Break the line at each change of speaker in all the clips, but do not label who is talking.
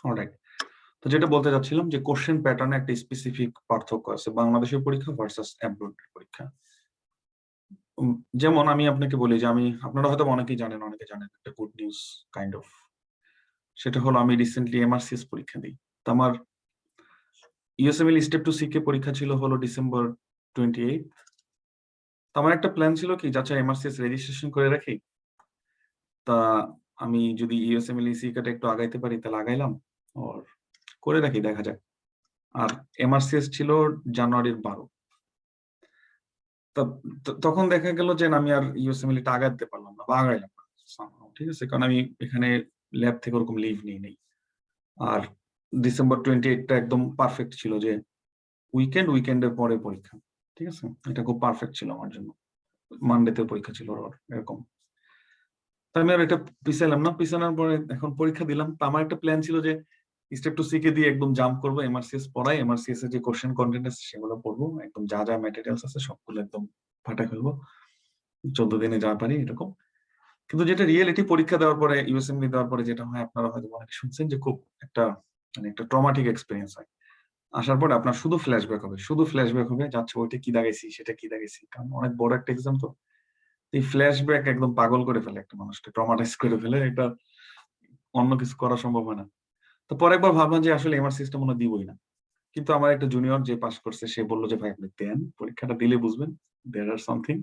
Alright. তো যেটা বলতে চাচ্ছিলাম যে কোশ্চেন প্যাটার্নে একটা স্পেসিফিক পার্থক্য আছে বাংলাদেশের পরীক্ষা ভার্সাস অ্যাব্রোডের পরীক্ষা। উম যেমন আমি আপনাকে বলি যে আপনারা হয়তো অনেকেই জানেন, অনেকে জানেন একটা গুড নিউজ কাইন্ড অফ। সেটা হলো আমি রিসেন্টলি এমআরসিএস পরীক্ষা দিই। তো আমার ইউএসএমএল স্টেপ টু সিকে পরীক্ষা ছিল হলো ডিসেম্বর 28। তো আমার একটা প্ল্যান ছিল কি যাচ্ছে এমআরসিএস রেজিস্ট্রেশন করে রাখি। তা আমি যদি ইউএসএমএল সিকাটা একটু আগাইতে পারি তাহলে আগাইলাম, আর করে রাখি দেখা যাক। আর এমআরসিএস ছিল জানুয়ারির 12। তখন দেখা গেল যে আমি আর ইউএসএমএল টা আগাইতে পারলাম না বা আগাইলাম না somehow, ঠিক আছে, কারণ আমি এখানে ল্যাব থেকে ওরকম লিভ নিই নেই। আর ডিসেম্বর 28টা একদম পারফেক্ট ছিল যে উইকেন্ডের পরে পরীক্ষা, ঠিক আছে, এটা খুব পারফেক্ট ছিল আমার জন্য। মানডেতে পরীক্ষা ছিল ওর এরকম। তা আমি আর এটা পিছাইলাম না, পিছানোর পরে এখন পরীক্ষা দিলাম। তো আমার একটা প্ল্যান ছিল যে স্টেপ টু সিকে দিয়ে একদম জাম্প করবো, এমআরসিএস পড়াই, এমআরসিএস এর যে কোশ্চেন কন্টেন্ট আছে সেগুলো পড়বো, একদম যা যা ম্যাটেরিয়ালস আছে সবগুলো একদম ফাটা ফেলবো 14 দিনে যা পারি এরকম। কিন্তু যেটা রিয়েলিটি পরীক্ষা দেওয়ার পরে, ইউএসএমএল দেওয়ার পরে যেটা হয়, আপনারা হয়তো অনেকে শুনছেন যে খুব একটা মানে একটা ট্রমাটিক এক্সপিরিয়েন্স হয়। আসার পরে আপনার শুধু ফ্ল্যাশব্যাক হবে, শুধু ফ্ল্যাশব্যাক হবে, যাচ্ছে ওইটা কি দাগাইছি সেটা কি দাগাইছি, কারণ অনেক বড় একটা এক্সাম তো। এই ফ্ল্যাশব্যাক একদম পাগল করে ফেলে একটা মানুষকে, ট্রমাটাইজ করে ফেলে, এটা অন্য কিছু করা সম্ভব হয় না। তো পরে একবার ভাবলাম যে আসলে এমআরসিএস টা মনে হয় দিবই না। কিন্তু আমার একটা জুনিয়র যে পাস করছে সে বলল যে ভাই আপনি দেন, পরীক্ষাটা দিলে বুঝবেন দেয়ার আর সামথিং।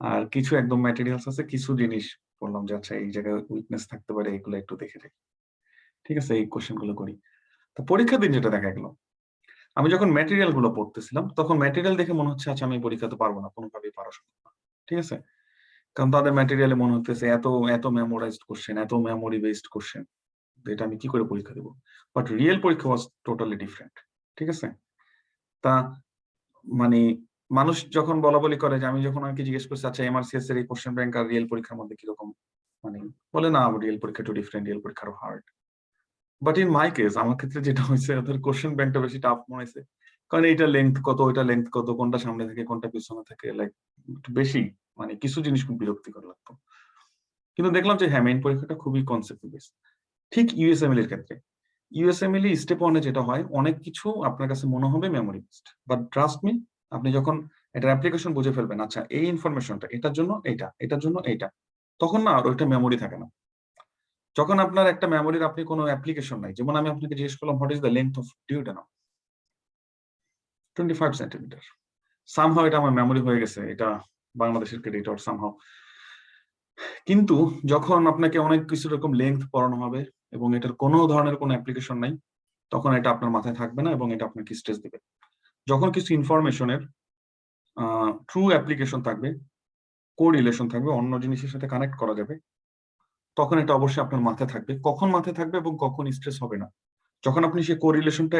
আর কিছু একদম ম্যাটেরিয়ালস আছে, কিছু জিনিস বললাম যে আচ্ছা এই জায়গায় উইকনেস থাকতে পারে, এগুলো একটু দেখে রাখি, ঠিক আছে, এই কোশ্চেন গুলো করি। তো পরীক্ষার দিন যেটা দেখা গেল, আমি যখন ম্যাটেরিয়াল গুলো পড়তেছিলাম তখন ম্যাটেরিয়াল দেখে মনে হচ্ছে আচ্ছা আমি পরীক্ষাতে পারবো না, কোনোভাবেই পারা সম্ভব না, ঠিক আছে। কারণ তাদের ম্যাটেরিয়ালে মনে হতেছে এত এত মেমোরাইজড কোশ্চেন, এত মেমোরি বেসড কোশ্চেন, এটা আমি কি করে পরীক্ষা দেবো। বাট রিয়েল পরীক্ষা ওয়াজ টোটালি ডিফারেন্ট, ঠিক আছে। তা মানে মানুষ যখন বলা বলি করে, যে আমি যখন আমাকে জিজ্ঞেস করছি আচ্ছা এমআরসিএস এর এই কোশ্চেন ব্যাংক আর রিয়েল পরীক্ষার মধ্যে কিরকম, মানে বলে না রিয়েল পরীক্ষা একটু ডিফারেন্ট, রিয়েল পরীক্ষা আরো hard. But in my case, আমার ক্ষেত্রে যেটা হয়েছে ওদের কোশ্চেন ব্যাংকটা বেশি টাফ মনে হয়েছে। কারণ এইটা লেন্থ কত, ওইটা লেন্থ কত, কোনটা সামনে থেকে কোনটা পিছনে থাকে, লাইক একটু বেশি, মানে কিছু জিনিস খুব বিরক্তিকর লাগতো। কিন্তু দেখলাম যে হ্যাঁ মেইন পরীক্ষাটা খুবই কনসেপ্ট বেসড। ঠিক ইউএসএমএল এর ক্ষেত্রে, ইউএসএমএল স্টেপ ওয়ানে যেটা হয়, অনেক কিছু আপনার কাছে মনে হবে memory based, but trust me, আপনি যখন এটার অ্যাপ্লিকেশন বুঝে ফেলবেন, আচ্ছা এই ইনফরমেশনটা এটার জন্য এইটা, এটার জন্য এইটা, তখন না আর ওইটা মেমোরি থাকে না। যখন আপনার একটা মেমোরির আপনি কোনো অ্যাপ্লিকেশন নাই, যেমন আমি আপনাকে জিজ্ঞেস করলাম what is the length of duodenum, 25 centimetre. Somehow এটা আমার মেমোরি হয়ে গেছে, এটা বাংলাদেশের ক্রেডিট অর সামহাও। কিন্তু যখন আপনাকে অনেক কিছু রকম লেন্থ পড়ানো হবে এবং এটার কোনো ধরনের কোনো অ্যাপ্লিকেশন নাই, তখন এটা আপনার মাথায় থাকবে না এবং এটা আপনাকে স্ট্রেস দিবে। যখন কিছু ইনফরমেশনের ট্রু অ্যাপ্লিকেশন থাকবে, কোরিলেশন থাকবে, অন্য জিনিসের সাথে কানেক্ট করা যাবে, তখন এটা অবশ্যই আপনার মাথায় থাকবে। কখন মাথায় থাকবে এবং কখন স্ট্রেস হবে না, যখন আপনি সেই কোরিলেশনটা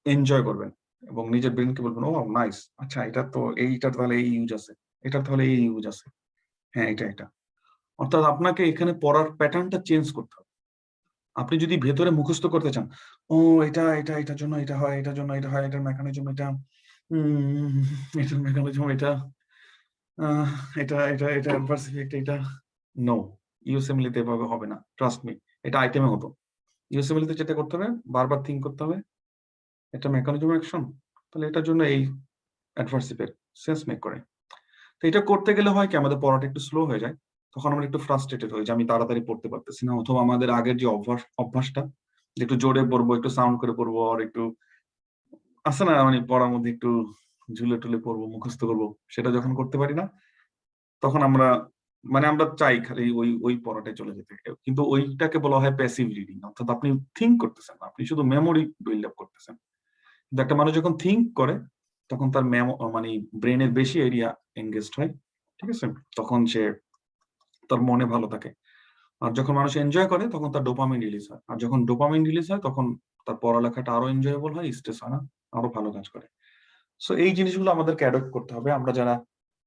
এনজয় করবেন এবং নিজের ব্রেনকে বলবেন ও নাইস, আচ্ছা এটা তো এইটার তাহলে এই ইউজ আছে, এটার তাহলে এই ইউজ আছে, হ্যাঁ এটা এটা। অর্থাৎ আপনাকে এখানে পড়ার প্যাটার্নটা চেঞ্জ করতে হবে। আপনি যদি ভেতরে মুখস্থ করতে চান, ও এটা এটা এটার জন্য এটা হয়, এটার জন্য এটা হয়, এটার মেকানিজম এটা, উম এটার মেকানিজম এটা, আহ এটা এটা এটা অ্যাডভার্স ইফেক্ট এটা, নো, ইউএসএমএল তে এভাবে হবে না, ট্রাস্ট মি। এটা আইটেমে হতো, ইউএসএমএল তে যেটা করতে হবে বারবার থিঙ্ক করতে হবে, এটা মেকানিজম অ্যাকশন, তাহলে এটার জন্য এই অ্যাডভার্স ইফেক্ট সেন্স মেক করে। তো এটা করতে গেলে হয় কি আমাদের পড়াটা একটু স্লো হয়ে যায়, তখন আমরা একটু ফ্রাস্ট্রেটেড হই যে আমি তাড়াতাড়ি পড়তে পারতেছি না, অথবা আমাদের আগের যে অভ্যাসটা যে একটু জোরে পড়বো, একটু সাউন্ড করে পড়বো, আর একটু আছে না মানে পড়ার মধ্যে একটু ঝুলে টুলে পড়বো, মুখস্থ করবো, সেটা যখন করতে পারি না, তখন আমরা মানে আমরা চাই খালি ওই ওই পড়াটায় চলে যেতে। কিন্তু ওইটাকে বলা হয় প্যাসিভ রিডিং, অর্থাৎ আপনি থিঙ্ক করতেছেন না, আপনি শুধু মেমোরি বিল্ড আপ করতেছেন। কিন্তু একটা মানুষ যখন থিঙ্ক করে তখন তার মানে ব্রেনের বেশি এরিয়া এনগেজড হয়, ঠিক আছে, তখন সে তার মনে ভালো থাকে। আর যখন মানুষ এনজয় করে তখন তার ডোপামিন রিলিজ হয়, আর যখন ডোপামিন রিলিজ হয় তখন তার পড়ালেখাটা আরো এনজয়েবল হয়, স্ট্রেস হয় না, আরো ভালো কাজ করে। সো এই জিনিসগুলো আমাদেরকে অ্যাডপ্ট করতে হবে। আমরা যারা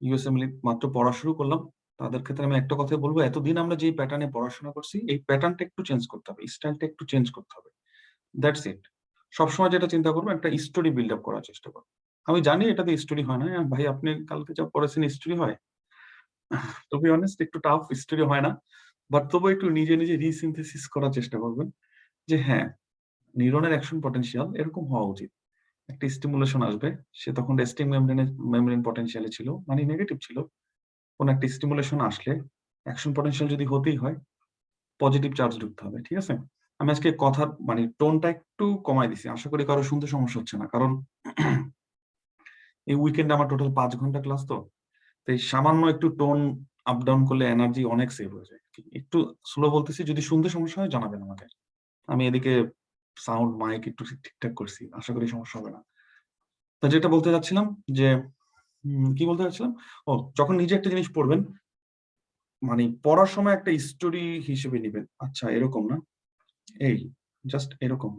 ইউএসএমএল মাত্র পড়া শুরু করলাম তাদের ক্ষেত্রে আমি একটা কথাই বলবো, এতদিন আমরা যে প্যাটার্নে পড়াশোনা করছি এই প্যাটার্নটা একটু চেঞ্জ করতে হবে, স্টাইলটা একটু চেঞ্জ করতে হবে, দ্যাটস ইট। সবসময় যেটা চিন্তা করবো একটা স্টোরি বিল্ড আপ করার চেষ্টা করবো। আমি জানি এটাতে স্টোরি হয় না, ভাই আপনি কালকে যা পড়েছেন স্টোরি হয়, টু বি অনেস্ট একটু টাফ, স্টোরি হয় না, বাট তবু একটু নিজে নিজে রিসিনথেসিস করার চেষ্টা করবেন যে হ্যাঁ নিউরনের অ্যাকশন পটেনশিয়াল এরকম হওয়া উচিত। একটা স্টিমুলেশন আসবে, সে তখন রেস্টিং মেমব্রেন পটেনশিয়ালে ছিল, মানে নেগেটিভ ছিল। কোন একটা স্টিমুলেশন আসলে অ্যাকশন পটেনশিয়াল যদি হতেই হয়, পজিটিভ চার্জ ঢুকতে হবে, ঠিক আছে? আমি আজকে কথার মানে টোনটা একটু কমাই দিছি, আশা করি কারো শুনতে সমস্যা হচ্ছে না, কারণ এই উইকেন্ডে আমার টোটাল 5 ঘন্টা ক্লাস, তো এই সামান্য একটু টোন আপ ডাউন করলে এনার্জি অনেক সেভ হয়ে যায়। একটু স্লো বলতেছি, যদি শুনতে সমস্যা হয় জানাবেন আমাকে। আমি এদিকে সাউন্ড মাইক একটু ঠিকঠাক করছি, আশা করি সমস্যা হবে না। তো যেটা বলতে যাচ্ছিলাম যে কি বলতে যাচ্ছিলাম, ও যখন নিজে একটা জিনিস পড়বেন, মানে পড়ার সময় একটা স্টোরি হিসেবে নিবেন, আচ্ছা এরকম না, এই জাস্ট এরকম,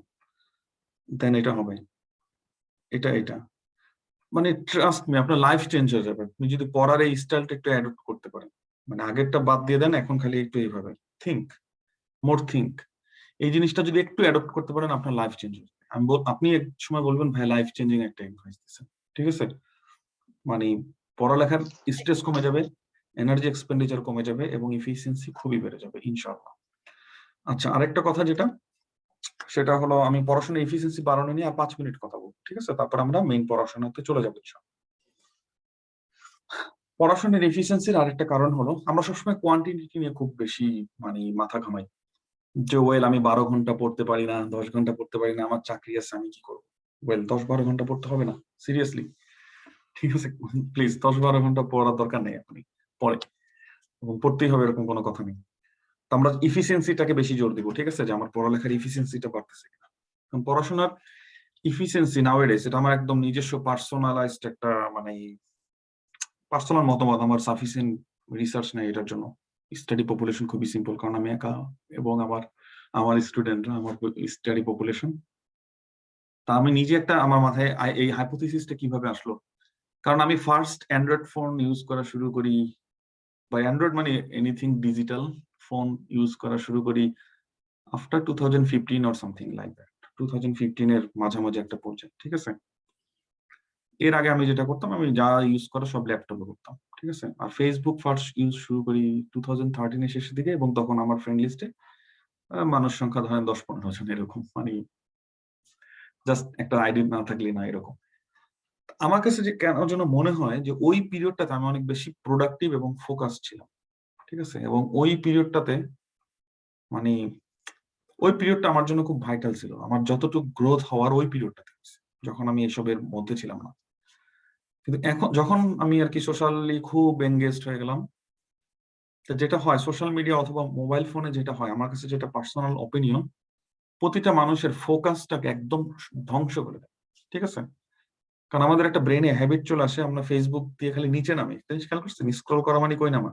দেন এটা হবে, এটা মানে ট্রাস্ট মি, আপনার লাইফ চেঞ্জ হয়ে যাবে আপনি যদি পড়ার এই স্টাইলটা একটু অ্যাডপ্ট করতে পারেন। মানে আগেরটা বাদ দিয়ে দেন, এখন খালি একটু এইভাবে থিঙ্ক, মোর থিঙ্ক, এই জিনিসটা যদি একটু অ্যাডপ্ট করতে পারেন, আপনার লাইফ চেঞ্জ হয়ে যাবে। আপনি এক সময় বলবেন ভাই লাইফ চেঞ্জিং একটা অ্যাডভাইস দিচ্ছেন, ঠিক আছে? মানে পড়ালেখার স্ট্রেস কমে যাবে, এনার্জি এক্সপেন্ডিচার কমে যাবে এবং ইফিসিয়েন্সি খুবই বেড়ে যাবে ইনশাআল্লাহ। আচ্ছা, আরেকটা কথা যেটা, সেটা হলো আমি পড়াশোনার এফিসিয়েন্সি বাড়ানো নিয়ে আর 5 মিনিট কথা বলবো, ঠিক আছে? তারপর আমরা মেইন পড়াশোনাতে চলে যাবো ইনশাআল্লাহ। পড়াশোনার এফিসিয়েন্সির আরেকটা কারণ হলো আমরা সবসময় কোয়ান্টিটি নিয়ে খুব বেশি মানে মাথা ঘামাই, যে ওয়েল আমি 12 ঘন্টা পড়তে পারি না, 10 ঘন্টা পড়তে পারি না, আমার চাকরি আছে, আমি কি করবো? ওয়েল 10-12 ঘন্টা পড়তে হবে না, সিরিয়াসলি, ঠিক আছে? প্লিজ 10-12 ঘন্টা পড়ার দরকার নেই, আপনি পড়ে এবং পড়তেই হবে এরকম কোনো কথা নেই। তো আমরা ইফিসিয়েন্সিটাকে বেশি জোর দিব, ঠিক আছে, যে আমার পড়ালেখার ইফিসিয়েন্সিটা বাড়তেছে কিনা। কারণ পড়াশোনার ইফিসিয়েন্সি নাওএডেজ, এটা আমার একদম নিজস্ব পার্সোনালাইজড একটা মানে পার্সোনাল মতামত, আমার সাফিসিয়েন্ট রিসার্চ নেই এটার জন্য। স্টাডি পপুলেশন খুবই সিম্পল, কারণ আমি একা এবং আমার আমার স্টুডেন্টরা আমার স্টাডি পপুলেশন। তা আমি নিজে একটা আমার মাথায় এই হাইপোথিসিসটা কিভাবে আসলো, কারণ আমি ফার্স্ট অ্যান্ড্রয়েড ফোন ইউজ করা শুরু করি, বা অ্যান্ড্রয়েড মানে এনিথিং ডিজিটাল ফোন ইউজ করা শুরু করি after 2015 or something like that, 2015 এর মাঝামাঝি একটা পর্যায়ে, ঠিক আছে? এর আগে আমি যেটা করতাম, আমি যা ইউজ করা সব ল্যাপটপে করতাম, ঠিক আছে? আর ফেসবুক ফার্স্ট ইউজ শুরু করি 2013 এর শেষের দিকে, এবং তখন আমার ফ্রেন্ড লিস্টে মানুষ সংখ্যা ধরেন 10-15 জন এরকম, মানে জাস্ট একটা আইডি না থাকলে না এরকম। আমার কাছে যে কেন যেন মনে হয় যে ওই পিরিয়ডটাতে আমি অনেক বেশি প্রোডাক্টিভ এবং ফোকাস ছিলাম, ঠিক আছে? এবং ওই পিরিয়ডটাতে মানে ওই পিরিয়ডটা আমার জন্য খুব ভাইটাল ছিল, আমার যতটুকু গ্রোথ হওয়ার ওই পিরিয়ডটাতে হয়েছে, যখন আমি এসবের মধ্যে ছিলাম না। কিন্তু এখন যখন আমি আর কি সোশ্যালি খুব এনগেজড হয়ে গেলাম, তো যেটা হয় সোশ্যাল মিডিয়া অথবা মোবাইল ফোনে যেটা হয়, আমার কাছে যেটা পার্সোনাল অপিনিয়ন, প্রতিটা মানুষের ফোকাসটাকে একদম ধ্বংস করে দেয়, ঠিক আছে? কারণ আমাদের একটা ব্রেনে হ্যাবিট চলে আসে, আমরা ফেসবুক দিয়ে খালি নিচে নামি, জিনিস খেয়াল করছেন? স্ক্রল করা মানে কই নামা,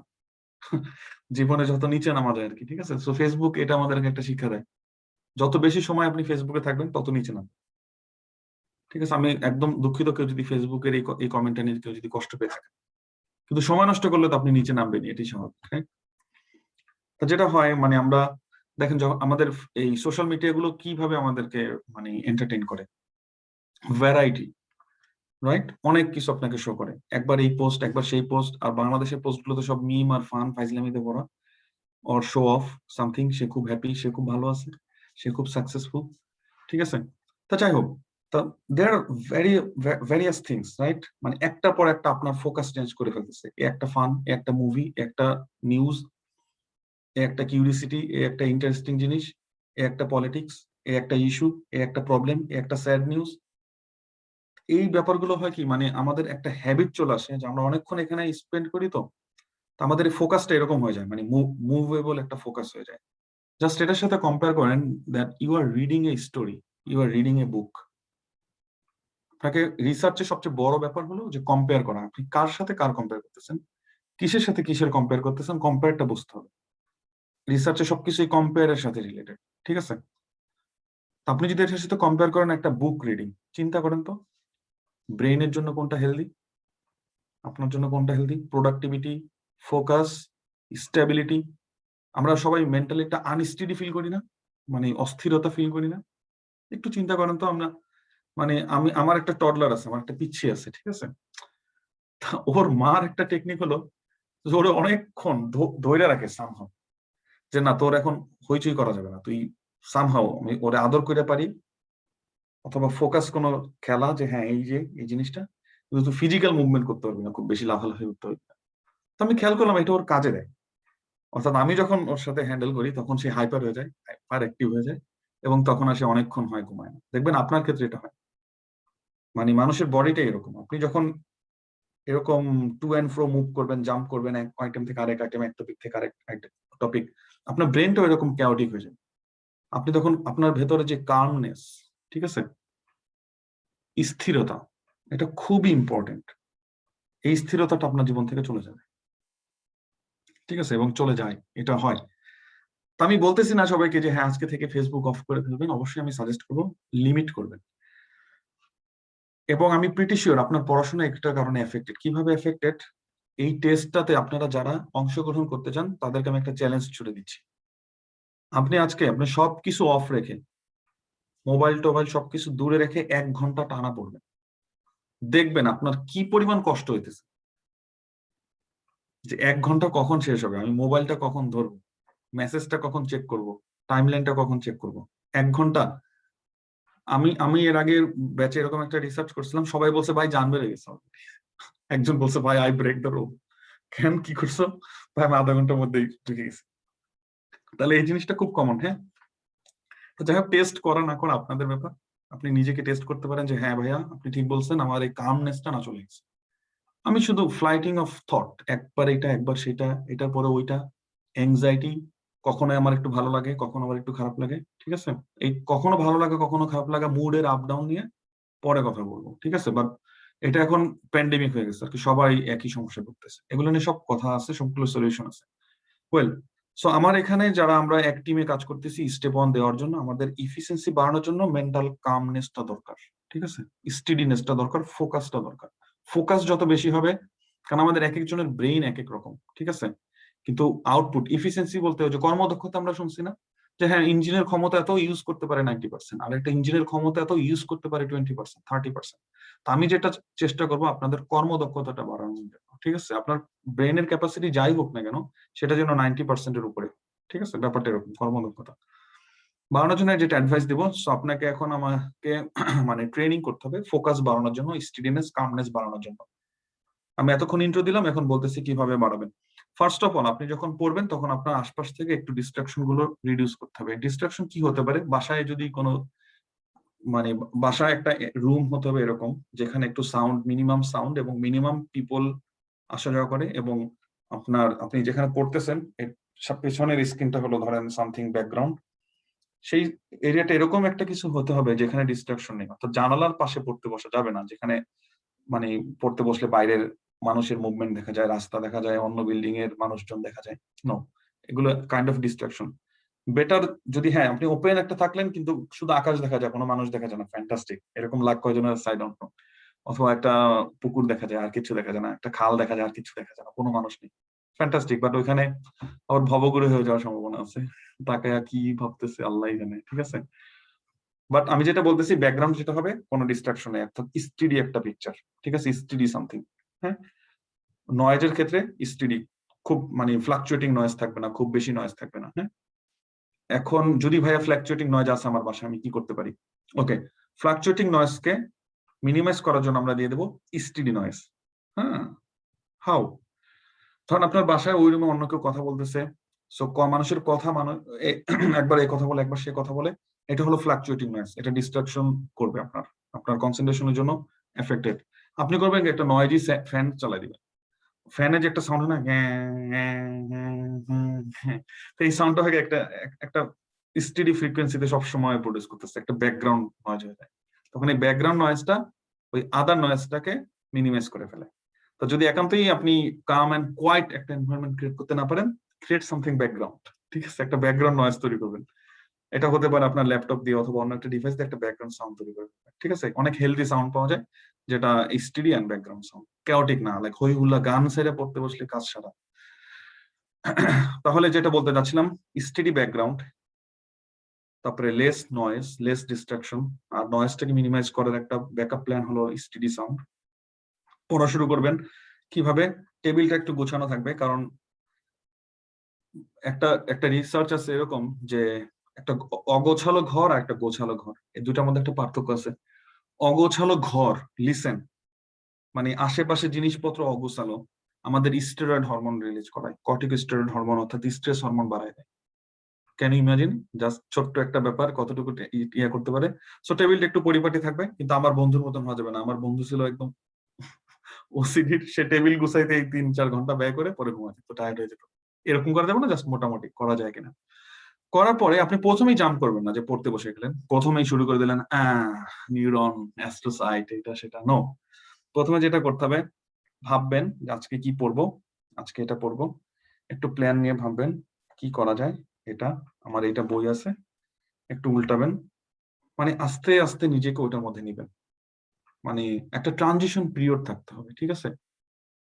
জীবনে যত নিচে নামা যায় আর কি, ঠিক আছে? সো ফেসবুক এটা আমাদেরকে একটা শিক্ষা দেয়, যত বেশি সময় আপনি ফেসবুকে থাকবেন তত নিচে নামবেন, ঠিক আছে? আমি একদম দুঃখিত কেউ যদি ফেসবুকের এই কমেন্টটা নিয়ে কেউ যদি কষ্ট পেয়ে থাকে, কিন্তু সময় নষ্ট করলে তো আপনি নিচে নামবেনই, এটি স্বাভাবিক, হ্যাঁ? তো যেটা হয় মানে আমরা দেখেন যখন আমাদের এই সোশ্যাল মিডিয়া গুলো কিভাবে আমাদেরকে মানে এন্টারটেইন করে, ভ্যারাইটি, রাইট? অনেক কিছু আপনাকে শো করে, একবার এই পোস্ট একবার সেই পোস্ট, আর বাংলাদেশের পোস্ট গুলো তো সব মিম আর ফান ফাইজলামিতে ভরা, অর শো অফ সামথিং, সে খুব হ্যাপি, সে খুব ভালো আছে, সে খুব সাকসেসফুল, ঠিক আছে? তা যাই হোক, তা there are very various things, right? মানে একটা পর একটা আপনার ফোকাস চেঞ্জ করে ফেলতেছে, এ একটা ফান, একটা মুভি, একটা নিউজ, একটা কিউরিসিটি, একটা ইন্টারেস্টিং জিনিস, একটা পলিটিক্স, একটা ইস্যু, একটা প্রবলেম, একটা স্যাড নিউজ। এই ব্যাপারগুলো হয় কি মানে আমাদের একটা হ্যাবিট চলে আসে যে আমরা অনেকক্ষণ এখানে স্পেন্ড করি, তো তো আমাদের ফোকাসটা এরকম হয়ে যায়, মানে মুভেবল একটা ফোকাস হয়ে যায়। জাস্ট এটার সাথে কম্পেয়ার করেন that you are reading a story, you are reading a book. আপনাকে রিসার্চের সবচেয়ে বড় ব্যাপার হলো যে কম্পেয়ার করা, আপনি কার সাথে কার কম্পেয়ার করতেছেন, কিসের সাথে কিসের কম্পেয়ার করতেছেন, কম্পেয়ারটা বুঝতে হবে। রিসার্চে সবকিছুই কম্পেয়ারের সাথে রিলেটেড, ঠিক আছে? আপনি যদি এটার সাথে কম্পেয়ার করেন একটা বুক রিডিং, চিন্তা করেন তো ব্রেইনের জন্য কোনটা হেলদি, আপনার জন্য কোনটা হেলদি? Productivity, focus, stability. আমরা সবাই মেন্টালি একটা আনস্টেডি ফিল করি না, মানে অস্থিরতা ফিল করি না? একটু চিন্তা করেন তো আমরা, মানে আমার একটা টডলার আছে, আমার একটা পিচ্ছি আছে, ঠিক আছে? তা ওর মার একটা টেকনিক হলো যে ওরে অনেকক্ষণ ধইরা রাখে সামহাও, যে না তোর এখন হইচই করা যাবে না, তুই সামহাও আমি ওরে আদর করে পারি, অথবা ফোকাস কোনো খেলা, যে হ্যাঁ এই যে এই জিনিসটা, কিন্তু ফিজিক্যাল মুভমেন্ট করতে পারবি না, খুব বেশি লাফালাফি করতে পারবি না। তো আমি খেয়াল করলাম এটা ওর কাজে দেয়। অর্থাৎ আমি যখন ওর সাথে হ্যান্ডেল করি তখন সে হাইপার হয়ে যায়, হাইপার অ্যাক্টিভ হয়ে যায়, এবং তখন আসে অনেকক্ষণ হয় ঘুমায় না। দেখবেন আপনার ক্ষেত্রে এটা হয়, মানে মানুষের বডিটা এরকম, আপনি যখন এরকম টু অ্যান্ড ফ্রো মুভ করবেন, জাম্প করবেন এক আইটেম থেকে আরেক আইটেম, এক টপিক থেকে আরেক টপিক, আপনার ব্রেনটাও এরকম ক্যাওটিক হয়ে যায়। আপনি তখন আপনার ভেতরে যে কার্মনেস, ঠিক আছে, স্থিরতা, এটা খুবই ইম্পর্টেন্ট। এই স্থিরতাটা আপনার জীবন থেকে চলে যাবে, ঠিক আছে, এবং চলে যায়, এটা হয়। তা আমি বলতেছি না সবাইকে যে হ্যাঁ আজকে থেকে ফেসবুক অফ করে ফেলবেন, অবশ্যই আমি সাজেস্ট করবো লিমিট করবেন। এবং আমি প্রিটি শিওর আপনার পড়াশোনা একটা কারণে এফেক্টেড। কিভাবে এফেক্টেড? এই টেস্টটাতে আপনারা যারা অংশগ্রহণ করতে চান তাদেরকে আমি একটা চ্যালেঞ্জ ছুড়ে দিচ্ছি। আপনি আজকে আপনি সবকিছু অফ রেখে, মোবাইল টোবাইল সবকিছু দূরে রেখে 1 ঘন্টা টানা পড়বেন, দেখবেন আপনার কি পরিমাণ কষ্ট হইতেছে। যে 1 ঘন্টা কখন শেষ হবে, আমি মোবাইলটা কখন ধরবো, মেসেজটা কখন চেক করব, টাইমলাইনটা কখন চেক করব, 1 ঘন্টা। আমি আমি এর আগে ব্যাচে এরকম একটা রিসার্চ করছিলাম, সবাই বলছে ভাই জান বেড়ে গেছে। একজন বলছে ভাই আই ব্রেক দ্য রুল। কেন, কি করছো? ভাই আমি আধা ঘন্টার মধ্যেই ঢুকে গেছি। তাহলে এই জিনিসটা খুব কমন। হ্যাঁ, তো যাই হোক, টেস্ট করা না করা আপনাদের ব্যাপার। আপনি নিজেকে টেস্ট করতে পারেন যে হ্যাঁ ভাইয়া আপনি ঠিক বলছেন, আমার এই কামনেসটা না চলে গেছে। আমি শুধু ফ্লাইটিং অফ থট, একবার এটা একবার সেটা, এটার পরে ওইটা, এংজাইটি, কখনো আমার একটু ভালো লাগে কখনো আবার একটু খারাপ লাগে, ঠিক আছে। এই কখনো ভালো লাগে কখনো খারাপ লাগা, মুডের আপ ডাউন নিয়ে পরে কথা বলবো, ঠিক আছে। বাট এটা এখন প্যান্ডেমিক হয়ে গেছে আর কি, সবাই একই সমস্যা করতেছে, এগুলো নিয়ে সব কথা আছে, সবগুলো সলিউশন আছে। ওয়েল, সো আমার এখানে যারা আমরা এক টিমে কাজ করতেছি, স্টেপ অন দেওয়ার জন্য, আমাদের ইফিসিয়েন্সি বাড়ানোর জন্য মেন্টাল কামনেসটা দরকার, ঠিক আছে, স্টেডিনেসটা দরকার, ফোকাসটা দরকার। ফোকাস যত বেশি হবে, কারণ আমাদের এক একজনের ব্রেইন এক এক রকম, ঠিক আছে, কিন্তু আউটপুট ইফিসিয়েন্সি বলতে ওই যে কর্মদক্ষতা আমরা শুনছি না, যে হ্যাঁ ইঞ্জিনের ক্ষমতা এত ইউজ করতে পারে 90%, আর একটা ইঞ্জিনের ক্ষমতা এত ইউজ করতে পারে 20%, 30%। তো আমি যেটা চেষ্টা করবো আপনাদের কর্মদক্ষতাটা বাড়ানোর জন্য, ঠিক আছে, আপনার ব্রেনের ক্যাপাসিটি যাই হোক না কেন সেটা যেন 90%-এর উপরে, ঠিক আছে, ব্যাপারটা এরকম কর্মদক্ষতা বাড়ানোর জন্য যেটা অ্যাডভাইস দিব। সো আপনাকে এখন আমাকে মানে ট্রেনিং করতে হবে ফোকাস বাড়ানোর জন্য, স্টেডিনেস কামনেস বাড়ানোর জন্য। আমি এতক্ষণ ইন্ট্রো দিলাম, এখন বলতেছি কিভাবে বাড়াবেন। ফার্স্ট অফ অল, আপনি যখন পড়বেন তখন আপনার আশপাশ থেকে একটু ডিস্ট্রাকশন গুলো রিডিউস করতে হবে। ডিস্ট্রাকশন কি হতে পারে? বাসায় যদি কোনো মানে বাসায় একটা রুম হতে হবে এরকম, যেখানে একটু সাউন্ড, মিনিমাম সাউন্ড এবং মিনিমাম পিপল আসা যাওয়া করে, এবং আপনার আপনি যেখানে পড়তেছেন এর পেছনের স্ক্রিনটা হলো ধরেন সামথিং ব্যাকগ্রাউন্ড, সেই এরিয়াটা এরকম একটা কিছু হতে হবে যেখানে ডিস্ট্রাকশন নেই। অর্থাৎ জানালার পাশে পড়তে বসা যাবে না, যেখানে মানে পড়তে বসলে বাইরের মানুষের মুভমেন্ট দেখা যায়, রাস্তা দেখা যায়, অন্য বিল্ডিং এর মানুষজন দেখা যায়। নো, এগুলো কাইন্ড অফ ডিস্ট্রাকশন। বেটার যদি হ্যাঁ আপনি ওপেন একটা থাকলেন কিন্তু শুধু আকাশ দেখা যায়, কোনো মানুষ দেখা যায় না, ফ্যান্টাস্টিক, এরকম লাখ কয়জনের সাইড অন। অথবা একটা পুকুর দেখা যায় আর কিছু দেখা যায় না, একটা খাল দেখা যায় আর কিছু দেখা যায় না, কোনো মানুষ নেই, ফ্যান্টাস্টিক। বাট ওইখানে আবার ভবঘুরে হয়ে যাওয়ার সম্ভাবনা আছে, তাকে কি ভাবতেছে আল্লাহ জানে, ঠিক আছে। বাট আমি যেটা বলতেছি, ব্যাকগ্রাউন্ড যেটা হবে কোনো ডিস্ট্রাকশন নেই, অর্থাৎ স্টেডি একটা পিকচার, ঠিক আছে, স্টেডি সামথিং। হ্যাঁ, নয়েজের ক্ষেত্রে স্টেডি, খুব মানে ফ্লাকচুয়েটিং নয়েজ থাকবে না, খুব বেশি নয়েজ থাকবে না। হ্যাঁ, এখন যদি ভাইয়া ফ্লাকচুয়েটিং নয়েজ আছে আমার বাসায়, আমি কি করতে পারি? ওকে, ফ্লাকচুয়েটিং নয়েজকে মিনিমাইজ করার জন্য আমরা দিয়ে দেবো স্টেডি নয়েজ। হ্যাঁ, হাউ? ধরেন আপনার বাসায় ওই রুমে অন্য কেউ কথা বলতেছে, সো মানুষের কথা একবার এই কথা বলে একবার সে কথা বলে, এটা হলো ফ্লাকচুয়েটিং নয়েজ, এটা ডিস্ট্রাকশন করবে, আপনার আপনার কনসেন্ট্রেশনের জন্য এফেক্টেড। আপনি করবেন একটা নয়েজি ফ্যান চালাই দিবেন, ফ্যানে যে একটা সাউন্ড হয় না, তো এই সাউন্ডটা হয়ে একটা একটা স্টেডি ফ্রিকোয়েন্সিতে সবসময় প্রডিউস করতেছে, একটা ব্যাকগ্রাউন্ড নয়েজ হয়ে যায়। তখন এই ব্যাকগ্রাউন্ড নয়েজটা ওই আদার নয়েজটাকে মিনিমাইজ করে ফেলে। তো যদি একান্তই আপনি কাম এন্ড কোয়াইট একটা এনভায়রনমেন্ট ক্রিয়েট করতে না পারেন, ক্রিয়েট সামথিং ব্যাকগ্রাউন্ড, ঠিক আছে, একটা ব্যাকগ্রাউন্ড নয়েজ তৈরি করবেন। এটা হতে পারে আপনার ল্যাপটপ দিয়ে অথবা অন্য একটা ডিভাইস দিয়ে একটা ব্যাকগ্রাউন্ড সাউন্ড তৈরি করবেন, ঠিক আছে। অনেক হেলদি সাউন্ড পাওয়া যায় যেটা steady and background sound, chaotic না, লাইক হই হুল্লা গান ছেড়ে পড়তে বসলে কাজ সারা। তাহলে যেটা বলতে চাচ্ছিলাম, স্টেডি ব্যাকগ্রাউন্ড, তারপরে লেস নয়েজ, লেস ডিস্ট্রাকশন, আর নয়েজটাকে মিনিমাইজ করার একটা ব্যাকআপ প্ল্যান হলো স্টেডি সাউন্ড। পড়া শুরু করবেন কিভাবে? টেবিলটা একটু গোছানো থাকবে, কারণ একটা একটা রিসার্চ আছে এরকম যে একটা অগোছালো ঘর আর একটা গোছালো ঘর, এই দুটার মধ্যে একটা পার্থক্য আছে। অগোছালো ঘর, লিসেন, মানে আশেপাশে জিনিসপত্র অগোছালো, আমাদের স্টেরয়েড হরমোন রিলিজ করায়, কর্টিকোস্টেরয়েড হরমোন অর্থাৎ স্ট্রেস হরমোন বাড়ায় দেয়। Can you imagine? জাস্ট ছোট্ট একটা ব্যাপার কতটুকু ইয়া করতে পারে। সো টেবিলটা একটু পরিপাটি থাকবে, কিন্তু আমার বন্ধুর মতন হওয়া যাবে না। আমার বন্ধু ছিল একদম ওসিডির, সে টেবিল গুছাইতে এই 3-4 ঘন্টা ব্যয় করে পরে ঘুমাতে, তো টায়ার্ড হয়ে যেত। এরকম করা যাবে না, জাস্ট মোটামুটি করা যায় কিনা। করার পরে আপনি প্রথমেই জাম্প করবেন না যে পড়তে বসে গেলেন, প্রথমেই শুরু করে দিলেন নিউরন, অ্যাস্ট্রোসাইট, এটা সেটা, নো। প্রথমে যেটা করতে হবে, ভাববেন যে আজকে কি পড়বো, আজকে এটা পড়বো, একটু প্ল্যান নিয়ে ভাববেন কি করা যায়। এটা আমার এইটা বই আছে, একটু উল্টাবেন, মানে আস্তে আস্তে নিজেকে ওটার মধ্যে নিবেন। মানে একটা ট্রানজিশন পিরিয়ড থাকতে হবে, ঠিক আছে?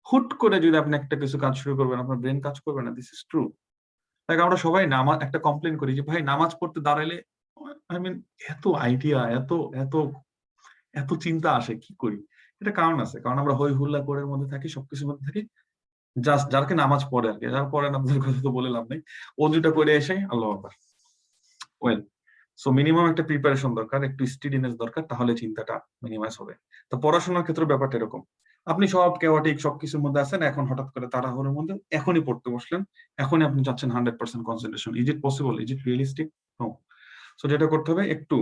হুট করে যদি আপনি একটা কিছু কাজ শুরু করবেন, আপনার ব্রেন কাজ করবে না, দিস ইজ ট্রু। লাইক আমরা সবাই নামাজ একটা কমপ্লেন করি যে ভাই নামাজ পড়তে দাঁড়াইলে, আই মিন, এত আইডিয়া, এত এত এত চিন্তা আসে, কি করি? এটা কারণ আছে, কারণ আমরা হই হুল্লা করে মধ্যে থাকি, সবকিছুর মধ্যে থাকি। জাস্ট যারকে নামাজ পড়ে আর কি, যারা পড়ে না তাদের কথা তো বলে লাভ নেই, অজুটা করে এসে আল্লাহ আকবার, ওয়েল। সো মিনিমাম একটা প্রিপারেশন দরকার, একটু স্টিডিনেস দরকার, তাহলে চিন্তাটা মিনিমাইজ হবে। তো পড়াশোনার ক্ষেত্রে ব্যাপারটা এরকম, আপনি সব কেওয়াটিক সবকিছুর মধ্যে আছেন, এখন হঠাৎ করে তাড়াহুড়োর মধ্যে এখনই পড়তে বসলেন, এখনই আপনি চাচ্ছেন 100% concentration. Is it possible? Is it realistic? No. So যেটা করতে হবে, একটু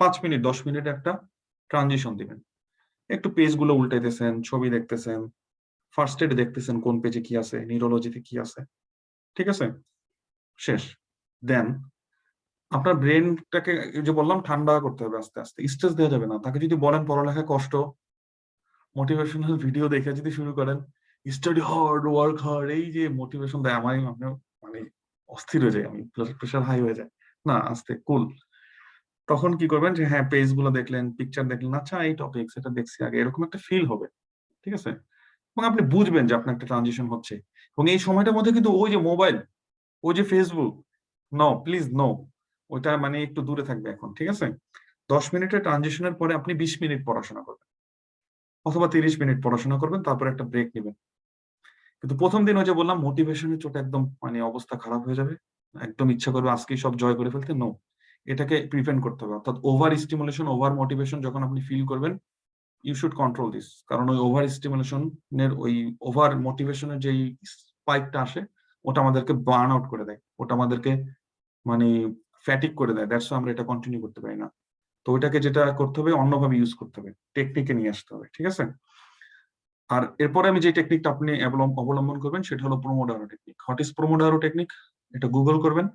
5 মিনিট 10 মিনিট একটা ট্রানজিশন দিবেন। একটু পেজ গুলো উল্টাইতেছেন, ছবি দেখতেছেন, ফার্স্ট এড দেখতেছেন কোন পেজে কি আছে, নিউরোলজিতে কি আছে, ঠিক আছে? শেষ। দেন আপনার ব্রেনটাকে, যে বললাম, ঠান্ডা করতে হবে আস্তে আস্তে, স্ট্রেস দেওয়া যাবে না। তাকে যদি বলেন পড়ালেখায় কষ্ট, মোটিভেশনাল ভিডিও দেখে যদি শুরু করেন, স্টাডি হার্ড, ওয়ার্ক হার্ড, এই যে মোটিভেশন দেয়, আমি মানে অস্থির হয়ে যায়, আমি প্রেশার হাই হয়ে যায়। না, আস্তে, কুল। তখন কি করবেন, যে হ্যাঁ পেজ গুলো দেখলেন, পিকচার দেখলেন, আচ্ছা এই টপিক সেটা দেখছি আগে, এরকম একটা ফিল হবে, ঠিক আছে? এবং আপনি বুঝবেন যে আপনার একটা ট্রানজিশন হচ্ছে। এবং এই সময়টার মধ্যে কিন্তু ওই যে মোবাইল, ওই যে ফেসবুক, নো, প্লিজ নো, ওইটা মানে একটু দূরে থাকবে এখন, ঠিক আছে? 10 মিনিটের ট্রানজিশনের পরে আপনি 20 মিনিট পড়াশোনা করবেন, অথবা 30 মিনিট পড়াশোনা করবেন, তারপর একটা ব্রেক নেবেন। কিন্তু প্রথম দিন ওই যে বললাম, মোটিভেশনের চোটে একদম মানে অবস্থা খারাপ হয়ে যাবে, একদম ইচ্ছা করবে আজকেই সব জয় করে ফেলতে, নো। এটাকে প্রিভেন্ট করতে হবে। অর্থাৎ ওভার স্টিমুলেশন, ওভার মোটিভেশন যখন আপনি ফিল করবেন, ইউ শুড কন্ট্রোল দিস। কারণ ওই ওভার স্টিমুলেশনের, ওই ওভার মোটিভেশনের যেই স্পাইকটা আসে, ওটা আমাদেরকে বার্ন আউট করে দেয়, ওটা আমাদেরকে মানে ফ্যাটিক করে দেয়, দ্যাটস আমরা এটা কন্টিনিউ করতে পারি না। তো ওইটাকে যেটা করতে হবে, অন্যভাবে ইউজ করতে হবে, টেকনিকে নিয়ে আসতে হবে, ঠিক আছে? আর এরপরে আমি যে টেকনিকটা আপনি অবলম্বন করবেন সেটা হলো Pomodoro technique. What is Pomodoro technique? এটা গুগল করবেন।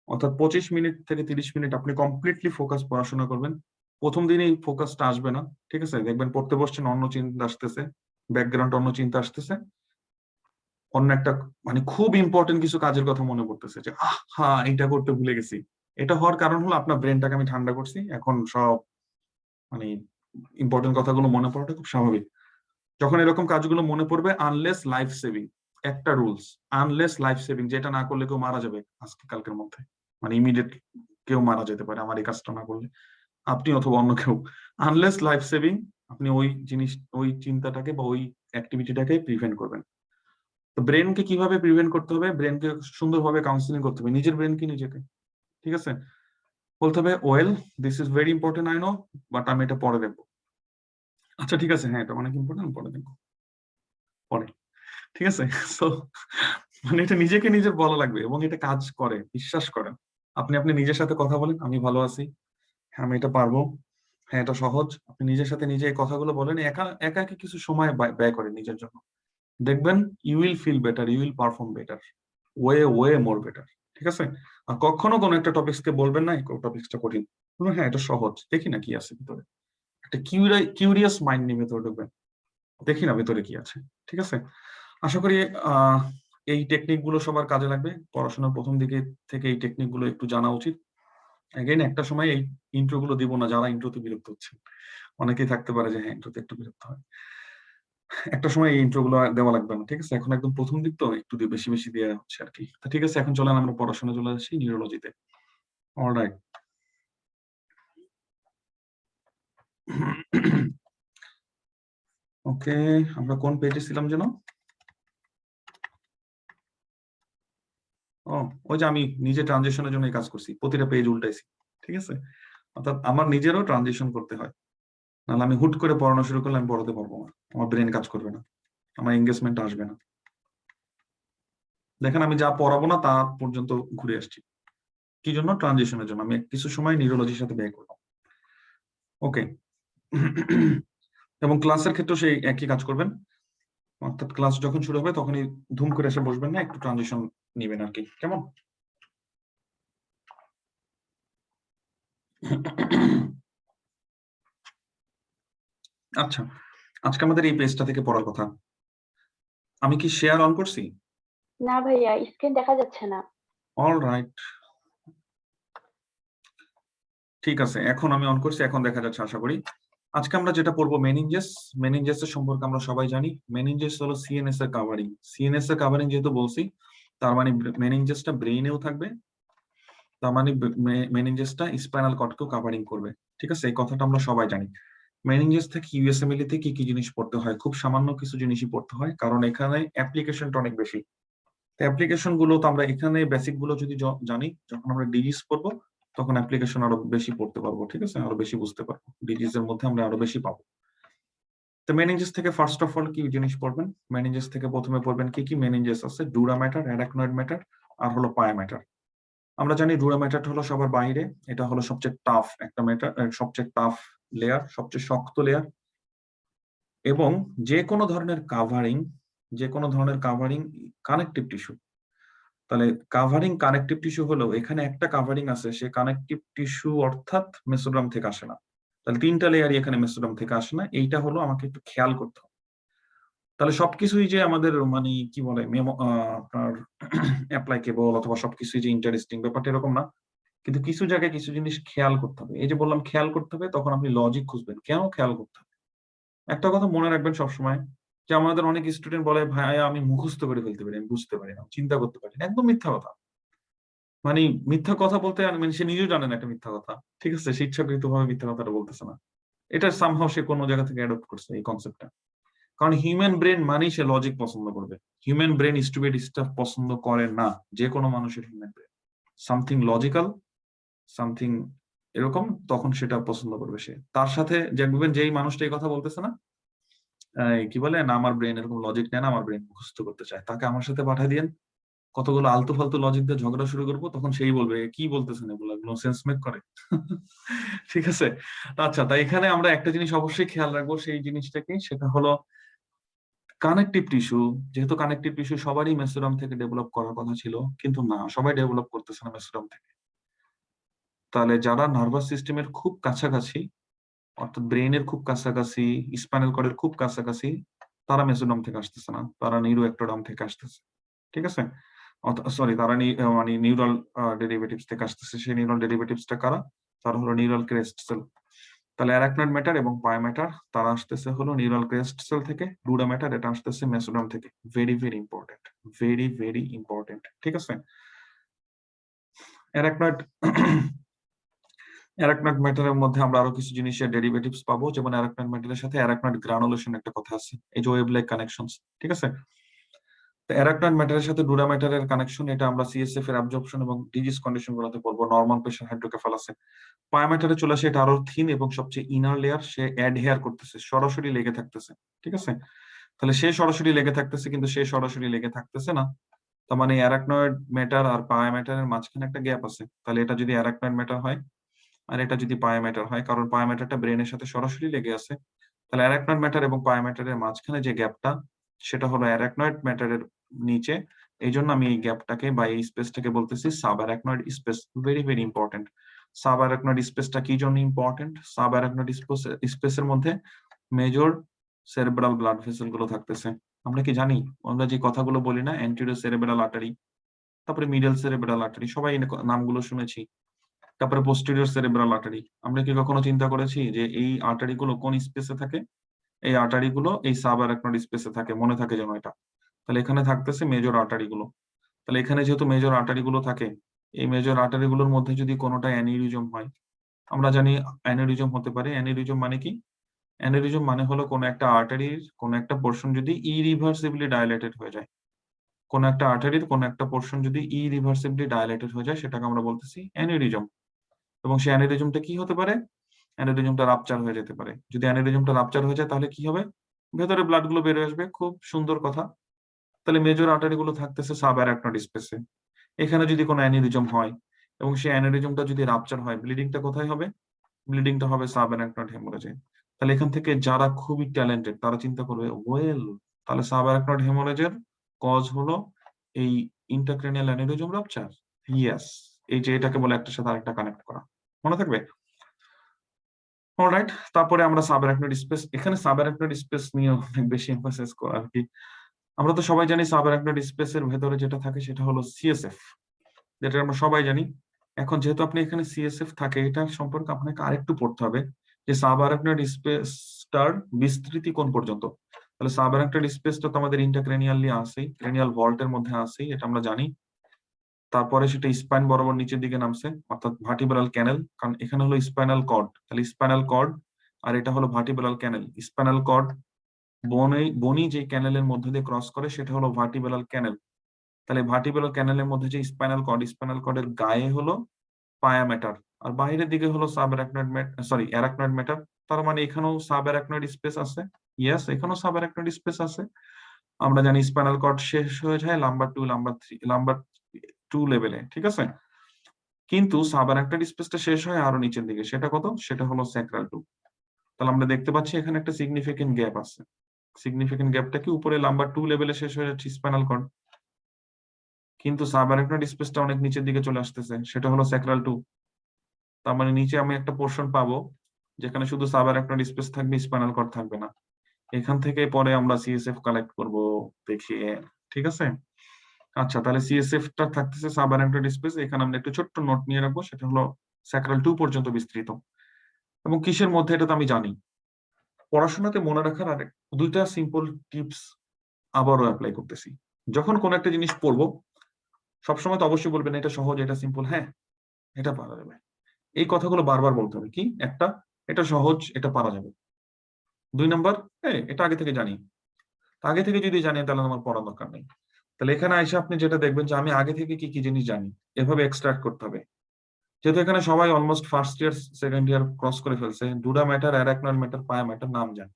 অর্থাৎ 25 মিনিট থেকে 30 মিনিট আপনি কমপ্লিটলি ফোকাস পড়াশোনা করবেন। প্রথম দিনেই ফোকাসটা আসবে না, ঠিক আছে? দেখবেন পড়তে বসছেন, অন্য চিন্তা আসতেছে, ব্যাকগ্রাউন্ড অন্য চিন্তা আসতেছে, অন্য একটা মানে খুব ইম্পর্টেন্ট কিছু কাজের কথা মনে পড়তেছে, যে হ্যাঁ এটা করতে ভুলে গেছি। এটা হওয়ার কারণ হলো আপনার ব্রেনটাকে আমি ঠান্ডা করছি, এখন সব মানে ইম্পর্টেন্ট কথাগুলো মনে পড়াটা খুব স্বাভাবিক। যখন এরকম কাজগুলো মনে পড়বে, আনলেস লাইফ সেভিং, একটা রুলস, আনলেস লাইফ সেভিং, যেটা না করলে কেউ মারা যাবে আজকে কালকের মধ্যে, মানে ইমিডিয়েট কেউ মারা যেতে পারে আমার এই কাজটা না করলে, আপনি অথবা অন্য কেউ। আনলেস লাইফ সেভিং, আপনি ওই জিনিস, ওই চিন্তাটাকে বা ওই অ্যাক্টিভিটিটাকে প্রিভেন্ট করবেন। তো ব্রেনকে কিভাবে প্রিভেন্ট করতে হবে? ব্রেনকে সুন্দরভাবে কাউন্সিলিং করতে হবে, নিজের ব্রেনকে নিজেকে, ঠিক আছে? বলতে হবে, well, this is very important, I know, but আমি এটা পরে দেখবো। আচ্ছা ঠিক আছে, হ্যাঁ এটা অনেক ইম্পর্টেন্ট, পরে দেখবো, পরে, ঠিক আছে? সো মানে এটা নিজেকে নিজের বলা লাগবে, এবং এটা কাজ করে, বিশ্বাস করেন। আপনি আপনি নিজের সাথে কথা বলেন, আমি ভালো আছি, হ্যাঁ আমি এটা পারবো, হ্যাঁ এটা সহজ। আপনি নিজের সাথে নিজে এই কথাগুলো বলেন, একা একা কি কিছু সময় ব্যয় করেন নিজের জন্য, দেখবেন you will feel better, you will perform better, way way more better, ঠিক আছে? আর কখনো কোনো একটা টপিক্সকে বলবেন না টপিক্সটা কঠিন, বলবেন, হ্যাঁ এটা সহজ, দেখি না কি আছে ভিতরে, একটা কিউরিয়াস মাইন্ড নিয়ে ভেতরে ঢুকবেন, দেখি না ভেতরে কি আছে, ঠিক আছে? আশা করি আহ এই টেকনিক গুলো সবার কাজে লাগবে। পড়াশোনার প্রথম দিকে থেকে এই টেকনিক গুলো একটু জানা উচিত। এগেইন একটা সময় এই ইন্ট্রো গুলো দিব না, যারা ইন্ট্রোতে বিরক্ত হচ্ছে, অনেকেই থাকতে পারে যে হ্যাঁ ইন্ট্রোতে একটু বিরক্ত হয়, একটা সময় এই ইন্ট্রো গুলো দেওয়া লাগবে না, ঠিক আছে? এখন একদম প্রথম দিক তো একটু দিয়ে বেশি বেশি দেওয়া হচ্ছে আর কি। তো ঠিক আছে, এখন চলেন আমরা পড়াশোনা চলে আসি নিউরোলজিতে। অলরাইট। ওকে, আমরা কোন পেজে ছিলাম যেন? ও, ওই যে আমি নিজে ট্রানজিশনের জন্য এই কাজ করছি, প্রতিটা পেজ উল্টাইছি, ঠিক আছে? অর্থাৎ আমার নিজেরও ট্রানজিশন করতে হয়, নাহলে আমি হুট করে পড়ানো শুরু করলে আমি পড়াতে পারবো না, আমার ব্রেন কাজ করবে না, আমার এঙ্গেজমেন্ট আসবে না। দেখেন আমি যা পড়াবো না তা পর্যন্ত ঘুরে আসছি, কি জন্য? ট্রানজিশনের জন্য। আমি কিছু সময় নিউরোলজির সাথে ব্যয় করলাম। ওকে। এবং ক্লাসের ক্ষেত্রেও সেই একই কাজ করবেন, অর্থাৎ ক্লাস যখন শুরু হবে তখনই ধুম করে এসে বসবেন না, একটু ট্রানজিশন নিবেন আর কি, কেমন? আচ্ছা, আজকে আমাদের এই পেজটা থেকে পড়ার কথা। আমি কি শেয়ার অন করছি?
না ভাইয়া, স্ক্রিন দেখা যাচ্ছে না।
অল রাইট, ঠিক আছে, এখন আমি অন করছি, এখন দেখা যাচ্ছে আশা করি। আজকে আমরা যেটা পড়বো মেনিনজেস। মেনিনজেস এর সম্পর্কে আমরা সবাই জানি, মেনিনজেস হলো সিএনএস এর কাভারিং। সিএনএস এর কাভারিং যেহেতু বলছি, তার মানে মেনিনজেসটা ব্রেইনেও থাকবে, তার মানে মেনিনজেসটা স্পাইনাল কর্ডকেও কাভারিং করবে, ঠিক আছে? এই কথাটা আমরা সবাই জানি। মেনিনজেস থেকে ইউএসএমএল তে কি কি জিনিস পড়তে হয়? খুব সামান্য কিছু জিনিসই পড়তে হয়, কারণ এখানে অ্যাপ্লিকেশনটা অনেক বেশি। অ্যাপ্লিকেশন গুলো তো আমরা এখানে বেসিক গুলো যদি জানি, যখন আমরা ডিজিজ পড়বো তখন অ্যাপ্লিকেশন আরো বেশি পড়তে পারবো, ঠিক আছে? আরো বেশি বুঝতে পারবো, ডিজিজ এর মধ্যে আমরা আরো বেশি পাবো। তো মেনিনজেস থেকে ফার্স্ট অফ অল কি জিনিস পড়বেন? মেনিনজেস থেকে প্রথমে পড়বেন কি কি মেনিনজেস আছে, ডুরা ম্যাটার, অ্যারাকনয়েড ম্যাটার, আর হলো পায়া ম্যাটার। আমরা জানি ডুরা ম্যাটার হলো সবার বাইরে, এটা হলো সবচেয়ে টাফ একটা ম্যাটার, সবচেয়ে টাফ লেয়ার, সবচেয়ে শক্ত লেয়ার। এবং যে কোনো ধরনের কাভারিং, যে কোনো ধরনের কাভারিং কানেকটিভ টিস্যু, তাহলে কাভারিং কানেকটিভ টিস্যু হলো, এখানে একটা কাভারিং আছে, সে কানেকটিভ টিস্যু অর্থাৎ মেসোডার্ম থেকে আসে না। তাহলে তিনটা লেয়ারই এখানে মেসোডার্ম থেকে আসে না, এইটা হলো আমাকে একটু খেয়াল করতে হবে। তাহলে সবকিছুই যে আমাদের মানে কি বলে আপনার অ্যাপ্লাইকেবল অথবা সবকিছুই যে ইন্টারেস্টিং, ব্যাপারটা এরকম না। কিন্তু কিছু জায়গায় কিছু জিনিস খেয়াল করতে হবে। এই যে বললাম খেয়াল করতে হবে, তখন আপনি লজিক খুঁজবেন কেন খেয়াল করতে হবে। একটা কথা মনে রাখবেন সবসময়, যে আমাদের অনেক স্টুডেন্ট বলে ভাই আমি মুখস্থ করে ফেলতে পারি, আমি বুঝতে পারি না, চিন্তা করতে পারি না। একদম মিথ্যা কথা। মানে মিথ্যা কথা বলতে মানে সে নিজেও জানে না একটা মিথ্যা কথা, ঠিক আছে? সে ইচ্ছাকৃত ভাবে মিথ্যা কথাটা বলতেছে না, এটা সামহাও সে কোনো জায়গা থেকে অ্যাডপ্ট করছে এই কনসেপ্টটা। কারণ হিউম্যান ব্রেন মানেই সে লজিক পছন্দ করবে। হিউম্যান ব্রেন স্টুপিড স্টাফ পছন্দ করে না, যে কোনো মানুষের human brain something logical, something এরকম, তখন সেটা পছন্দ করবে সে। তার সাথে দেখবেন যেই মানুষটা এই কথা বলতেছে না, কি বলে না, আমার ব্রেন এরকম লজিক নেয় না, আমার ব্রেন মুখস্থ করতে চায়, তাকে আমার সাথে পাঠিয়ে দিন, কতগুলো আলতু ফালতু লজিক দিয়ে ঝগড়া শুরু করবো, তখন সেই বলবে কি বলতেছেন এগুলো, এগুলো সেন্স মেক করে। ঠিক আছে? আচ্ছা, তাই এখানে আমরা একটা জিনিস অবশ্যই খেয়াল রাখবো, সেই জিনিসটা কি, সেটা হলো কানেকটিভ টিস্যু। যেহেতু কানেকটিভ টিস্যু সবারই মেসোডার্ম থেকে ডেভেলপ করার কথা ছিল, কিন্তু না, সবাই ডেভেলপ করতেছে না মেসোডার্ম থেকে। তাহলে যারা নার্ভাস সিস্টেমের খুব কাছাকাছি, অর্থাৎ ব্রেইনের খুব কাছাকাছি, স্পাইনাল কর্ডের খুব কাছাকাছি, তারা মেসোডার্ম থেকে আসতেছে না, তারা নিউরোএক্টোডার্ম থেকে আসতেছে, ঠিক আছে? সরি, তারা মানে নিউরাল ডেরিভেটিভস থেকে আসতেছে। সেই নিউরাল ডেরিভেটিভসটা কারা? তারা হলো নিউরাল ক্রেস্ট সেল। তাহলে অ্যারাকনয়েড ম্যাটার এবং পায়া ম্যাটার, তারা আসতেছে হলো নিউরাল ক্রেস্ট সেল থেকে। ডুরা ম্যাটার এটা আসতেছে মেসোডার্ম থেকে। Very very important, very very important, ঠিক আছে? অ্যারাকনয়েড অ্যারাকনয়েড ম্যাটারের মধ্যে আমরা আরো কিছু জিনিসের ডেরিভেটিভস পাবো, যেমন অ্যারাকনয়েড ম্যাটারের সাথে অ্যারাকনয়েড গ্রানুলেশন একটা কথা আছে, এই যে ওয়েভ লাইক কানেকশনস, ঠিক আছে? অ্যারাকনয়েড ম্যাটারের সাথে ডুরা ম্যাটারের কানেকশন, এটা আমরা সিএসএফ এর অ্যাবজর্পশন এবং ডিজিজ কন্ডিশন গুলোতে পড়বো, নরমাল প্রেশার হাইড্রোকেফালাসে। পায়া ম্যাটারে চলে আসে, এটা আরো থিন এবং সবচেয়ে ইনার লেয়ার, সে অ্যাডহেয়ার করতেছে, সরাসরি লেগে থাকতেছে, ঠিক আছে? তাহলে সে সরাসরি লেগে থাকতেছে, কিন্তু সে সরাসরি লেগে থাকতেছে না, তার মানে অ্যারাকনয়েড ম্যাটার আর পায়া ম্যাটারের মাঝখানে একটা গ্যাপ আছে। তাহলে এটা যদি অ্যারাকনয়েড ম্যাটার হয় আর এটা যদি পায়া ম্যাটার হয়, কারণ পায়া ম্যাটারটা ব্রেনের সাথে সরাসরি লেগে আছে, তাহলে অ্যারাকনয়েড ম্যাটার এবং পায়া ম্যাটারের মাঝখানে যে গ্যাপটা, সেটা হলো অ্যারাকনয়েড ম্যাটারের নিচে। এই জন্য আমি এই গ্যাপটাকে বা এই স্পেসটাকে বলতেছি sub arachnoid space. Very very important. Sub arachnoid স্পেসটা কি জন্য ইম্পর্টেন্ট? সাব অ্যারাকনয়েড স্পেসের মধ্যে মেজর সেরেব্রাল ব্লাড ভেসেল গুলো থাকতেছে। আমরা কি জানি, আমরা যে কথাগুলো বলি না, অ্যান্টেরিয়র সেরেব্রাল আর্টারি, তারপরে মিডল সেরেব্রাল আর্টারি, সবাই এই নামগুলো শুনেছি। তারপরে পোস্টেরিয়র সেরেব্রাল আর্টারি, আমরা কি কখনো চিন্তা করেছি যে এই আর্টারি গুলো কোন স্পেসে থাকে? এই আর্টারি গুলো এই সাব অ্যারাকনয়েড স্পেসে থাকে, মনে থাকে যেন এটা। তাহলে এখানে থাকতেছে মেজর আর্টারি গুলো। তাহলে এখানে যেহেতু মেজর আর্টারি গুলো থাকে, এই মেজর আর্টারি গুলোর মধ্যে যদি কোনোটা অ্যানিউরিজম হয়, আমরা জানি অ্যানিউরিজম হতে পারে। অ্যানিউরিজম মানে কি? অ্যানিউরিজম মানে হলো কোনো একটা আর্টারির কোনো একটা পোর্শন যদি ইরিভার্সিবলি ডাইলেটেড হয়ে যায়, কোন একটা আর্টারির কোন একটা পোর্শন যদি ইরিভার্সিবলি ডায়ালেটেড হয়ে যায় সেটাকে আমরা বলতেছি অ্যানিউরিজম। এবং সেই অ্যানিউরিজমটা কি হতে পারে? অ্যানিউরিজমটা রাপচার হয়ে যেতে পারে। যদি অ্যানিউরিজমটা রাপচার হয়ে যায় তাহলে কি হবে? ভেতরে ব্লাড গুলো বের হয়ে আসবে, খুব সুন্দর কথা। তাহলে মেজর আর্টারি গুলো থাকতেছে সাব অ্যারাকনয়েড স্পেসে। এখানে যদি কোনো অ্যানিউরিজম হয় এবং সেই অ্যানিউরিজমটা যদি রাপচার হয়, ব্লিডিংটা কোথায় হবে? ব্লিডিংটা হবে সাব অ্যারাকনয়েড হেমোরেজে। তাহলে এখান থেকে যারা খুবই ট্যালেন্টেড তারা চিন্তা করবে, ওয়েল তাহলে সাব অ্যারাকনয়েড হেমোরেজের কজ হলো এই ইন্টারক্রেনিয়াল অ্যানিউরিজম রাপচার। ইয়েস, এই যে এটাকে বলে একটার সাথে আরেকটা কানেক্ট করা, মনে থাকবে? অলরাইট, তারপরে আমরা সাবআরাকনয়েড স্পেস, এখানে সাবআরাকনয়েড স্পেস নিয়ে অনেক বেশি এমফাসিস করা আর কি। আমরা তো সবাই জানি সাবআরাকনয়েড স্পেসের ভেতরে যেটা থাকে সেটা হলো সিএসএফ, যেটা আমরা সবাই জানি। এখন যেহেতু আপনি এখানে সিএসএফ থাকে, এটা সম্পর্কে আপনাকে আরেকটু পড়তে হবে যে সাবআরাকনয়েড স্পেসটার বিস্তৃতি কোন পর্যন্ত। তাহলে সাবআরাকনয়েড স্পেসটা তো আমাদের ইন্টারক্রেনিয়ালি আছেই, ক্রেনিয়াল ভল্টের মধ্যে আছেই, এটা আমরা জানি। তারপরে সেটা স্পাইন বরাবর নিচের দিকে নামছে, অর্থাৎ ভার্টিব্রাল ক্যানেল, কারণ এখানে হলো স্পাইনাল কর্ড। তাহলে স্পাইনাল কর্ড আর এটা হলো ভার্টিব্রাল ক্যানেল। স্পাইনাল কর্ড বনি যে ক্যানেলের মধ্যে দিয়ে ক্রস করে সেটা হলো ভার্টিব্রাল ক্যানেল। তাহলে ভার্টিব্রাল ক্যানেলের মধ্যে যে স্পাইনাল কর্ডের গায়ে হলো পায়া ম্যাটার, আর বাইরের দিকে হলো সাব অ্যারাকনয়েড অ্যারাকনয়েড ম্যাটার। তার মানে এখানেও সাব অ্যারাকনয়েড স্পেস আছে। ইয়েস, এখানেও সাব অ্যারাকনয়েড স্পেস আছে। আমরা জানি স্পাইনাল কর্ড শেষ হয়ে যায় লাম্বার টু লেভেলে, ঠিক আছে। কিন্তু সাবআরাকনয়েড স্পেসটা শেষ হয় আরো নিচের দিকে, সেটা কত? সেটা হলো স্যাক্রাল টু। তাহলে আমরা দেখতে পাচ্ছি এখানে একটা সিগনিফিকেন্ট গ্যাপ আছে। সিগনিফিকেন্ট গ্যাপটা কি? উপরে লাম্বার 2 লেভেলে শেষ হয়ে যাচ্ছে স্পাইনাল কর্ড, কিন্তু সাবআরাকনয়েড স্পেসটা অনেক নিচের দিকে চলে আসতেছে, সেটা হলো স্যাক্রাল টু। তার মানে নিচে আমি একটা পোর্শন পাবো যেখানে শুধু সাবআরাকনয়েড স্পেস থাকবে, স্পাইনাল কর্ড থাকবে না। এখান থেকে পরে আমরা সিএসএফ কালেক্ট করব দেখিয়ে, ঠিক আছে। আচ্ছা, তাহলে সিএসএফ টা থাকতেছে সাবআরাকনয়েড স্পেস। এখানে আমরা একটু ছোট্ট নোট নিয়ে রাখবো, সেটা হলো স্যাক্রাল 2 পর্যন্ত বিস্তৃত। এবং কিসের মধ্যে, এটা তো আমি জানি। পড়াশোনাতে মনে রাখার আর দুইটা সিম্পল টিপস আবারও অ্যাপ্লাই করতেছি। যখন কোন একটা জিনিস পড়বো সবসময় তো অবশ্যই বলবেন এটা সহজ, এটা সিম্পল, হ্যাঁ এটা পারা যাবে। এই কথাগুলো বারবার বলতে হবে। কি? একটা, এটা সহজ, এটা পারা যাবে। 2 নাম্বার, এটা আগে থেকে জানি। আগে থেকে যদি জানি তাহলে আমার পড়ার দরকার নেই। তাহলে এখানে এসে আপনি যেটা দেখবেন যে আমি আগে থেকে কি কি জিনিস জানি, এভাবে এক্সট্রাক্ট করতে হবে। যেহেতু এখানে সবাই almost first year second year cross করে ফেলছে, ডুরা ম্যাটার, অ্যারাকনয়েড ম্যাটার, পায়া ম্যাটার নাম জানে।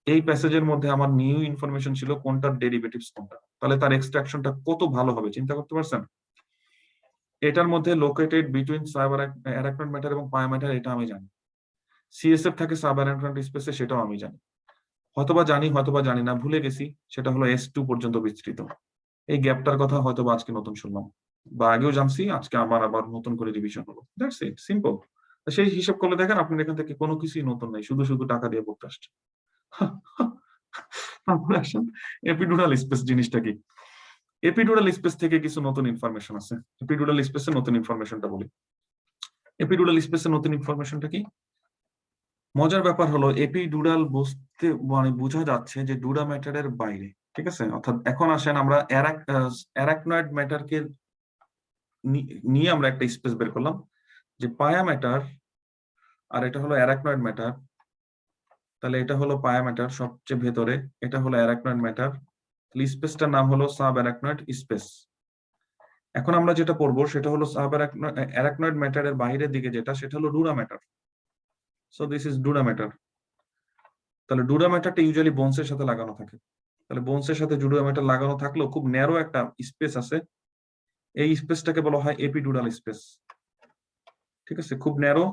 এই প্যাসেজের মধ্যে আমার নিউ ইনফরমেশন ছিল কোনটার ডেরিভেটিভস কোনটা, তাহলে তার এক্সট্রাকশনটা কত ভালো হবে চিন্তা করতে পারছেন। এটার মধ্যে লোকেটেড বিটুইন অ্যারাকনয়েড ম্যাটার এবং পায়া ম্যাটার, এটা আমি জানি। সিএসএফ থাকে সাব অ্যারাকনয়েড স্পেসে, সেটাও আমি জানি। হয়তোবা জানি, হয়তোবা জানি না, ভুলে গেছি। সেটা হলো S2 পর্যন্ত বিস্তৃত। এই গ্যাপটার কথা হয়তোবা আজকে নতুন শুনলাম, বা আগেও জানছি, আজকে আমার আবার নতুন করে রিভিশন হলো। That's it, simple. সেই হিসাব করলে দেখেন আপনার এখান থেকে কোনো কিছুই নতুন নাই, শুধু শুধু টাকা দিয়ে পড়তে আসছে। তারপরে আসেন এপিডুরাল স্পেস জিনিসটা কি। এপিডুরাল স্পেস থেকে কিছু নতুন ইনফরমেশন আছে। এপিডুরাল স্পেসের নতুন ইনফরমেশনটা বলি। এপিডুরাল স্পেসের নতুন ইনফরমেশনটা কি? মজার ব্যাপার হলো এপিডুরাল বুঝতে মানে বোঝা যাচ্ছে যে ডুরা ম্যাটারের বাইরে, ঠিক আছে। অর্থাৎ এখন আসেন আমরা অ্যারাকনয়েড ম্যাটারকে নিয়ে আমরা একটা স্পেস বের করলাম, যে পায়া ম্যাটার আর এটা হলো অ্যারাকনয়েড ম্যাটার। তাহলে এটা হলো পায়া ম্যাটার সবচেয়ে ভেতরে, এটা হলো অ্যারাকনয়েড ম্যাটার। স্পেসটার নাম হলো সাব অ্যারাকনয়েড স্পেস। এখন আমরা যেটা পড়বো সেটা হলো সাব অ্যারাকনয়েড ম্যাটারের বাইরের দিকে যেটা, সেটা হলো dura matter. So this is dura matter. তাহলে ডুরা ম্যাটারটা ইউজুয়ালি বোনসের সাথে লাগানো থাকে। তাহলে বোনসের সাথে ডুরা ম্যাটার লাগানো থাকলেও খুব ন্যারো একটা স্পেস আছে, এই স্পেসটাকে বলা হয় এপিডুরাল স্পেস। ঠিক আছে, খুব ন্যারো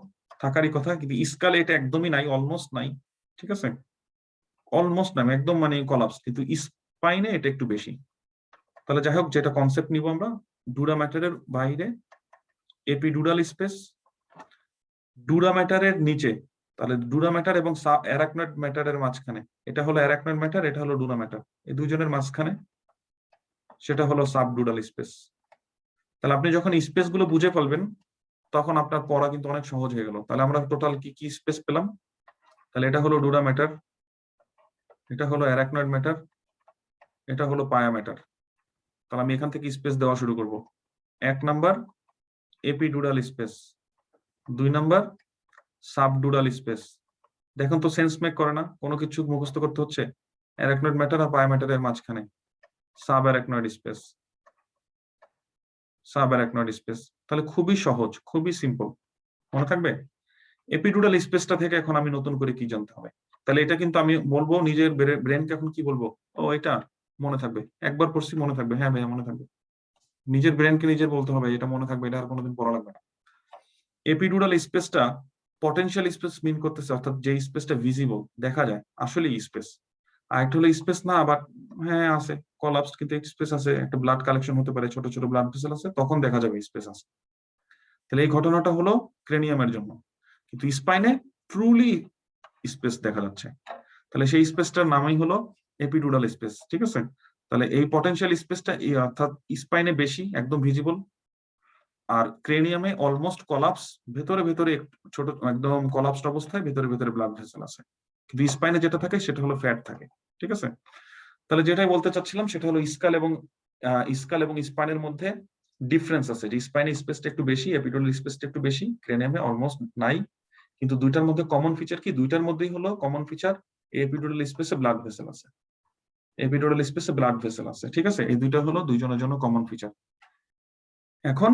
থাকারই কথা, কিন্তু স্কালে এটা একদমই নাই, অলমোস্ট নাই। ঠিক আছে, অলমোস্ট নাই, একদম মানে কলাপস, কিন্তু স্পাইনে এটা একটু বেশি। তাহলে যাই হোক, যেটা কনসেপ্ট নিব আমরা, ডুরা ম্যাটারের বাইরে এপিডুরাল স্পেস, ডুরা ম্যাটারের নিচে, তাহলে ডুরা ম্যাটার এবং অ্যারাকনয়েড ম্যাটারের মাঝখানে, এটা হলো অ্যারাকনয়েড ম্যাটার, এটা হলো ডুরা ম্যাটার, এই দুইজনের মাঝখানে সেটা হলো সাবডুরাল স্পেস। তাহলে আপনি যখন স্পেস গুলো বুঝে ফেলবেন তখন আপনার পড়া কিন্তু অনেক সহজ হয়ে গেল। তাহলে আমরা টোটাল কি কি স্পেস পেলাম? তাহলে এটা হলো ডুরা ম্যাটার, এটা হলো অ্যারাকনয়েড ম্যাটার, এটা হলো পায়া ম্যাটার। তাহলে আমি এখান থেকে স্পেস দেওয়া শুরু করব। 1 number epidural space, 2 number subdural space. দেখুন তো সেন্স মেক করে না? কোনো কিছু মুখস্থ করতে হচ্ছে অ্যারাকনয়েড ম্যাটার আর পায়া ম্যাটারের মাঝখানে। Subarachnoid space, subarachnoid space. তাহলে খুবই সহজ, খুবই সিম্পল, মনে থাকবে। এপিডুরাল স্পেসটা থেকে এখন আমি নতুন করে কি জানতে হবে? তাহলে এটা কিন্তু আমি বলবো নিজের ব্রেনকে এখন কি বলবো, ও এটা মনে থাকবে, একবার পড়ছি মনে থাকবে, হ্যাঁ ভাইয়া মনে থাকবে। নিজের ব্রেনকে নিজের বলতে হবে এটা মনে থাকবে, এটা আর কোনোদিন পড়া লাগবে না। এপিডুরাল স্পেসটা পটেনশিয়াল স্পেস মিন করতেছে, অর্থাৎ যে স্পেসটা ভিজিবল, দেখা যায় আসলে স্পেস। আর একটা হলো স্পেস না, বাট হ্যাঁ আছে কলাপস, কিন্তু স্পেস আছে, একটা ব্লাড কালেকশন হতে পারে, ছোট ছোট ব্লাড ভেসেল আছে, তখন দেখা যাবে স্পেস আছে। তাহলে এই ঘটনাটা হলো ক্রেনিয়ামের জন্য, কিন্তু স্পাইনে ট্রুলি স্পেস দেখা যাচ্ছে। তাহলে সেই স্পেসটার নামই হলো এপিডুরাল স্পেস, ঠিক আছে। তাহলে এই পটেনশিয়াল স্পেসটা অর্থাৎ স্পাইনে বেশি, একদম ভিজিবল, আর ক্রেনিয়ামে অলমোস্ট কলাপস, ভেতরে ভেতরে ছোট একদম কলাপসড অবস্থায় ভেতরে ভেতরে ব্লাড ভেসেল আছে। কিন্তু স্পাইনে যেটা থাকে সেটা হলো ফ্যাট থাকে, ঠিক আছে। তাহলে যেটাই বলতে চাচ্ছিলাম সেটা হলো স্কাল এবং স্পাইনের মধ্যে ডিফারেন্স আছে, যে স্পাইনে স্পেসটা একটু বেশি, এপিডুরাল স্পেসটা একটু বেশি, ক্রেনিয়ামে অলমোস্ট নাই। কিন্তু দুইটার মধ্যে কমন ফিচার কি? দুইটার মধ্যেই হলো কমন ফিচার এপিডুরাল স্পেসে ব্লাড ভেসেল আছে, এপিডুরাল স্পেসে ব্লাড ভেসেল আছে, ঠিক আছে। এই দুইটা হলো দুইজনের জন্য কমন ফিচার। এখন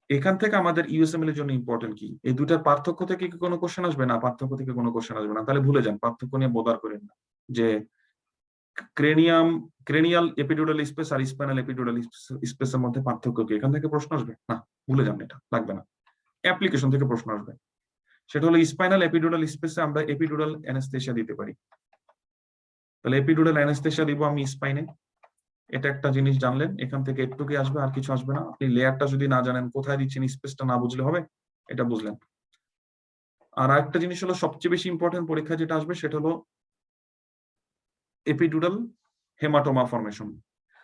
এখান থেকে আমাদের ইউএসএমএল এর জন্য ইম্পর্টেন্ট কি? এই দুটার পার্থক্য থেকে কি কোনো কোশ্চেন আসবে না? পার্থক্য থেকে কোনো কোশ্চেন আসবে না, তাহলে ভুলে যান, পার্থক্য নিয়ে বোদার করেন না। যে ক্রেনিয়াল এপিডুরাল স্পেস আর স্পাইনাল এপিডুরাল স্পেসের মধ্যে পার্থক্য কি, এখান থেকে প্রশ্ন আসবে না, ভুলে যান, এটা লাগবে না। অ্যাপ্লিকেশন থেকে প্রশ্ন আসবে, সেটা হলো স্পাইনাল এপিডুরাল স্পেসে আমরা এপিডুরাল অ্যানেস্থেসিয়া দিতে পারি। তাহলে এপিডুরাল অ্যানেস্থেসিয়া দিব আমি স্পাইনে, এটা একটা জিনিস জানলেন, এখান থেকে একটু কি আসবে, আর কিছু আসবে না। আপনি লেয়ারটা যদি না জানেন, কোথায় দিচ্ছেন স্পেসটা না বুঝলে হবে, এটা বুঝলেন। আর আরেকটা জিনিস হলো সবচেয়ে বেশি ইম্পর্টেন্ট পরীক্ষা যেটা আসবে সেটা হলো এপিডুরাল হেমাটোমা ফর্মেশন।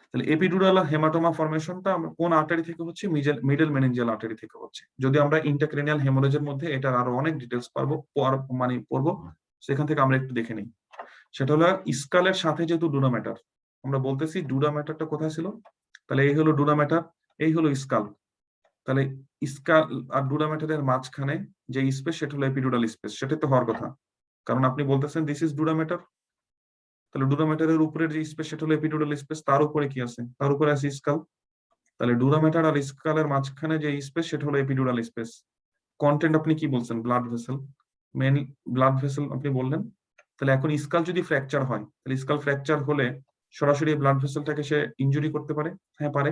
তাহলে এপিডুরাল হেমাটোমা ফর্মেশনটা আমরা কোন আর্টারি থেকে হচ্ছে? মিডল মেনিনজিয়াল আর্টারি থেকে হচ্ছে। যদি আমরা ইন্টারক্রেনিয়াল হেমোরেজের মধ্যে এটার আরো অনেক ডিটেলস পারবো, মানে পড়বো, সেখান থেকে আমরা একটু দেখে নিই। সেটা হলো স্কালের সাথে যেহেতু ডুনা ম্যাটার, আমরা বলতেছি ডুনা ম্যাটারটা কোথায় ছিল, তাহলে এই হলো ডুনা ম্যাটার, এই হলো স্কাল। তাহলে স্কাল আর ডুনা ম্যাটারের মাঝখানে যে স্পেস সেটা হলো এপিডুরাল স্পেস, সেটাই তো হওয়ার কথা, কারণ আপনি বলতেছেন দিস ইজ ডুনা ম্যাটার। তাহলে ডুনা ম্যাটারের উপরের যে স্পেস সেটা হলো এপিডুরাল স্পেস, তার উপরে কি আছে? তার উপরে আছে স্কাল। তাহলে ডুনা ম্যাটার আর স্কালের মাঝখানে যে স্পেস সেটা হলো এপিডুরাল স্পেস। কন্টেন্ট আপনি কি বলছেন? Blood vessel, main blood vessel আপনি বললেন। তাহলে এখন স্কাল যদি ফ্র্যাকচার হয়, তাহলে স্কাল ফ্র্যাকচার হলে সরাসরি ব্লাড ভেসেলটাকে সে ইনজুরি করতে পারে, হ্যাঁ পারে।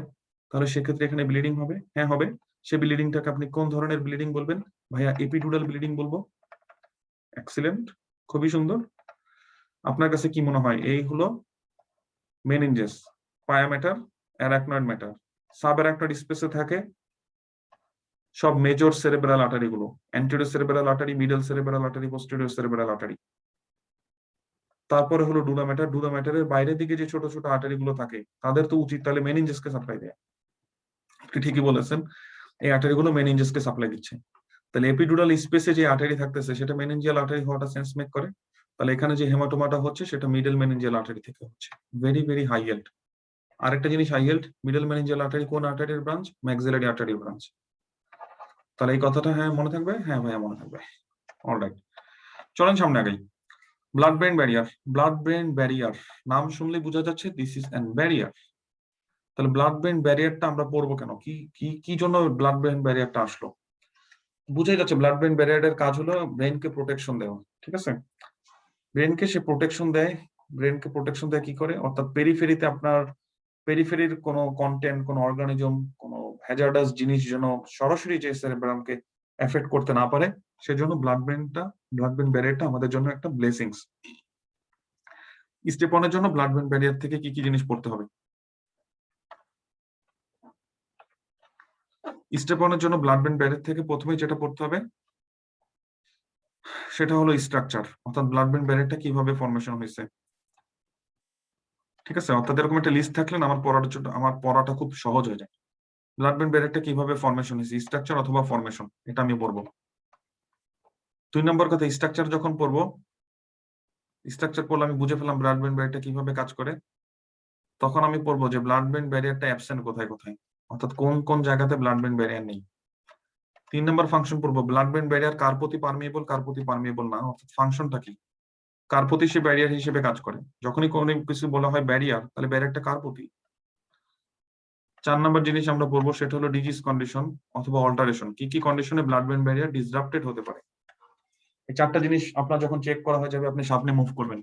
তাহলে সেক্ষেত্রে এখানে ব্লিডিং হবে, হ্যাঁ হবে। সে ব্লিডিংটাকে আপনি কোন ধরনের ব্লিডিং বলবেন? ভাইয়া এপিডুরাল ব্লিডিং বলবো। এক্সিলেন্ট, খুবই সুন্দর। আপনার কাছে কি মনে হয়? এই হলো মেনিনজেস, পায়া matter, arachnoid matter. Sub arachnoid স্পেসে থাকে সব মেজর সেরেব্রাল আর্টারি গুলো, anterior cerebral artery, middle cerebral artery, posterior cerebral artery. তারপরে হলো ডুনা ম্যাটার। ডুনা ম্যাটারের বাইরের দিকে যে ছোট ছোট আর্টারি গুলো থাকে, তাদের তো উচিত তাহলে মেনিনজেসকে সাপ্লাই দেয়। আপনি ঠিকই বলেছেন, এই আর্টারি গুলো মেনিনজেসকে সাপ্লাই দিচ্ছে। তাহলে এপিডুরাল স্পেসে যে আর্টারি থাকতেছে সেটা মেনিনজিয়াল আর্টারি হওয়াটা সেন্স মেক করে। তাহলে এখানে যে হেমাটোমাটা হচ্ছে সেটা মিডল মেনিনজিয়াল আর্টারি থেকে হচ্ছে। Very very high yield. আরেকটা জিনিস high yield, middle meningeal artery কোন আর্টারির ব্রাঞ্চ? ম্যাক্সিলারি আর্টারির ব্রাঞ্চ। তাহলে এই কথাটা হ্যাঁ মনে থাকবে, হ্যাঁ ভাইয়া মনে থাকবে। অলরাইট, চলেন সামনে আগাই। Blood brain barrier, blood brain barrier নাম শুনলে বোঝা যাচ্ছে দিস ইজ অ্যান ব্যারিয়ার। তাহলে ব্লাড ব্রেন ব্যারিয়ারটা আমরা পড়বো কেন? কি কি কি জন্য ব্লাড ব্রেন ব্যারিয়ারটা আসলো? বুঝাই যাচ্ছে ব্লাড ব্রেন ব্যারিয়ারের কাজ হলো ব্রেনকে প্রোটেকশন দেওয়া, ঠিক আছে। ব্রেনকে সে প্রোটেকশন দেয়, ব্রেনকে প্রোটেকশন দেয় কি করে? অর্থাৎ পেরিফেরিতে আপনার পেরিফেরির কোনো কন্টেন্ট, কোনো অর্গানিজম, কোনো হ্যাজার্ডাস জিনিস যেন সরাসরি যে সেরেব্রামকে এফেক্ট করতে না পারে, সেজন্য ব্লাড ব্রেন ব্যারিয়ারটা আমাদের জন্য একটা ব্লেসিংস। স্টেপ ওয়ানের জন্য ব্লাড ব্রেন ব্যারিয়ার থেকে কি কি জিনিস পড়তে হবে? স্টেপ ওয়ানের জন্য ব্লাড ব্রেন ব্যারিয়ার থেকে প্রথমেই যেটা পড়তে হবে সেটা হলো স্ট্রাকচার, অর্থাৎ ব্লাড ব্রেন ব্যারিয়ারটা কিভাবে ফর্মেশন হয়েছে, ঠিক আছে। অর্থাৎ এরকম একটা লিস্ট থাকলে আমার পড়াটা খুব সহজ হয়ে যায়। ব্লাড ব্রেন ব্যারিয়ারটা কিভাবে ফর্মেশন হয়েছে, স্ট্রাকচার অথবা ফর্মেশন, এটা আমি পড়বো। 2 নম্বর কথা, স্ট্রাকচার যখন পড়বো, স্ট্রাকচার পড়লে আমি বুঝে ফেলাম ব্লাড ব্রেন ব্যারিয়ারটা কিভাবে কাজ করে, তখন আমি পড়বো যে ব্লাড ব্রেন ব্যারিয়ারটা অ্যাবসেন্ট কোথায় কোথায়, অর্থাৎ কোন কোন জায়গাতে ব্লাড ব্রেন ব্যারিয়ার নেই। 3 নম্বর ফাংশন পড়বো, ব্লাড ব্রেন ব্যারিয়ার কার প্রতি পারমিয়েবল, কার প্রতি পারমিয়েবল না, অর্থাৎ ফাংশনটা কি। কার প্রতি সে ব্যারিয়ার হিসেবে কাজ করে। যখনই কোনো কিছু বলা হয় ব্যারিয়ার, তাহলে ব্যারিয়ারটা কার প্রতি? 4 নম্বর জিনিস আমরা বলবো সেটা হলো ডিজিজ কন্ডিশন অথবা অল্টারেশন। কি কি কন্ডিশনে ব্লাড ব্রেন ব্যারিয়ার ডিসরাপ্টেড হতে পারে। এই 4টা জিনিস আপনার যখন চেক করা হয়ে যাবে, আপনি সামনে মুভ করবেন।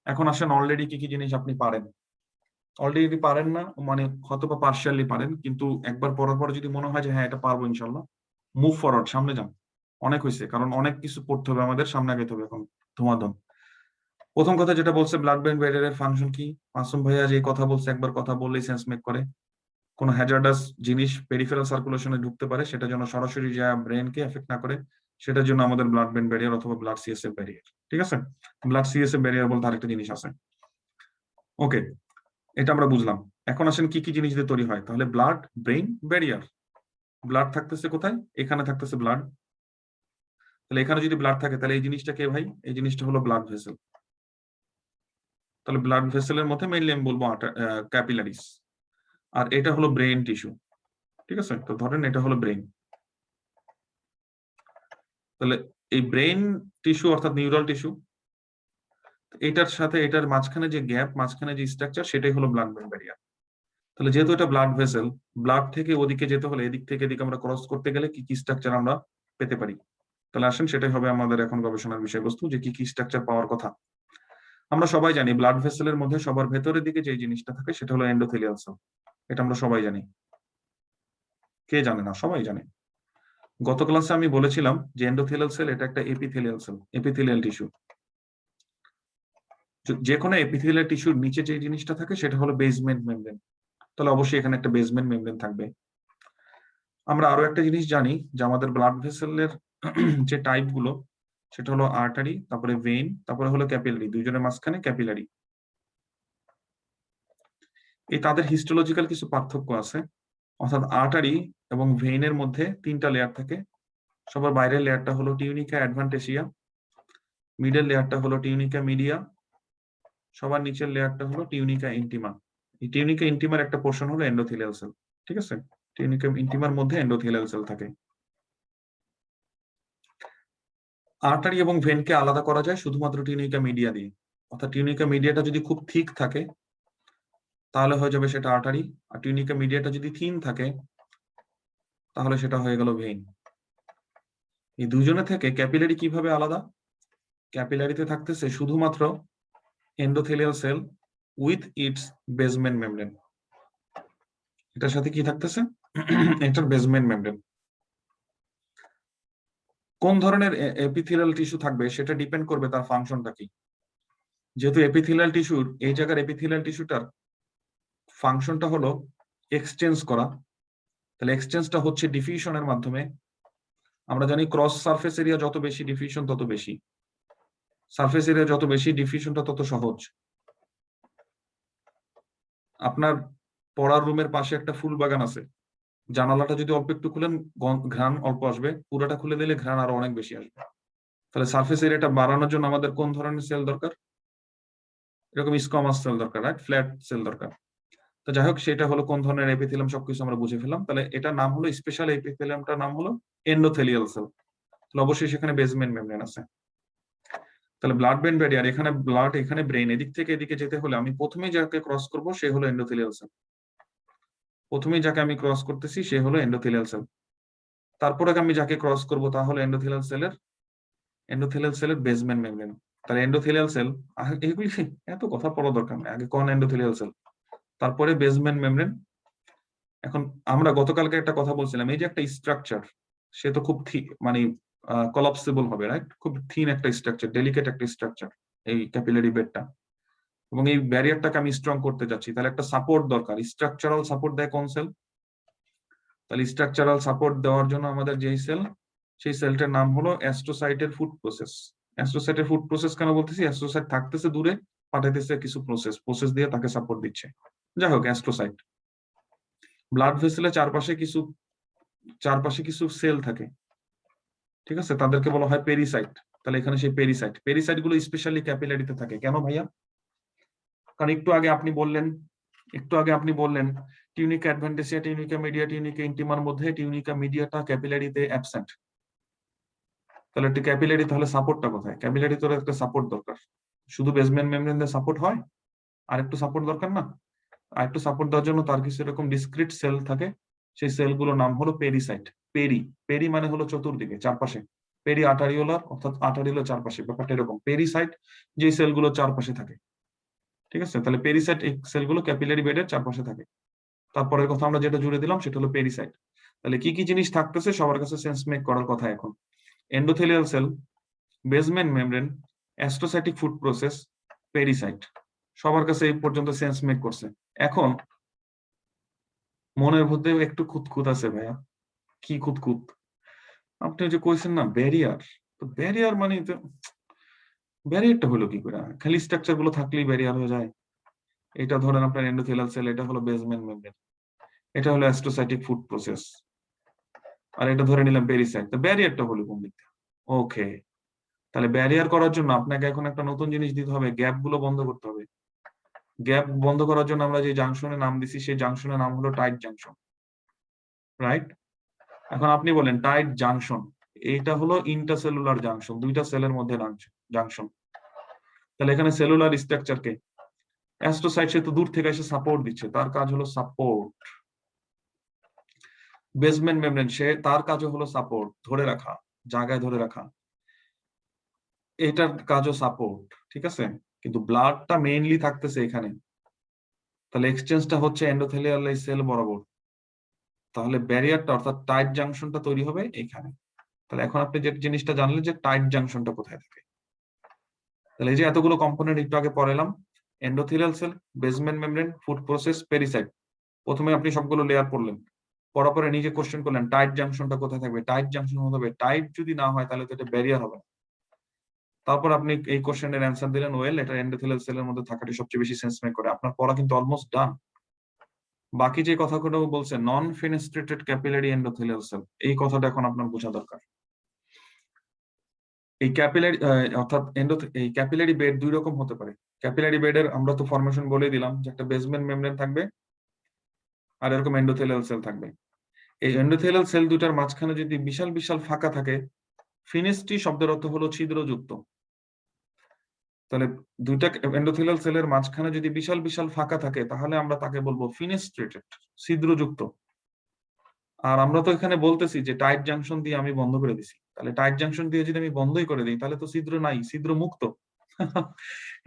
এখন আসেন অলরেডি কি কি জিনিস আপনি পারেন। অলরেডি পারেন না মানে হয়তো বা পার্শিয়ালি পারেন, কিন্তু একবার পড়ার পরে যদি মনে হয় যে হ্যাঁ এটা পারবো ইনশাল্লাহ, মুভ ফরওয়ার্ড, সামনে যান। অনেক হয়েছে, কারণ অনেক কিছু পড়তে হবে আমাদের, সামনে আগাইতে হবে এখন ধুমাধুম। প্রথম কথা যেটা বলছে ব্লাড ব্রেন ব্যারিয়ারের ফাংশন কি, মাসুম ভাইয়া যে কথা বলছে একবার কথা বললেই সেন্স মেক করে। কোনো হ্যাজার্ডাস জিনিস পেরিফেরাল সার্কুলেশনে ঢুকতে পারে, সেটা যেন সরাসরি যা ব্রেনকে এফেক্ট না করে, সেটার জন্য আমাদের ব্লাড ব্রেন ব্যারিয়ার অথবা ব্লাড সিএসএফ ব্যারিয়ার। ঠিক আছে, ব্লাড সিএসএফ ব্যারিয়ার বলতে আরেকটা জিনিস আছে। ওকে, এটা আমরা বুঝলাম। এখন আসেন কি কি জিনিস দিয়ে তৈরি হয়। তাহলে ব্লাড ব্রেন ব্যারিয়ার, ব্লাড থাকতেছে কোথায়? এখানে থাকতেছে ব্লাড। তাহলে এখানে যদি ব্লাড থাকে তাহলে এই জিনিসটা কে ভাই? এই জিনিসটা হলো ব্লাড ভেসেল। তাহলে ব্লাড ভেসেলের মধ্যে মেইনলি আমি বলবো ক্যাপিলারিস। আর এটা হলো ব্রেন টিস্যু। ঠিক আছে, তো ধরেন এটা হলো ব্রেন। তাহলে এই ব্রেন টিস্যু অর্থাৎ নিউরাল টিস্যু, এটার সাথে এটার মাঝখানে যে গ্যাপ, মাঝখানে যে স্ট্রাকচার, সেটাই হলো ব্লাড ব্রেন ব্যারিয়ার। তাহলে যেহেতু এটা ব্লাড ভেসেল, ব্লাড থেকে ওদিকে যেতে হলে এদিক থেকে এদিকে আমরা ক্রস করতে গেলে কি কি স্ট্রাকচার আমরা পেতে পারি। তাহলে আসেন সেটাই হবে আমাদের এখন গবেষণার বিষয়বস্তু, যে কি কি স্ট্রাকচার পাওয়ার কথা। আমরা সবাই জানি ব্লাড ভেসেলের মধ্যে সবার ভেতরের দিকে যে জিনিসটা থাকে সেটা হলো এন্ডোথেলিয়াল সেল। এটা আমরা সবাই জানি। কে জানে না? সবাই জানে। গত ক্লাসে আমি বলেছিলাম যে এন্ডোথেলিয়াল সেল এটা একটা এপিথেলিয়াল সেল, এপিথেলিয়াল টিস্যু। যে কোনো এপিথেলিয়াল টিস্যুর নিচে যে জিনিসটা থাকে সেটা হলো বেসমেন্ট মেমব্রেন। তাহলে অবশ্যই এখানে একটা বেসমেন্ট মেমব্রেন থাকবে। আমরা আরো একটা জিনিস জানি যে আমাদের ব্লাড ভেসেলের যে টাইপ গুলো, সেটা হলো আর্টারি, তারপরে ভেইন, তারপরে হলো ক্যাপিলারি। দুইজনের মাঝখানে ক্যাপিলারি। এই তাদের হিস্টোলজিক্যাল কিছু পার্থক্য আছে। অর্থাৎ আর্টারি এবং ভেইনের মধ্যে 3টা লেয়ার থাকে। সবার বাইরের লেয়ারটা হলো টিউনিকা অ্যাডভান্টেসিয়া, মিডল লেয়ারটা হলো টিউনিকা মিডিয়া, সবার নিচের লেয়ারটা হলো টিউনিকা ইন্টিমা। এই টিউনিকা ইন্টিমার একটা পোর্শন হলো এন্ডোথেলিয়াল সেল। ঠিক আছে, টিউনিকা ইন্টিমার মধ্যে এন্ডোথেলিয়াল সেল থাকে। আর্টারি এবং ভেনকে আলাদা করা যায় শুধুমাত্র টিউনিকা মিডিয়া দিয়ে। অর্থাৎ টিউনিকা মিডিয়াটা যদি খুব থিক থাকে তাহলে হয়ে যাবে সেটা আর্টারি, আর টিউনিকা মিডিয়াটা যদি থিন থাকে তাহলে সেটা হয়ে গেল ভেইন। এই দুজনে থেকে ক্যাপিলারি কিভাবে আলাদা? ক্যাপিলারিতে থাকতেছে শুধুমাত্র endothelial cell with its basement membrane. এটার সাথে কি থাকতেছে? এটার বেসমেন্ট মেমব্রেন। কোন ধরনের এপিথেলিয়াল টিস্যু থাকবে সেটা ডিপেন্ড করবে তার ফাংশনটা কি। যেহেতু এপিথেলিয়াল টিস্যুর এই জায়গার এপিথেলিয়াল টিস্যুটার ফাংশনটা হলো এক্সচেঞ্জ করা, তাহলে এক্সচেঞ্জটা হচ্ছে ডিফিউশনের মাধ্যমে। আমরা জানি ক্রস সারফেস এরিয়া যত বেশি, ডিফিউশন তত বেশি। সারফেস এরিয়া যত বেশি, ডিফিউশনটা তত সহজ। আপনার পড়ার রুমের পাশে একটা ফুল বাগান আছে, জানালাটা যদি অল্প একটু খুলেন ঘ্রাণ অল্প আসবে, পুরোটা খুলে দিলে ঘ্রাণ আরো অনেক বেশি আসবে। তাহলে সারফেস এরিয়াটা বাড়ানোর জন্য আমাদের কোন ধরনের সেল দরকার? এরকম স্কোয়ামাস সেল দরকার, রাইট? ফ্ল্যাট সেল দরকার। তো যাই হোক, সেটা হলো কোন ধরনের এপিথেলিয়াম, সবকিছু আমরা বুঝে ফেললাম। তাহলে এটার নাম হলো স্পেশাল এপিথেলিয়ামটার নাম হলো এন্ডোথেলিয়াল সেল। তাহলে অবশ্যই সেখানে বেসমেন্ট মেমব্রেন আছে। তাহলে ব্লাড ব্রেন ব্যারিয়ার, এখানে ব্লাড, এখানে ব্রেন, এদিক থেকে এদিকে যেতে হলে আমি প্রথমেই যাকে ক্রস করব সে হলো এন্ডোথেলিয়াল সেল। প্রথমেই যাকে আমি ক্রস করতেছি সে হলো এন্ডোথেলিয়াল সেল। তারপরে আমি যাকে ক্রস করব তা হলো এন্ডোথেলিয়াল সেলের বেসমেন্ট মেমব্রেন। তাহলে এন্ডোথেলিয়াল সেল, এগুলি এত কথা পড়া দরকার নেই, আগে কোন এন্ডোথেলিয়াল সেল, তারপরে বেসমেন্ট মেমব্রেন। এখন আমরা গতকালকে একটা কথা বলছিলাম, এই যে একটা স্ট্রাকচার, সে তো খুব মানে কলাপসিবল হবে, রাইট? খুব থিন একটা স্ট্রাকচার, ডেলিকেট একটা স্ট্রাকচার এই ক্যাপিলারি বেডটা। এবং এই ব্যারিয়ারটাকে আমি স্ট্রং করতে যাচ্ছি, তাহলে একটা সাপোর্ট দরকার। স্ট্রাকচারাল সাপোর্ট দেয় কোন সেল? তাহলে স্ট্রাকচারাল সাপোর্ট দেওয়ার জন্য আমাদের যেই সেল, সেই সেলটার নাম হলো অ্যাস্ট্রোসাইটের ফুড প্রসেস। অ্যাস্ট্রোসাইটের ফুড প্রসেস কেন বলতেছি? অ্যাস্ট্রোসাইট থাকতেছে দূরে, পাঠাইতেছে কিছু প্রসেস দিয়ে তাকে সাপোর্ট দিচ্ছে। যাই হোক, অ্যাস্ট্রোসাইট। ব্লাড ভেসেলের চারপাশে কিছু সেল থাকে, ঠিক আছে? তাদেরকে বলা হয় পেরিসাইট। তাহলে এখানে সেই পেরিসাইট গুলো স্পেশালি ক্যাপিলারিতে থাকে। কেন ভাইয়া? কারণ একটু আগে আপনি বললেন টিউনিকা অ্যাডভান্টেসিয়া, টিউনিকা মিডিয়া, টিউনিকা ইন্টিমার মধ্যে টিউনিকা মিডিয়াটা ক্যাপিলারিতে অ্যাবসেন্ট। তাহলে একটা ক্যাপিলারি, তাহলে সাপোর্টটা কোথায়? ক্যাপিলারি তো একটা সাপোর্ট দরকার। শুধু বেসমেন্ট মেমব্রেন দিয়ে সাপোর্ট হয়? আর একটু সাপোর্ট দরকার না? আর একটু সাপোর্ট দেওয়ার জন্য তার কিছু এরকম ডিসক্রিট সেল থাকে, সেই সেলগুলোর নাম হলো পেরিসাইট। পেরি, পেরি মানে হলো চতুর্দিকে, চারপাশে। পেরি আর্টারিওলার, অর্থাৎ আর্টারিওলার চারপাশে, ব্যাপারটা এরকম। পেরিসাইট যে সেলগুলো চারপাশে থাকে, ঠিক আছে? তাহলে পেরিসাইট এই সেলগুলো ক্যাপিলারি বেডের চারপাশে থাকে। তারপরের কথা আমরা যেটা জুড়ে দিলাম সেটা হলো পেরিসাইট। তাহলে কি কি জিনিস থাকতেছে সবার কাছে সেন্স মেক করার কথা এখন? Endothelial cell, basement membrane, astrocytic foot process, pericyte, সবার কাছে এই পর্যন্ত সেন্স মেক করছে। এখন মনের মধ্যে একটু খুঁতখুত আছে ভাইয়া। কি খুঁতখুত? আপনি যে কইছেন না ব্যারিয়ার, তো ব্যারিয়ার মানে তো ব্যারিয়ারটা হলো কি করে? খালি স্ট্রাকচার গুলো থাকলেই ব্যারিয়ার হয়ে যায়? এটা ধরেন আপনার এন্ডোথেলিয়াল সেল, এটা হলো বেসমেন্ট মেমব্রেন, এটা হলো অ্যাস্ট্রোসাইটিক ফুড প্রসেস, আর এটা ধরে নিলাম পেরিসাইট। তো ব্যারিয়ারটা হলো কোন দিক থেকে? ওকে, তাহলে ব্যারিয়ার করার জন্য আপনাকে এখন একটা নতুন জিনিস দিতে হবে, গ্যাপ গুলো বন্ধ করতে হবে। গ্যাপ বন্ধ করার জন্য আমরা যে জাংশনের নাম দিছি সেই জাংশনের নাম হলো টাইট জাংশন, রাইট? এখন আপনি বলেন টাইট জাংশন, এইটা হলো ইন্টারসেলুলার জাংশন, দুইটা সেলের মধ্যে জাংশন। তাহলে এখানে সেলুলার স্ট্রাকচার কে? অ্যাস্ট্রোসাইট, সে তো দূর থেকে এসে সাপোর্ট দিচ্ছে, তার কাজ হলো সাপোর্ট। বেসমেন্ট মেমব্রেন, সে তার কাজও হলো সাপোর্ট, ধরে রাখা, জায়গায় ধরে রাখা, এটার কাজও সাপোর্ট, ঠিক আছে? কিন্তু ব্লাডটা মেইনলি থাকতেছে এখানে, তাহলে এক্সচেঞ্জটা হচ্ছে এন্ডোথেলিয়াল এই সেল বরাবর। তাহলে ব্যারিয়ারটা অর্থাৎ টাইট জাংশনটা তৈরি হবে এখানে। তাহলে এখন আপনি যে জিনিসটা জানলেন যে টাইট জাংশনটা কোথায় থাকে। তাহলে এই যে এতগুলো কম্পোনেন্ট একটু আগে পড়ালাম, endothelial cell, basement membrane, foot process, pericyte. প্রথমে আপনি সবগুলো লেয়ার পড়লেন, পড়ার পরে নিজে কোশ্চেন করলেন টাইট জাংশনটা কোথায় থাকবে? টাইট জাংশন হতে হবে, টাইট যদি না হয় তাহলে তো এটা ব্যারিয়ার হবে না। তারপর আপনি এই কোশ্চেনের অ্যান্সার দিলেন, ওয়েল এটা এন্ডোথেলিয়াল সেলের মধ্যে থাকাটা সবচেয়ে বেশি সেন্স মেক করে। আপনার পড়া কিন্তু অলমোস্ট ডান। বাকি যে কথাগুলো বলছে নন ফেনেস্ট্রেটেড ক্যাপিলারি এন্ডোথেলিয়াল সেল, এই কথাটা এখন আপনার বোঝা দরকার। এই ক্যাপিলারি অর্থাৎ এই ক্যাপিলারি বেড দুই রকম হতে পারে। ক্যাপিলারি বেডের আমরা তো ফরমেশন বলে দিলাম যে একটা বেসমেন্ট মেমব্রেন থাকবে আর এরকম এন্ডোথেলিয়াল সেল থাকবে। এই এন্ডোথেলিয়াল সেল দুটার মাঝখানে যদি বিশাল বিশাল ফাঁকা থাকে, ফিনেস্টি শব্দের অর্থ হলো ছিদ্রযুক্ত। তাহলে দুইটা এন্ডোথেলিয়াল সেলের মাঝখানে যদি বিশাল বিশাল ফাঁকা থাকে তাহলে আমরা তাকে বলবো ফিনেস্ট্রেটেড, ছিদ্রযুক্ত। আর আমরা তো এখানে বলতেছি যে টাইট জাংশন দিয়ে আমি বন্ধ করে দিছি, তাহলে টাইট জাংশন দিয়ে যদি আমি বন্ধই করে দিই তাহলে তো ছিদ্র নাই, ছিদ্র মুক্ত।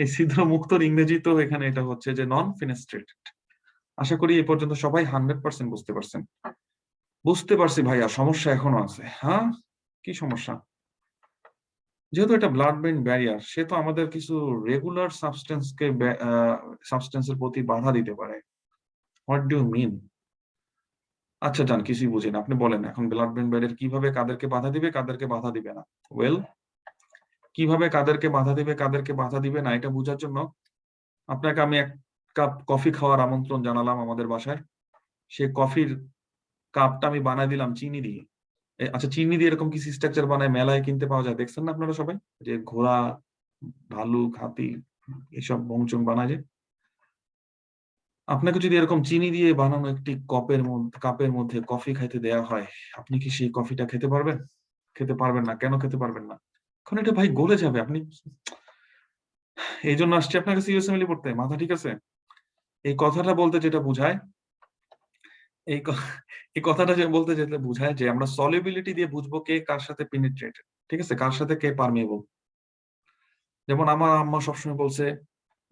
এই ছিদ্র মুক্তর ইংরেজি তো এখানে এটা হচ্ছে যে নন ফিনেস্ট্রেটেড। আশা করি এই পর্যন্ত সবাই 100% বুঝতে পারছেন। বুঝতে পারছি ভাইয়া, সমস্যা এখনো আছে। হ্যাঁ, কি সমস্যা? যেহেতু এটা ব্লাড ব্রেইন ব্যারিয়ার, সে তো আমাদের কিছু রেগুলার সাবস্টেন্সের প্রতি বাধা দিতে পারে। What do you mean? আচ্ছা যান, কিছুই বুঝি না, আপনি বলেন এখন ব্লাড ব্রেইন ব্যারিয়ার কিভাবে কাদেরকে বাধা দিবে, কাদেরকে বাধা দিবে না। ওয়েল, কিভাবে কাদেরকে বাধা দিবে, কাদেরকে বাধা দিবে না, এটা বোঝার জন্য আপনাকে আমি এক কাপ কফি খাওয়ার আমন্ত্রণ জানালাম আমাদের বাসায়। সে কফির কাপটা আমি বানাই দিলাম চিনি দিয়ে। আচ্ছা, চিনি দিয়ে এরকম কিছু স্ট্রাকচার বানায় মেলায় কিনতে পাওয়া যায়, দেখছেন না আপনারা সবাই? যে ঘোড়া, ভালুক, হাতি, এসব বংচং বানায়। যে আপনাকে যদি এরকম চিনি দিয়ে বানানো একটি কাপের মধ্যে কফি খাইতে দেয়া হয়, আপনি কি সেই কফিটা খেতে পারবেন? খেতে পারবেন না। কেন খেতে পারবেন না? কারণ এটা ভাই গলে যাবে। আপনি এই জন্য আসছি আপনার কাছে ইউএসএমএল পড়তে, মাথা ঠিক আছে? এই কথাটা বলতে যেটা বুঝায়, এই এই কথাটা যে বলতে যেটা বুঝায় যে আমরা সলিবিলিটি দিয়ে বুঝবো কে কার সাথে পেনিট্রেটেড, ঠিক আছে, কার সাথে কে পারমিয়েবল। যেমন আমার আম্মা সবসময় বলছে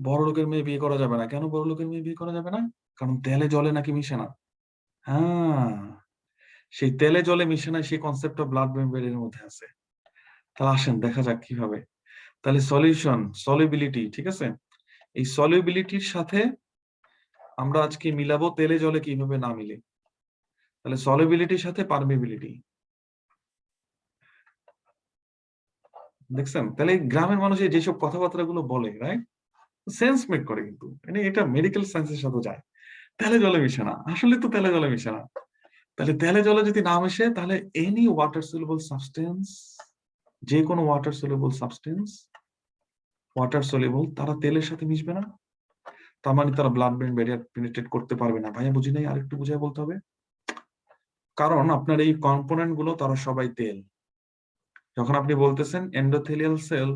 বড় লোকের মেয়ে বিয়ে করা যাবে না। কেন বড় লোকের মেয়ে বিয়ে করা যাবে না? কারণ তেলে জলে নাকি মিশে না। হ্যাঁ, সেই তেলে জলে মিশে না, সেই কনসেপ্টটা ব্লাড ব্রেইন ব্যারিয়ারের মধ্যে আছে। তাহলে আসেন দেখা যাক কিভাবে। তাহলে সলিউশন, সলিবিলিটি, ঠিক আছে, এই সলিবিলিটির সাথে আমরা আজকে মিলাবো তেলে জলে কিভাবে না মিলে। তাহলে সলিবিলিটির সাথে পারমিবিলিটি, দেখছেন? তাহলে গ্রামের মানুষ যেসব কথাবার্তা গুলো বলে, রাইট, সেন্স মেক করে, কিন্তু মানে এটা মেডিকেল সায়েন্সের সাথে যায়। তেলে জলে মিশে না, আসলে তো তেলে জলে মিশে না। তাহলে তেলে জলে যদি না মিশে তাহলে এনি ওয়াটার সলিউবল সাবস্টেন্স, যে কোনো water soluble substance, water soluble, তারা তেলের সাথে মিশবে না। তার মানে তারা ব্লাড ব্রেইন ব্যারিয়ার পেনিট্রেট করতে পারবে না। ভাইয়া বুঝি নাই, আরেকটু বুঝাই বলতে হবে। কারণ আপনার এই কম্পোনেন্ট গুলো তারা সবাই তেল। যখন আপনি বলতেছেন এন্ডোথেলিয়াল সেল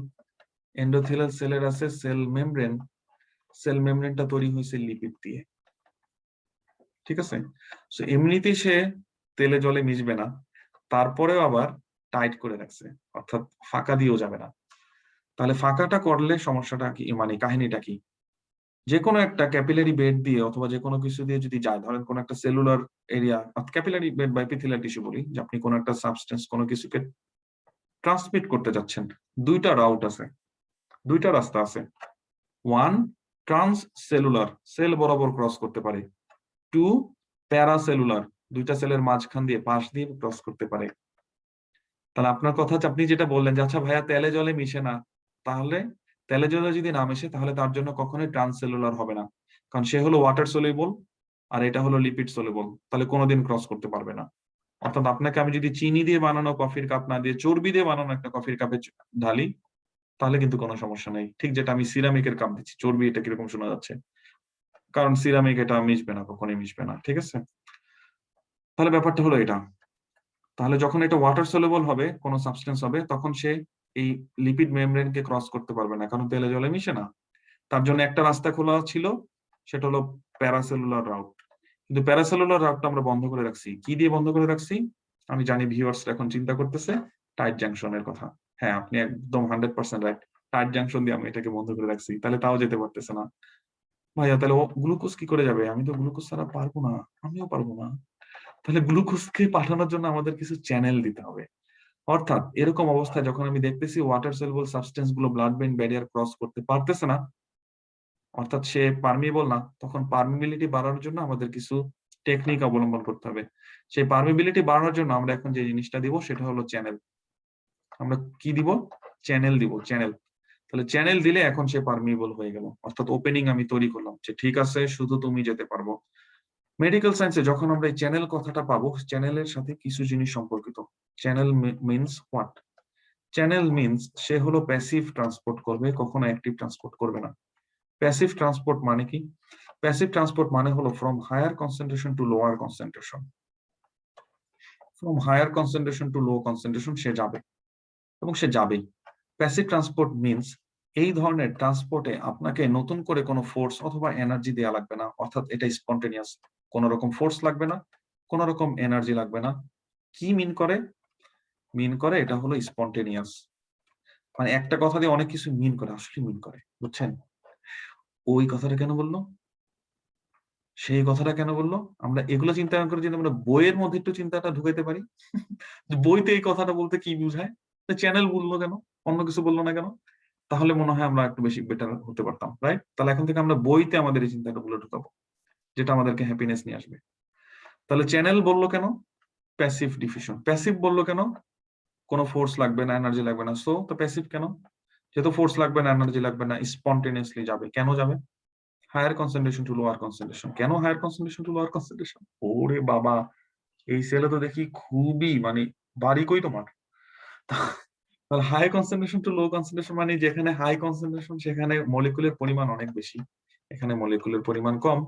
এন্ডোথেলিয়াল সেলের আছে সেল মেমব্রেনটা তৈরি হয়েছে লিপিড দিয়ে, ঠিক আছে। সো এমনিতেই সে তেলে জলে মিশবে না, তারপরেও আবার টাইট করে রাখছে, অর্থাৎ ফাঁকা দিয়েও যাবে না। তাহলে ফাঁকাটা করলে সমস্যাটা কি, মানে কাহিনীটা কি? যে কোনো একটা ক্যাপিলারি বেড দিয়ে অথবা যে কোনো কিছু দিয়ে যদি যায়, ধরেন কোন একটা সেলুলার এরিয়া, ক্যাপিলারি বেড বা এপিথেলিয়াল টিস্যু বলি, যে আপনি কোন একটা সাবস্টেন্স কোনো কিছুকে ট্রান্সমিট করতে যাচ্ছেন, দুইটা রাউট আছে, দুইটা রাস্তা আছে। ওয়ান, ট্রান্স সেলুলার, সেল বরাবর ক্রস করতে পারে। টু, প্যারাসেলুলার, দুইটা সেলের মাঝখান দিয়ে পাশ দিয়ে ক্রস করতে পারে। তাহলে আপনার কথা হচ্ছে, আপনি যেটা বললেন যে আচ্ছা ভাইয়া তেলে জলে মিশে না, তাহলে তেলে জলে যদি না মিশে তাহলে তার জন্য কখনোই ট্রান্সসেলুলার হবে না, কারণ সে হলো ওয়াটার সলিউবল আর এটা হলো লিপিড সলিউবল, তাহলে কোনোদিন ক্রস করতে পারবে না। অর্থাৎ আপনাকে আমি যদি চিনি দিয়ে বানানো কফির কাপ না দিয়ে চর্বি দিয়ে বানানো একটা কফির কাপে ঢালি, তাহলে কিন্তু কোনো সমস্যা নেই। ঠিক যেটা আমি সিরামিকের কাপ দিচ্ছি, চর্বি এটা কিরকম শোনা যাচ্ছে, কারণ সিরামিক এটা মিশবে না, কখনোই মিশবে না, ঠিক আছে। তাহলে ব্যাপারটা হলো এটা। তাহলে যখন এটা ওয়াটার সলিউবল হবে, কোনো সাবস্টেন্স হবে, তখন সে এই লিপিড মেমব্রেনকে ক্রস করতে পারবে না, কারণ তেলে জলে মিশে না। তার জন্য একটা রাস্তা খোলা ছিল, সেটা হলো প্যারাসেলুলার রাউট। কিন্তু প্যারাসেলুলার রাউটটা আমরা বন্ধ করে রাখছি। কি দিয়ে বন্ধ করে রাখছি? আমি জানি ভিউয়ার্স এখন চিন্তা করতেছে টাইট জাংশনের কথা। হ্যাঁ, আপনি একদম 100% রাইট, টাইট জাংশন দিয়ে আমি এটাকে বন্ধ করে রাখছি। তাহলে তাও যেতে পারতেছে না। ভাইয়া তাহলে গ্লুকোজ কি করে যাবে? আমি তো গ্লুকোজ ছাড়া পারবো না, আমিও পারবো না। তাহলে গ্লুকোজকে পাঠানোর জন্য আমাদের কিছু চ্যানেল দিতে হবে। অর্থাৎ এরকম অবস্থায় যখন আমি দেখতেছি ওয়াটার সলিউবল সাবস্টেন্স গুলো ব্লাড ব্রেইন ব্যারিয়ার ক্রস করতে পারতেছে না, অর্থাৎ সে পারমিয়েবল না, তখন পারমিবিলিটি বাড়ানোর জন্য আমাদের কিছু টেকনিক অবলম্বন করতে হবে। সেই পারমিবিলিটি বাড়ানোর জন্য আমরা এখন যে জিনিসটা দিব সেটা হলো চ্যানেল। আমরা কি দিব? চ্যানেল দিব, চ্যানেল। তাহলে চ্যানেল দিলে এখন সে পারমিয়েবল হয়ে গেল, অর্থাৎ ওপেনিং আমি তৈরি করলাম যে ঠিক আছে শুধু তুমি যেতে পারবো। মেডিকেল সায়েন্সে যখন আমরা এই চ্যানেল কথাটা পাবো, চ্যানেলের সাথে কিছু জিনিস সম্পর্কিত। Channel means what? Channel means সে হলো প্যাসিভ ট্রান্সপোর্ট করবে, কখনো অ্যাক্টিভ ট্রান্সপোর্ট করবে না। প্যাসিভ ট্রান্সপোর্ট মানে কি? প্যাসিভ ট্রান্সপোর্ট মানে হলো from higher concentration to lower concentration, from higher concentration to low concentration সে যাবে, এবং সে যাবেই। প্যাসিভ ট্রান্সপোর্ট মিনস এই ধরনের ট্রান্সপোর্টে আপনাকে নতুন করে কোনো ফোর্স অথবা এনার্জি দেওয়া লাগবে না, অর্থাৎ এটা স্পন্টেনিয়াস, কোনো রকম ফোর্স লাগবে না, কোনো রকম এনার্জি লাগবে না। কি মিন করে? মিন করে এটা হলো স্পন্টেনিয়াস। মানে একটা কথা দিয়ে অনেক কিছু মিন করে, আসলে মিন করে, বুঝছেন? ওই কথাটা কেন বললো, সেই কথাটা কেন বললো, আমরা এগুলো চিন্তা করে যদি আমরা বইয়ের মধ্যে একটু চিন্তাটা ঢুকাইতে পারি, বইতে এই কথাটা বলতে কি বুঝায়, চ্যানেল বললো কেন, অন্য কিছু বললো না কেন, তাহলে মনে হয় আমরা একটু বেশি বেটার হতে পারতাম, রাইট? তাহলে এখন থেকে আমরা বইতে আমাদের এই চিন্তাটা গুলো ঢুকাবো, যেটা আমাদেরকে হ্যাপিনেস নিয়ে আসবে। তাহলে চ্যানেল বললো কেন? Passive diffusion. প্যাসিভ বললো কেন? কোনো ফোর্স লাগবে না, এনার্জি লাগবে না, সো তো প্যাসিভ কেন? যেহেতু ফোর্স লাগবে না, এনার্জি লাগবে না, স্পন্টেনিয়াসলি যাবে। কেন যাবে? Higher concentration to lower concentration. কেন higher concentration to lower concentration? ওরে বাবা, এই সেলে তো দেখি খুবই মানে বাড়ি কই তোমার। তাহলে high concentration to low concentration মানে যেখানে হাই কনসেন্ট্রেশন সেখানে মলিকুলের পরিমাণ অনেক বেশি, এখানে মলিকুলের পরিমাণ কম।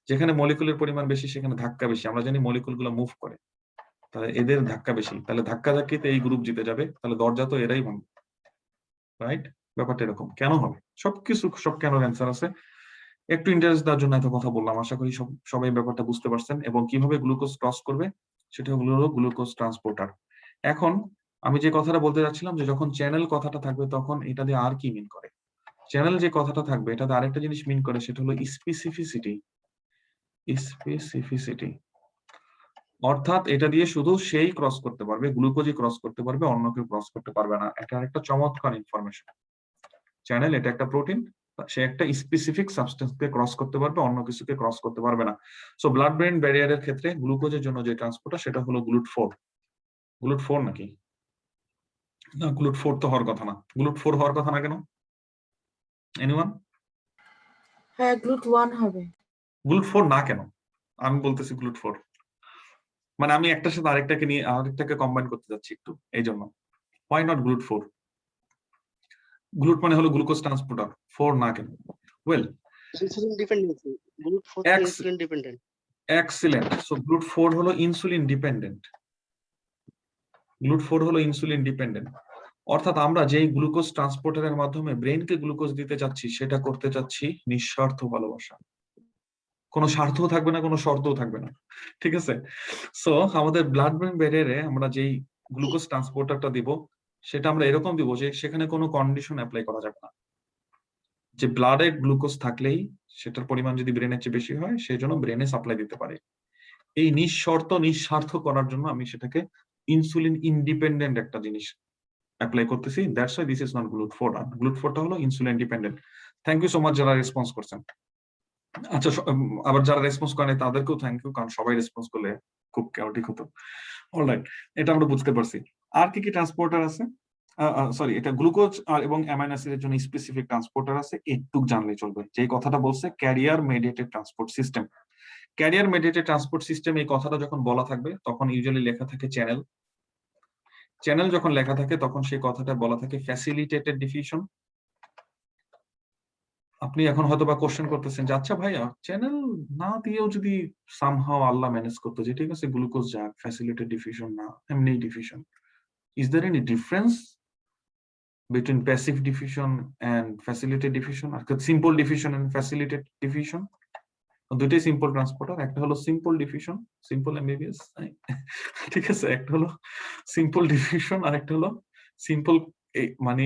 যেখানে মলিকুলের পরিমাণ বেশি সেখানে ধাক্কা বেশি, আমরা জানি মলিকুল গুলো মুভ করে, তাহলে এদের ধাক্কা বেশি, তাহলে ধাক্কা ধাক্কিতে এই গ্রুপ জিতে যাবে, তাহলে দরজা তো এরাই ভাঙবে, রাইট? ব্যাপারটা এরকম। কেন হবে? সবকিছু সব কেন অ্যান্সার আছে। একটু ইন্টারেস্ট দেওয়ার জন্য এত কথা বললাম, আশা করি সবাই ব্যাপারটা বুঝতে পারছেন, এবং কিভাবে গ্লুকোজ ক্রস করবে সেটা হলো গ্লুকোজ ট্রান্সপোর্টার। এখন আমি যে কথাটা বলতে যাচ্ছিলাম যে যখন চ্যানেল কথাটা থাকবে তখন এটা দিয়ে আর কি মিন করে? চ্যানেল যে কথাটা থাকবে এটাতে আরেকটা জিনিস মিন করে, সেটা হলো স্পেসিফিসিটি। স্পেসিফিসিটি অর্থাৎ এটা দিয়ে শুধু সেই ক্রস করতে পারবে, গ্লুকোজই ক্রস করতে পারবে, অন্য কেউ ক্রস করতে পারবে না। এটা একটা চমৎকার ইনফরমেশন। চ্যানেল এটা একটা প্রোটিন, সে একটা স্পেসিফিক সাবস্টেন্সকে ক্রস করতে পারবে, অন্য কিছুকে ক্রস করতে পারবে না। সো ব্লাড ব্রেইন ব্যারিয়ারের ক্ষেত্রে গ্লুকোজের জন্য যে ট্রান্সপোর্টার সেটা হলো গ্লুট4। গ্লুট4 নাকি? না, গ্লুট4 তো হওয়ার কথা না। গ্লুট4 হওয়ার কথা না কেন? এনিওয়ান?
হ্যাঁ, গ্লুট 1 হবে।
গ্লুট4 না কেন? আমি বলতেছি গ্লুট4, মানে আমি একটার সাথে আরেকটাকে নিয়ে আরেকটাকে কম্বাইন করতে যাচ্ছি একটু, এই জন্য। Why not গ্লুট4? গ্লুট মানে হলো গ্লুকোজ ট্রান্সপোর্টার, 4 না কেন? Well,
insulin dependency. GLUT4
X
insulin dependent.
Excellent. So গ্লুট4 হলো ইনসুলিন ডিপেন্ডেন্ট। গ্লুট4 হলো ইনসুলিন ডিপেন্ডেন্ট। অর্থাৎ আমরা যেই গ্লুকোজ ট্রান্সপোর্টারের মাধ্যমে ব্রেনকে গ্লুকোজ দিতে চাচ্ছি সেটা করতে চাচ্ছি নিঃস্বার্থ ভালোবাসা, কোনো স্বার্থও থাকবে না, কোনো শর্তও থাকবে না, ঠিক আছে? সো আমাদের ব্লাড ব্রেন ব্যারিয়ারে আমরা যেই গ্লুকোজ ট্রান্সপোর্টারটা দিব সেটা আমরা এরকম দিব যে সেখানে কোনো কন্ডিশন অ্যাপ্লাই করা যাবে না, যে ব্লাডে গ্লুকোজ থাকলেই সেটার পরিমাণ যদি ব্রেনের চেয়ে বেশি হয় সেই জন্য ব্রেনে সাপ্লাই দিতে পারে। এই নিঃস্বার্থ করার জন্য আমি সেটাকে ইনসুলিন ইন্ডিপেন্ডেন্ট একটা জিনিস অ্যাপ্লাই করতেছি। That's why this is not গ্লুট4। গ্লুট4টা হলো insulin dependent. Thank you so much যারা রেসপন্স করছেন। আচ্ছা, আবার যারা রেসপন্স করেন তাদেরকেও থ্যাংক ইউ, কারণ সবাই রেসপন্স করলে খুব ক্যাওটিক হতো। অলরাইট, এটা আমরা বুঝতে পারছি। আর কি কি ট্রান্সপোর্টার আছে? সরি, এটা গ্লুকোজ আর এবং অ্যামাইনো অ্যাসিডের জন্য স্পেসিফিক ট্রান্সপোর্টার আছে, একটুক জানলেই চলবে। যে কথাটা বলছে career mediated transport system. Career mediated transport system, এই কথাটা যখন বলা থাকবে তখন ইউজুয়ালি লেখা থাকে চ্যানেল। চ্যানেল যখন লেখা থাকে তখন সেই কথাটা বলা থাকে ফ্যাসিলিটেটেড ডিফিউশন। আপনি এখন হয়তো বা কোশ্চেন করতেছেন যে আচ্ছা ভাইয়া, চ্যানেল না দিয়েও যদি সামহাও আল্লাহ ম্যানেজ করতো, যে ঠিক আছে গ্লুকোজ যাক, ফ্যাসিলিটেড ডিফিউশন না, এমনি diffusion, is there any difference between passive diffusion and facilitated diffusion, আর simple diffusion and facilitated diffusion? দুটোই সিম্পল ট্রান্সপোর্টার। একটা হলো সিম্পল ডিফিউশন, সিম্পল এমবিবিএস, ঠিক আছে, একটা হলো সিম্পল ডিফিউশন আর একটা হলো সিম্পল, মানে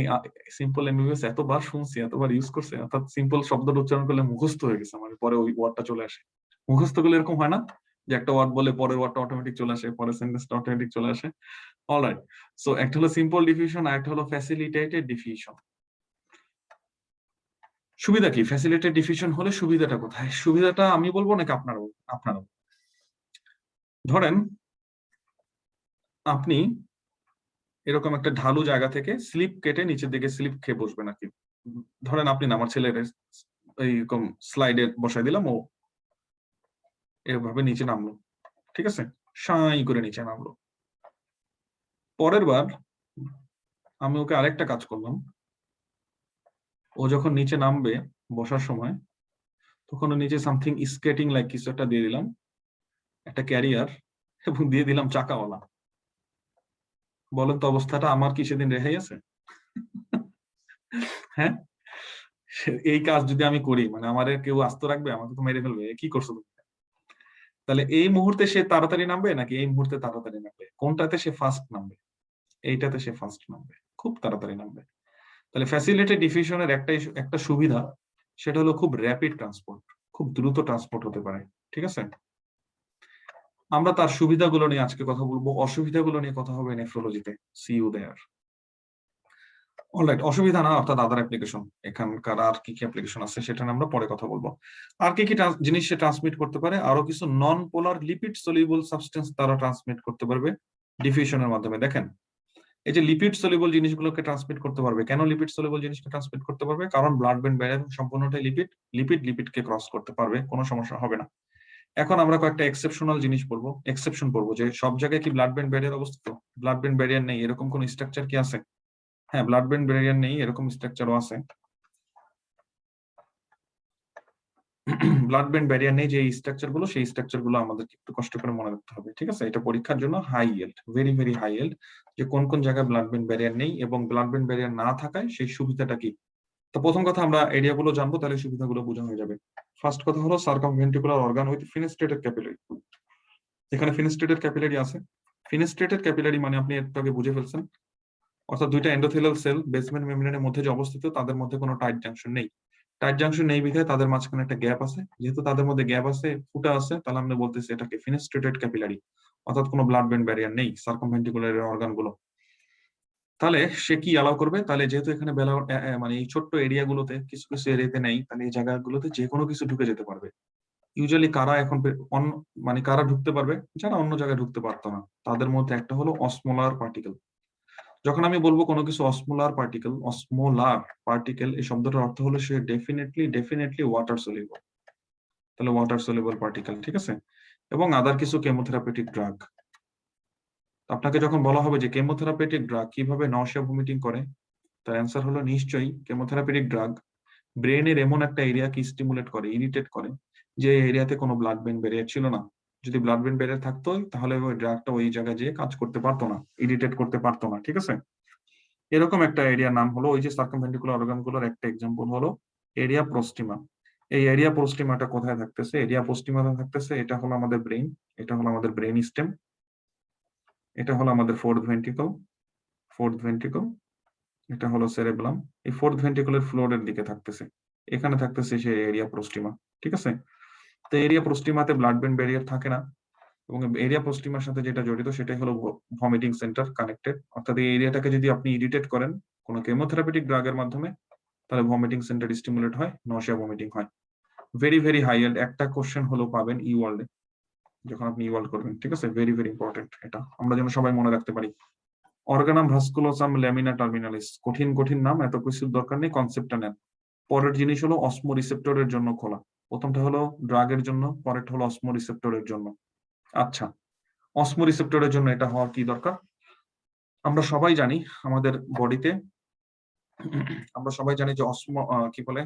সিম্পল এমবিবিএস এতবার শুনছি, এতবার ইউজ করছে, অর্থাৎ সিম্পল শব্দটা উচ্চারণ করলে মুখস্থ হয়ে গেছে, মানে পরে ওই ওয়ার্ডটা চলে আসে। মুখস্থ করলে এরকম হয় না যে একটা ওয়ার্ড বলে পরের ওয়ার্ডটা অটোমেটিক চলে আসে, পরের সেন্টেন্সটা অটোমেটিক চলে আসে। অলরাইট, সো একটা হলো সিম্পল ডিফিউশন আর একটা হলো ফ্যাসিলিটেটেড ডিফিউশন। সুবিধা কি? ফ্যাসিলিটেড ডিফিউশন হলে সুবিধাটা কোথায়? সুবিধাটা আমি বলবো নাকি আপনারাও? আপনারাও ধরেন আপনি এরকম একটা ঢালু জায়গা থেকে স্লিপ কেটে নিচের দিকে স্লিপ খেয়ে বসবেন আর কি। ধরেন আপনি না, আমার ছেলের এইরকম স্লাইডে বসাই দিলাম, ও এভাবে নিচে নামলো, ঠিক আছে, সাই করে নিচে নামলো। পরের বার আমি ওকে আরেকটা কাজ করলাম, ও যখন নিচে নামবে বসার সময়, তখন ও নিচে সামথিং স্কেটিং লাইক কিছু একটা দিয়ে দিলাম, একটা ক্যারিয়ার, এবং দিয়ে দিলাম চাকাওয়ালা। বলেন তো অবস্থাটা আমার কি সেদিন রেহাই আছে? হ্যাঁ, এই কাজ যদি আমি করি, মানে আমার কেউ আস্ত রাখবে? আমাকে তো মেরে ফেলবে, কি করছো তুমি? তাহলে এই মুহূর্তে সে তাড়াতাড়ি নামবে নাকি এই মুহূর্তে তাড়াতাড়ি নামবে? কোনটাতে সে ফার্স্ট নামবে? এইটাতে সে ফার্স্ট নামবে, খুব তাড়াতাড়ি নামবে। তাহলে ফ্যাসিলিটেড ডিফিউশনের একটা সুবিধা, সেটা হলো খুব র্যাপিড ট্রান্সপোর্ট, খুব দ্রুত ট্রান্সপোর্ট হতে পারে, ঠিক আছে? আমরা তার সুবিধাগুলো নিয়ে আজকে কথা বলবো, অসুবিধাগুলো নিয়ে কথা হবে নেফ্রোলজিতে। See you there. অলরাইট, অসুবিধা না, অর্থাৎ আদার অ্যাপ্লিকেশন। এখানকার আর কি কি অ্যাপ্লিকেশন আছে সেটা আমরা পরে কথা বলবো। আর কি কি জিনিস সে ট্রান্সমিট করতে পারে? আরো কিছু নন পোলার লিপিড সলিউবল সাবস্টেন্স তারা ট্রান্সমিট করতে পারবে ডিফিউশনের মাধ্যমে। দেখেন, এই যে লিপিড সলিউবল জিনিসগুলোকে ট্রান্সমিট করতে পারবে, কেন লিপিড সলিউবল জিনিসকে ট্রান্সমিট করতে পারবে? কারণ ব্লাড ব্রেন ব্যারিয়ার সম্পূর্ণটাই লিপিডকে ক্রস করতে পারবে, কোনো সমস্যা হবে না। এখন আমরা কয়েকটা এক্সেপশনাল জিনিস পড়বো, এক্সেপশন পড়বো, যে সব জায়গায় কি ব্লাড ব্রেন ব্যারিয়ার অবস্থিত? ব্লাড ব্রেন ব্যারিয়ার নেই এরকম কোন স্ট্রাকচার কি আছে? হ্যাঁ, ব্লাড ব্রেন ব্যারিয়ার নেই এরকম স্ট্রাকচারও আছে। ব্লাড ব্রেন ব্যারিয়ার নেই যে স্ট্রাকচার গুলো, সেই স্ট্রাকচার গুলো আমাদেরকে একটু কষ্ট করে মনে রাখতে হবে, ঠিক আছে? এটা পরীক্ষার জন্য high yield, very very high yield, যে কোন কোন জায়গায় ব্লাড ব্রেন ব্যারিয়ার নেই এবং ব্লাড ব্রেন ব্যারিয়ার না থাকায় সেই সুবিধাটা কি। তো প্রথম কথা আমরা এরিয়া গুলো জানবো, তাহলে সুবিধাগুলো বোঝা হয়ে যাবে। ফার্স্ট কথা হলো সার্কামভেন্ট্রিকুলার অর্গান উইথ ফিনেস্ট্রেটেড ক্যাপিলারি। এখানে ফিনেস্ট্রেটেড ক্যাপিলারি আছে। ফিনেস্ট্রেটেড ক্যাপিলারি মানে আপনি একটু আগে বুঝে ফেলছেন, অর্থাৎ দুইটা এন্ডোথেলিয়াল সেল বেসমেন্ট মেমব্রেনের মধ্যে যে অবস্থিত, তাদের মধ্যে কোনো টাইট জাংশন নেই। টাইট জাংশন নেই বিধায় তাদের মাঝখানে একটা গ্যাপ আছে। যেহেতু তাদের মধ্যে গ্যাপ আছে, ফুটা আছে, তাহলে আমরা বলতেছি এটাকে ফিনেস্ট্রেটেড ক্যাপিলারি, অর্থাৎ কোনো ব্লাড ব্রেন ব্যারিয়ার নেই সার্কামভেন্ট্রিকুলার অর্গান গুলো। তাহলে সে কি অ্যালাউ করবে? তাহলে যেহেতু এখানে মানে এই ছোট্ট এরিয়া গুলোতে, কিছু কিছু এরিয়াতে নেই, তাহলে এই জায়গাগুলোতে যে কোনো কিছু ঢুকে যেতে পারবে। ইউজুয়ালি কারা এখন মানে কারা ঢুকতে পারবে? যারা অন্য জায়গায় ঢুকতে পারতো না, তাদের মধ্যে একটা হলো অসমোলার পার্টিকেল। যখন আমি বলবো কোনো কিছু অসমোলার পার্টিকেল, এই শব্দটার অর্থ হলো সে ডেফিনেটলি ওয়াটার সলিউবল। তাহলে ওয়াটার সলিউবল পার্টিকেল, ঠিক আছে? এবং আদার কিছু কেমোথেরাপিউটিক ড্রাগ। আপনাকে যখন বলা হবে যে কেমোথেরাপিউটিক ড্রাগ কিভাবে নশিয়া ভমিটিং করে, তার অ্যান্সার হলো নিশ্চয়ই কেমোথেরাপিউটিক ড্রাগ ব্রেনের এমন একটা এরিয়াকে স্টিমুলেট করে, ইরিটেট করে, যে এরিয়াতে কোনো ব্লাড ব্রেন ব্যারিয়ার ছিল না। যদি ব্লাড ব্রেন ব্যারিয়ার থাকতো তাহলে ওই ড্রাগটা ওই জায়গায় যেয়ে কাজ করতে পারতো না, ইরিটেট করতে পারতো না, ঠিক আছে? এরকম একটা এরিয়ার নাম হলো, ওই যে সার্কামভেন্ট্রিকুলার অর্গানগুলোর একটা এক্সাম্পল হলো এরিয়া প্রোস্টিমা। এই এরিয়া প্রোস্টিমাটা কোথায় থাকতেছে? এরিয়া প্রোস্টিমাটা থাকতেছে, এটা হলো আমাদের ব্রেইন, এটা হলো আমাদের ব্রেইন স্টেম, এটা হলো আমাদের ফোর্থ ভেন্ট্রিকল, এটা হলো সেরেব্রাম। এই ফোর্থ ভেন্ট্রিকুলার ফ্লোরের দিকে থাকতেছে, এখানে থাকতেছে সেই এরিয়া প্রোস্টিমা। ঠিক আছে, তো এরিয়া প্রোস্টিমাতে ব্লাড ব্রেন ব্যারিয়ার থাকে না, এবং এরিয়া প্রোস্টিমার সাথে যেটা জড়িত সেটাই হলো ভমিটিং সেন্টার কানেক্টেড। অর্থাৎ এই এরিয়াটাকে যদি আপনি ইরিটেট করেন কোনো কেমোথেরাপিটিক ড্রাগের মাধ্যমে, তাহলে ভমিটিং সেন্টার স্টিমুলেট হয়, নশিয়া ভমিটিং হয়। ভেরি ভেরি হাই এন্ড একটা কোশ্চেন হলো পাবেন ই ওয়ার্ল্ডে, যখন আপনি ই ওয়ার্ল্ড করবেন। ঠিক আছে, ভেরি ভেরি ইম্পর্টেন্ট, এটা আমরা যেন সবাই মনে রাখতে পারি। অর্গানাম ভাস্কুলোসাম ল্যামিনা টার্মিনালিস, কঠিন কঠিন নাম, এত কিছুর দরকার নেই, কনসেপ্টটা নেন। পরের জিনিস হলো অসমো রিসেপ্টরের জন্য খোলা। প্রথমটা হলো ড্রাগের জন্য, পরেরটা হলো অসমো রিসেপ্টরের জন্য। আচ্ছা, অসমো রিসেপ্টরের জন্য এটা হওয়ার কি দরকার? আমরা সবাই জানি আমাদের বডিতে, আমরা সবাই জানি যে অসমো কি বলে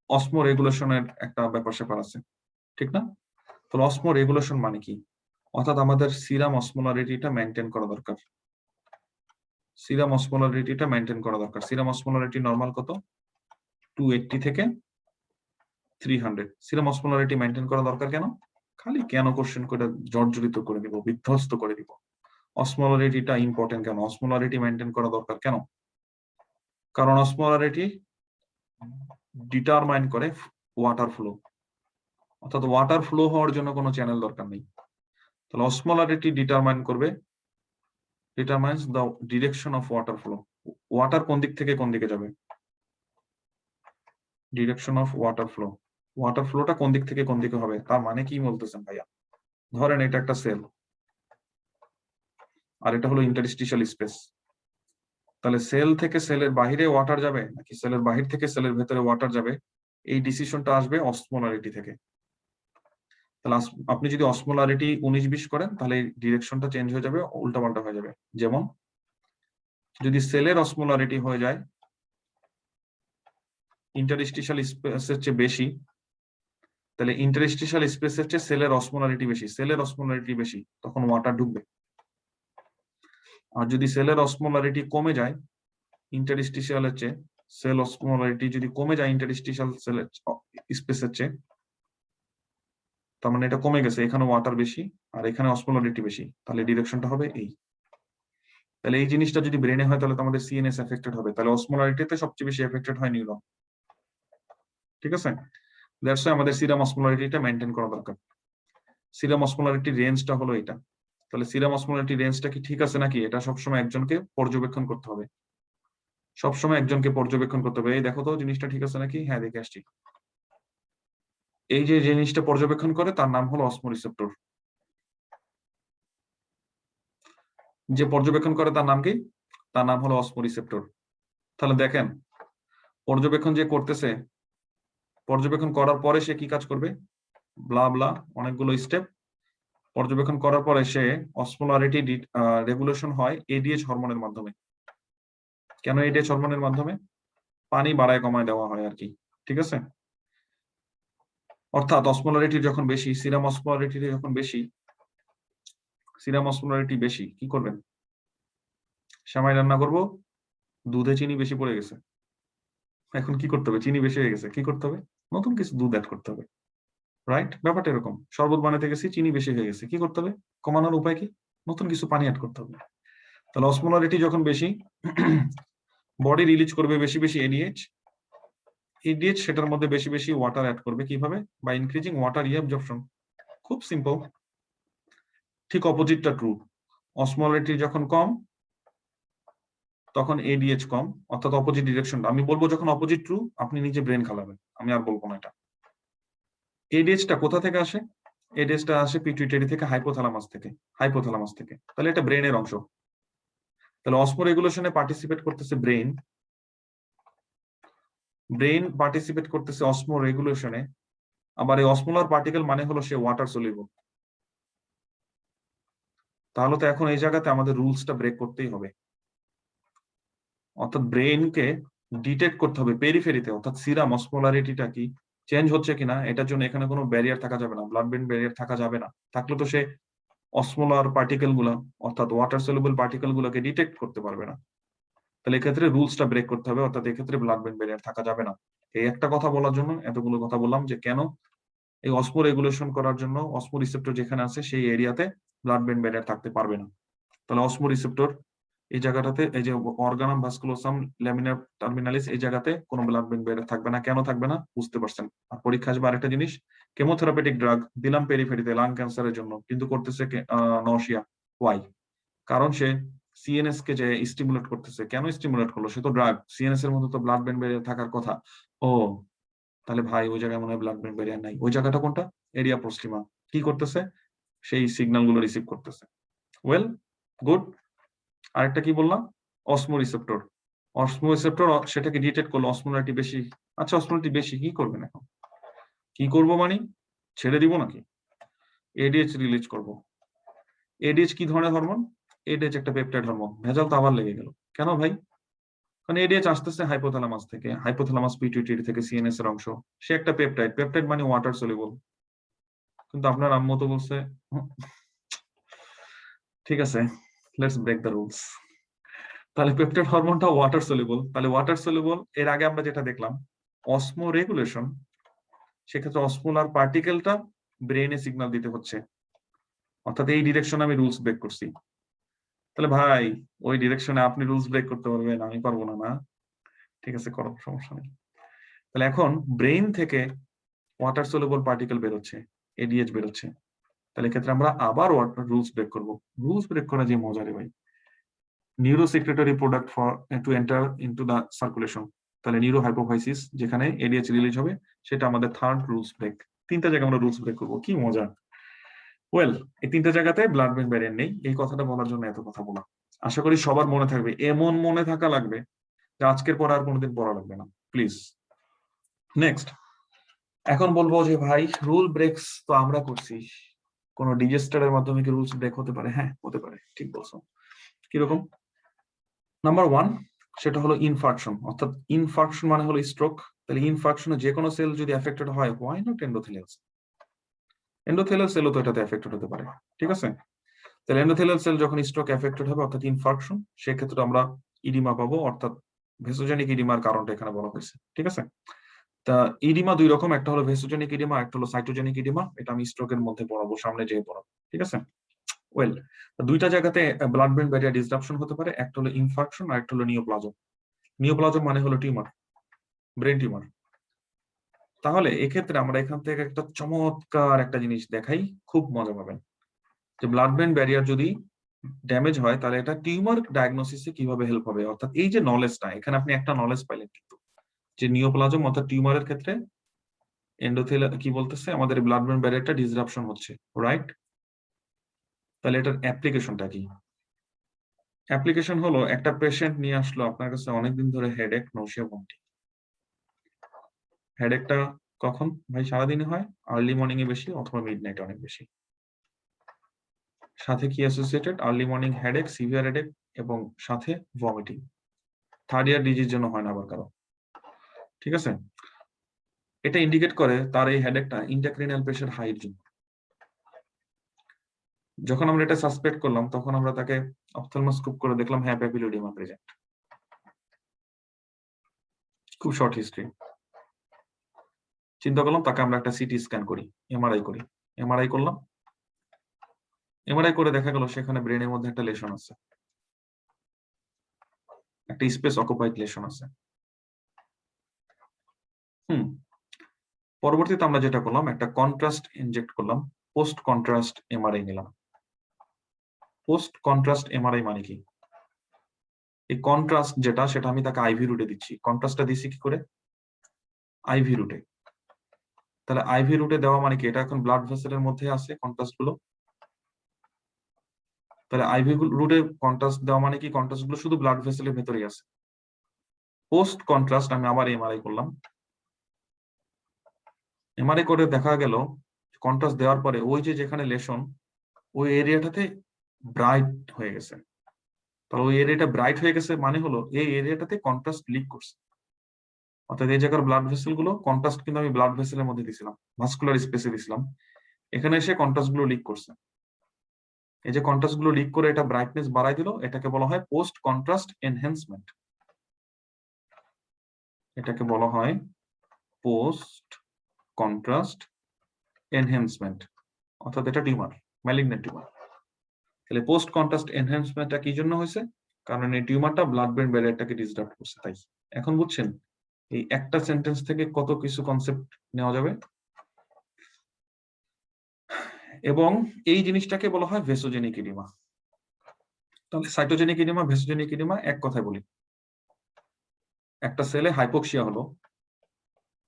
অসমো রেগুলেশনের একটা ব্যাপার স্যাপার আছে, ঠিক না? তো অসমো রেগুলেশন মানে কি? অর্থাৎ আমাদের সিরাম অসমোলারিটিটা মেনটেন করা দরকার। সিরাম অসমোলারিটিটা মেনটেন করা দরকার। সিরাম অসমোলারিটি নরমাল কত? 280 থেকে 300। সিরাম অসমোলারিটি মেনটেন করা দরকার কেন? খালি কেন কোশ্চেন করে জর্জরিত করে দিব, বিধ্বস্ত করে দিব। অসমোলারিটিটা ইম্পর্টেন্ট কেন? অসমোলারিটি মেনটেন করা দরকার কেন? কারণ অসমোলারিটি ডিটারমাইন করে ওয়াটার ফ্লো, অর্থাৎ ওয়াটার ফ্লো হওয়ার জন্য কোনো চ্যানেল দরকার নেই। তাহলে osmolarity determines the direction of water flow. Water কোন দিক থেকে কোন দিকে যাবে? Direction of water flow. Water ফ্লোটা কোন দিক থেকে কোন দিকে হবে, তার মানে কি বলতেছেন ভাইয়া? ধরেন এটা একটা সেল, আর এটা হলো ইন্টারস্টিশিয়াল স্পেস। তাহলে সেল থেকে সেলের বাহিরে ওয়াটার যাবে নাকি সেলের বাহির থেকে সেলের ভেতরে ওয়াটার যাবে, এই ডিসিশনটা আসবে অসমোলারিটি থেকে। তাহলে আপনি যদি অসমোলারিটি 19-20 করেন, তাহলে ডিরেকশনটা চেঞ্জ হয়ে যাবে, উল্টাপাল্টা হয়ে যাবে। যেমন যদি সেলের অসমোলারিটি হয়ে যায় ইন্টারস্টিশিয়াল স্পেসের চেয়ে বেশি, তাহলে ইন্টারস্টিশিয়াল স্পেসের চেয়ে সেলের অসমোলারিটি বেশি, সেলের অসমোলারিটি বেশি, তখন ওয়াটার ঢুকবে। আর যদি সেলের অসমোলারিটি কমে যায় ইন্টারস্টিশিয়ালের চেয়ে, সেল অসমোলারিটি যদি কমে যায় ইন্টারস্টিশিয়াল সেলের স্পেসের চেয়ে, তার মানে এটা কমে গেছে, এখানে ওয়াটার বেশি আর এখানে অসমোলারিটি বেশি, তাহলে ডিরেকশনটা হবে এই। তাহলে এই জিনিসটা যদি ব্রেনে হয় তাহলে তো আমাদের সিএনএস এফেক্টেড হবে, তাহলে অসমোলারিটিতে সবচেয়ে বেশি এফেক্টেড হয় নিউরন। ঠিক আছে, দ্যাটস ওয়াই আমাদের সিরাম অসমোলারিটিটা মেনটেন করা দরকার। সিরাম অসমোলারিটি রেঞ্জটা হলো এটা। তাহলে সিরাম অসমোলারিটি রেঞ্জটা কি ঠিক আছে নাকি, এটা সবসময় একজনকে পর্যবেক্ষণ করতে হবে, সবসময় একজনকে পর্যবেক্ষণ করতে হবে। এই দেখো তো জিনিসটা ঠিক আছে নাকি, হ্যাঁ দেখে আসছি। এই যে জিনিসটা পর্যবেক্ষণ করে তার নাম হলো অসমো রিসেপ্টর। যে পর্যবেক্ষণ করে তার নাম কি? তার নাম হলো অসমো রিসেপ্টর। তাহলে দেখেন পর্যবেক্ষণ যে করতেছে, পর্যবেক্ষণ করার পরে সে কি কাজ করবে? ব্লা ব্লা অনেকগুলো স্টেপ। পর্যবেক্ষণ করার পরে সে অসমোলারিটি রেগুলেশন হয় এডিএইচ হরমোনের মাধ্যমে। কেন এডিএইচ হরমোনের মাধ্যমে? পানি বাড়ায় কমায় দেওয়া হয় আর কি। ঠিক আছে, অর্থাৎ অসমোলারিটি যখন বেশি, সিরাম অসমোলারিটি যখন বেশি, সিরাম অসমোলারিটি বেশি, কি করবেন? সেমাই রান্না করব, দুধে চিনি বেশি পড়ে গেছে, এখন কি করতে হবে? চিনি বেশি হয়ে গেছে, কি করতে হবে? নতুন কিছু দুধ অ্যাড করতে হবে, রাইট? ব্যাপারটা এরকম, শরবত বানাতে গেছি, চিনি বেশি হয়ে গেছে, কি করতে হবে? কমানোর উপায় কি? নতুন কিছু পানি অ্যাড করতে হবে। তাহলে অসমোলারিটি যখন বেশি, বডি রিলিজ করবে বেশি বেশি এডিএইচ, এডিএইচ সেটার মধ্যে বেশি বেশি ওয়াটার অ্যাড করবে, কিভাবে? By increasing water reabsorption. খুব সিম্পল। ঠিক অপোজিটটা ট্রু, অসমোলারিটি যখন কম তখন এডিএইচ কম, অর্থাৎ অপোজিট ডিরেকশনটা। আমি বলবো যখন অপোজিট ট্রু, আপনি নিজে ব্রেন খালাবেন, আমি আর বলবো না এটা। এডিএইচটা কোথা থেকে আসে? এডিএইচটা আসে পিটুইটারি থেকে, হাইপোথ্যালামাস থেকে। তাহলে এটা ব্রেনের অংশ। তাহলে অসমো রেগুলেশনে পার্টিসিপেট করতেছে ব্রেন, ব্রেন পার্টিসিপেট করতেছে অসমো রেগুলেশনে। আবার এই অসমোলার পার্টিকেল মানে হলো সে ওয়াটার সলিউবল। তাহলে তো এখন এই জায়গাতে আমাদের রুলসটা ব্রেক করতেই হবে, অর্থাৎ ব্রেনকে ডিটেক্ট করতে হবে পেরিফেরিতে, অর্থাৎ সিরাম অসমোলারিটিটা কি চেঞ্জ হচ্ছে কিনা, এটার জন্য এখানে কোনো ব্যারিয়ার থাকা যাবে না, ব্লাড ব্রেন ব্যারিয়ার থাকা যাবে না। থাকলে তো সে অসমোলার পার্টিকেল গুলা, অর্থাৎ ওয়াটার সলিউবল পার্টিকেল গুলোকে ডিটেক্ট করতে পারবে না। তাহলে এক্ষেত্রে রুলসটা ব্রেক করতে হবে, অর্থাৎ এক্ষেত্রে ব্লাড ব্রেন ব্যারিয়ার থাকা যাবে না। এই একটা কথা বলার জন্য এতগুলো কথা বললাম যে কেন এই অসমো রেগুলেশন করার জন্য অসমো রিসেপ্টর যেখানে আছে সেই এরিয়াতে ব্লাড ব্রেন ব্যারিয়ার থাকতে পারবে না। তাহলে অসমো রিসেপ্টর এই জায়গাটাতে, এই যে অর্গানাম ভাস্কুলোসাম ল্যামিনার টার্মিনালিস, এই জায়গাতে কোনো ব্লাড ব্রেন ব্যারিয়ার থাকবে না। কেন থাকবে না বুঝতে পারছেন। আর পরীক্ষা আসবে আরেকটা জিনিস, কেমোথেরাপিটিক ড্রাগ দিলাম পেরিফেরিতে লাং ক্যান্সারের জন্য, কিন্তু করতেছে নশিয়া। ওয়াই? কারণ সে সিএনএস কে যে স্টিমুলেট করতেছে। কেন স্টিমুলেট করলো? সে তো ড্রাগ, সিএনএস এর মধ্যে তো ব্লাড ব্রেন ব্যারিয়ার থাকার কথা। ও তাহলে ভাই ওই জায়গায় মনে হয় ব্লাড ব্রেন ব্যারিয়ার নাই। ওই জায়গাটা কোনটা? Area Proxima. কি করতেছে? সেই সিগন্যাল গুলো রিসিভ করতেছে। Well, good. আরেকটা কি বললাম? অসমো রিসেপ্টর। অসমো রিসেপ্টর সেটাকে ডিটেক্ট করলো, অসমোলারিটি বেশি। আচ্ছা, অসমোলারিটি বেশি, কি করবেন এখন? কি করব মানে ছেড়ে দিব নাকি? এডিএইচ রিলিজ করব। এডিএইচ কি ধরনের হরমোন? এডিএইচ একটা পেপটাইড হরমোন। ভেজাল তো আবার লেগে গেল। কেন ভাই? কারণ এডিএইচ আসতেছে হাইপোথ্যালামাস থেকে, হাইপোথ্যালামাস পিটুইটারি থেকে, সিএনএস এর অংশ। সে একটা পেপটাইড, পেপটাইড মানে ওয়াটার সলিউবল। কিন্তু আপনার আম্মু তো বলছে ঠিক আছে, লেটস ব্রেক দ্য রুলস। তাহলে পেপটাইড হরমোনটা ওয়াটার সলিউবল। তাহলে ওয়াটার সলিউবল, এর আগে আমরা যেটা দেখলাম অসমো রেগুলেশন, সেক্ষেত্রে অসমোলার পার্টিকেলটা ব্রেইনে সিগন্যাল দিতে হচ্ছে, অর্থাৎ এই ডিরেকশনে আমি রুলস ব্রেক করছি। তাহলে ভাই ওই ডিরেকশনে আপনি রুলস ব্রেক করতে পারবেন, আমি পারবো না। না, ঠিক আছে, করো, সমস্যা নেই। তাহলে এখন ব্রেইন থেকে ওয়াটার সলিউবল পার্টিকেল বেরোচ্ছে, এডিএইচ বেরোচ্ছে। তাহলে এক্ষেত্রে আমরা আবার রুলস ব্রেক করব। রুলস ব্রেক করা যে মজা রে ভাই। Neurosecretory product for to enter into the circulation. তাহলে নিউরো হাইপোফাইসিস, যেখানে এডিএইচ রিলিজ হবে, সেটা আমাদের থার্ড রুলস ব্রেক। তিনটা জায়গায় আমরা রুলস ব্রেক করবো, কি মজা। ওয়েল, এই তিনটা জায়গাতে ব্লাড ব্রেন ব্যারিয়ার নেই, এই কথাটা বলার জন্য এত কথা বলা। আশা করি সবার মনে থাকবে, এমন মনে থাকা লাগবে যে আজকের পর আর কোনোদিন পড়া লাগবে না, প্লিজ। নেক্সট, এখন বলবো যে ভাই রুল ব্রেকস তো আমরা করছি, কোন ডিজেস্টারের মাধ্যমে কি রুলস ব্রেক হতে পারে? হ্যাঁ, হতে পারে, ঠিক বলছো। কিরকম? নাম্বার ওয়ান, সেটা হলো ইনফার্কশন, অর্থাৎ ইনফার্কশন মানে হলো স্ট্রোক। তাহলে ইনফার্কশনে যে কোনো সেল যদি এফেক্টেড হয়, why not endothelial cell? Endothelial সেলও তো এটাতে এফেক্টেড হতে পারে, ঠিক আছে। তাহলে এন্ডোথেলিয়াল সেল যখন স্ট্রোক এফেক্টেড হবে, অর্থাৎ ইনফার্কশন, সেক্ষেত্রে আমরা ইডিমা পাবো, অর্থাৎ ভেসোজেনিক ইডিমার কারণটা এখানে বলা হয়েছে, ঠিক আছে। তা ইডিমা দুই রকম, একটা হলো ভেসোজেনিক ইডিমা, একটা হলো সাইটোজেনিক ইডিমা। এটা আমি স্ট্রোকের মধ্যে পড়াবো, সামনে যেয়ে পড়াবো, ঠিক আছে। ওয়েল, দুইটা জায়গাতে ব্লাড ব্রেন ব্যারিয়ার ডিসরাপশন হতে পারে, একটা হলো ইনফার্কশন আর একটা হলো নিওপ্লাজম। নিওপ্লাজম মানে হলো টিউমার, ব্রেন টিউমার। তাহলে এক্ষেত্রে আমরা এখান থেকে একটা চমৎকার একটা জিনিস দেখাই, খুব মজা পাবেন, যে ব্লাড ব্রেন ব্যারিয়ার যদি ড্যামেজ হয় তাহলে এটা টিউমার ডায়াগনোসিসে কিভাবে হেল্প হবে। অর্থাৎ এই যে নলেজটা, এখানে আপনি একটা নলেজ পাইলেন কিন্তু, যে নিওপ্লাজম অর্থাৎ টিউমারের ক্ষেত্রে এন্ডোথেলিয়াল কি বলতেছে, আমাদের ব্লাড ব্রেন ব্যারিয়ারটা ডিসরাপশন হচ্ছে, রাইট? তাহলে এটার অ্যাপ্লিকেশনটা কি? অ্যাপ্লিকেশন হলো, একটা পেশেন্ট নিয়ে আসলো আপনার কাছে অনেকদিন ধরে হেডেক, নশিয়া, বমি। হেডেকটা কখন ভাই? সারাদিনে হয়, আর্লি মর্নিং এ বেশি অথবা মিড নাইটে অনেক বেশি। সাথে কি associated? Early morning headache, severe headache, এবং সাথে ভমিটিং। থার্ড ইয়ার ডিজিজ জন্য হয় না আবার কারো, ঠিক আছে। এটা ইন্ডিকেট করে তার এই হেডেকটা ইন্ট্রাক্রেনিয়াল প্রেসার হাইয়ের জন্য। যখন আমরা এটা সাসপেক্ট করলাম, তখন আমরা তাকে অপথলমোস্কোপ করে দেখলাম, হ্যাঁ প্যাপিলোডিমা প্রেজেন্ট। খুব শর্ট হিস্ট্রি। চিন্তা করলাম তাকে আমরা একটা সিটি স্ক্যান করি, এমআরআই করি। এমআরআই করলাম, এমআরআই করে দেখা গেল সেখানে ব্রেনের মধ্যে একটা লেশন আছে, একটা স্পেস অকুপাইড লেশন আছে। পরবর্তীতে আমরা যেটা করলাম, একটা কন্ট্রাস্ট ইনজেক্ট করলাম, পোস্ট কন্ট্রাস্ট এমআরআই নিলাম। পোস্ট কন্ট্রাস্ট এমআরআই মানে কি? এই কন্ট্রাস্ট যেটা, সেটা আমি তাকে আইভি রুটে দিচ্ছি। কন্ট্রাস্টটা দিচ্ছি কি করে? আইভি রুটে। তাহলে আইভি রুটে দেওয়া মানে কি? এটা এখন ব্লাড ভেসেলের মধ্যে আছে কন্ট্রাস্ট গুলো। তাহলে আইভি রুটে কন্ট্রাস্ট দেওয়া মানে কি? কন্ট্রাস্ট গুলো শুধু ব্লাড ভেসেলের ভেতরেই আছে। পোস্ট কন্ট্রাস্ট আমি আবার এমআরআই করলাম। এমআরআই করে দেখা গেল কন্ট্রাস্ট দেওয়ার পরে ওই যে যেখানে লেশন, ওই এরিয়াটাতে ব্রাইট হয়ে গেছে। তাহলে ওই এরিয়াটা ব্রাইট হয়ে গেছে মানে হলো এই এরিয়াটাতে কন্ট্রাস্ট লিক করছে। অর্থাৎ এই জায়গার ব্লাড ভেসেল গুলো, কন্ট্রাস্ট কিন্তু আমি ব্লাড ভেসেলের মধ্যে দিছিলাম, ভাস্কুলার স্পেসে দিছিলাম, এখানে এসে কন্ট্রাস্ট গুলো লিক করছে। এই যে কন্ট্রাস্ট গুলো লিক করে এটা ব্রাইটনেস বাড়াই দিল, এটাকে বলা হয় পোস্ট কন্ট্রাস্ট এনহ্যান্সমেন্ট। এটাকে বলা হয় পোস্ট কন্ট্রাস্ট এনহ্যান্সমেন্ট, অর্থাৎ এটা টিউমার, ম্যালিগন্যান্ট টিউমার। তাহলে পোস্ট কন্ট্রাস্ট এনহ্যান্সমেন্টটা কি জন্য হয়েছে? কারণ এই টিউমারটা ব্লাড ব্রেন ব্যারিয়ারটাকে ডিসরাপ্ট করছে। তাই এখন বুঝছেন এই একটা সেন্টেন্স থেকে কত কিছু কনসেপ্ট নেওয়া যাবে। এবং এই জিনিসটাকে বলা হয় ভেসোজেনিক ইডিমা। তাহলে সাইটোজেনিক ইডিমা, ভেসোজেনিক ইডিমা এক কথায় বলি, একটা সেলে হাইপোক্সিয়া হলো,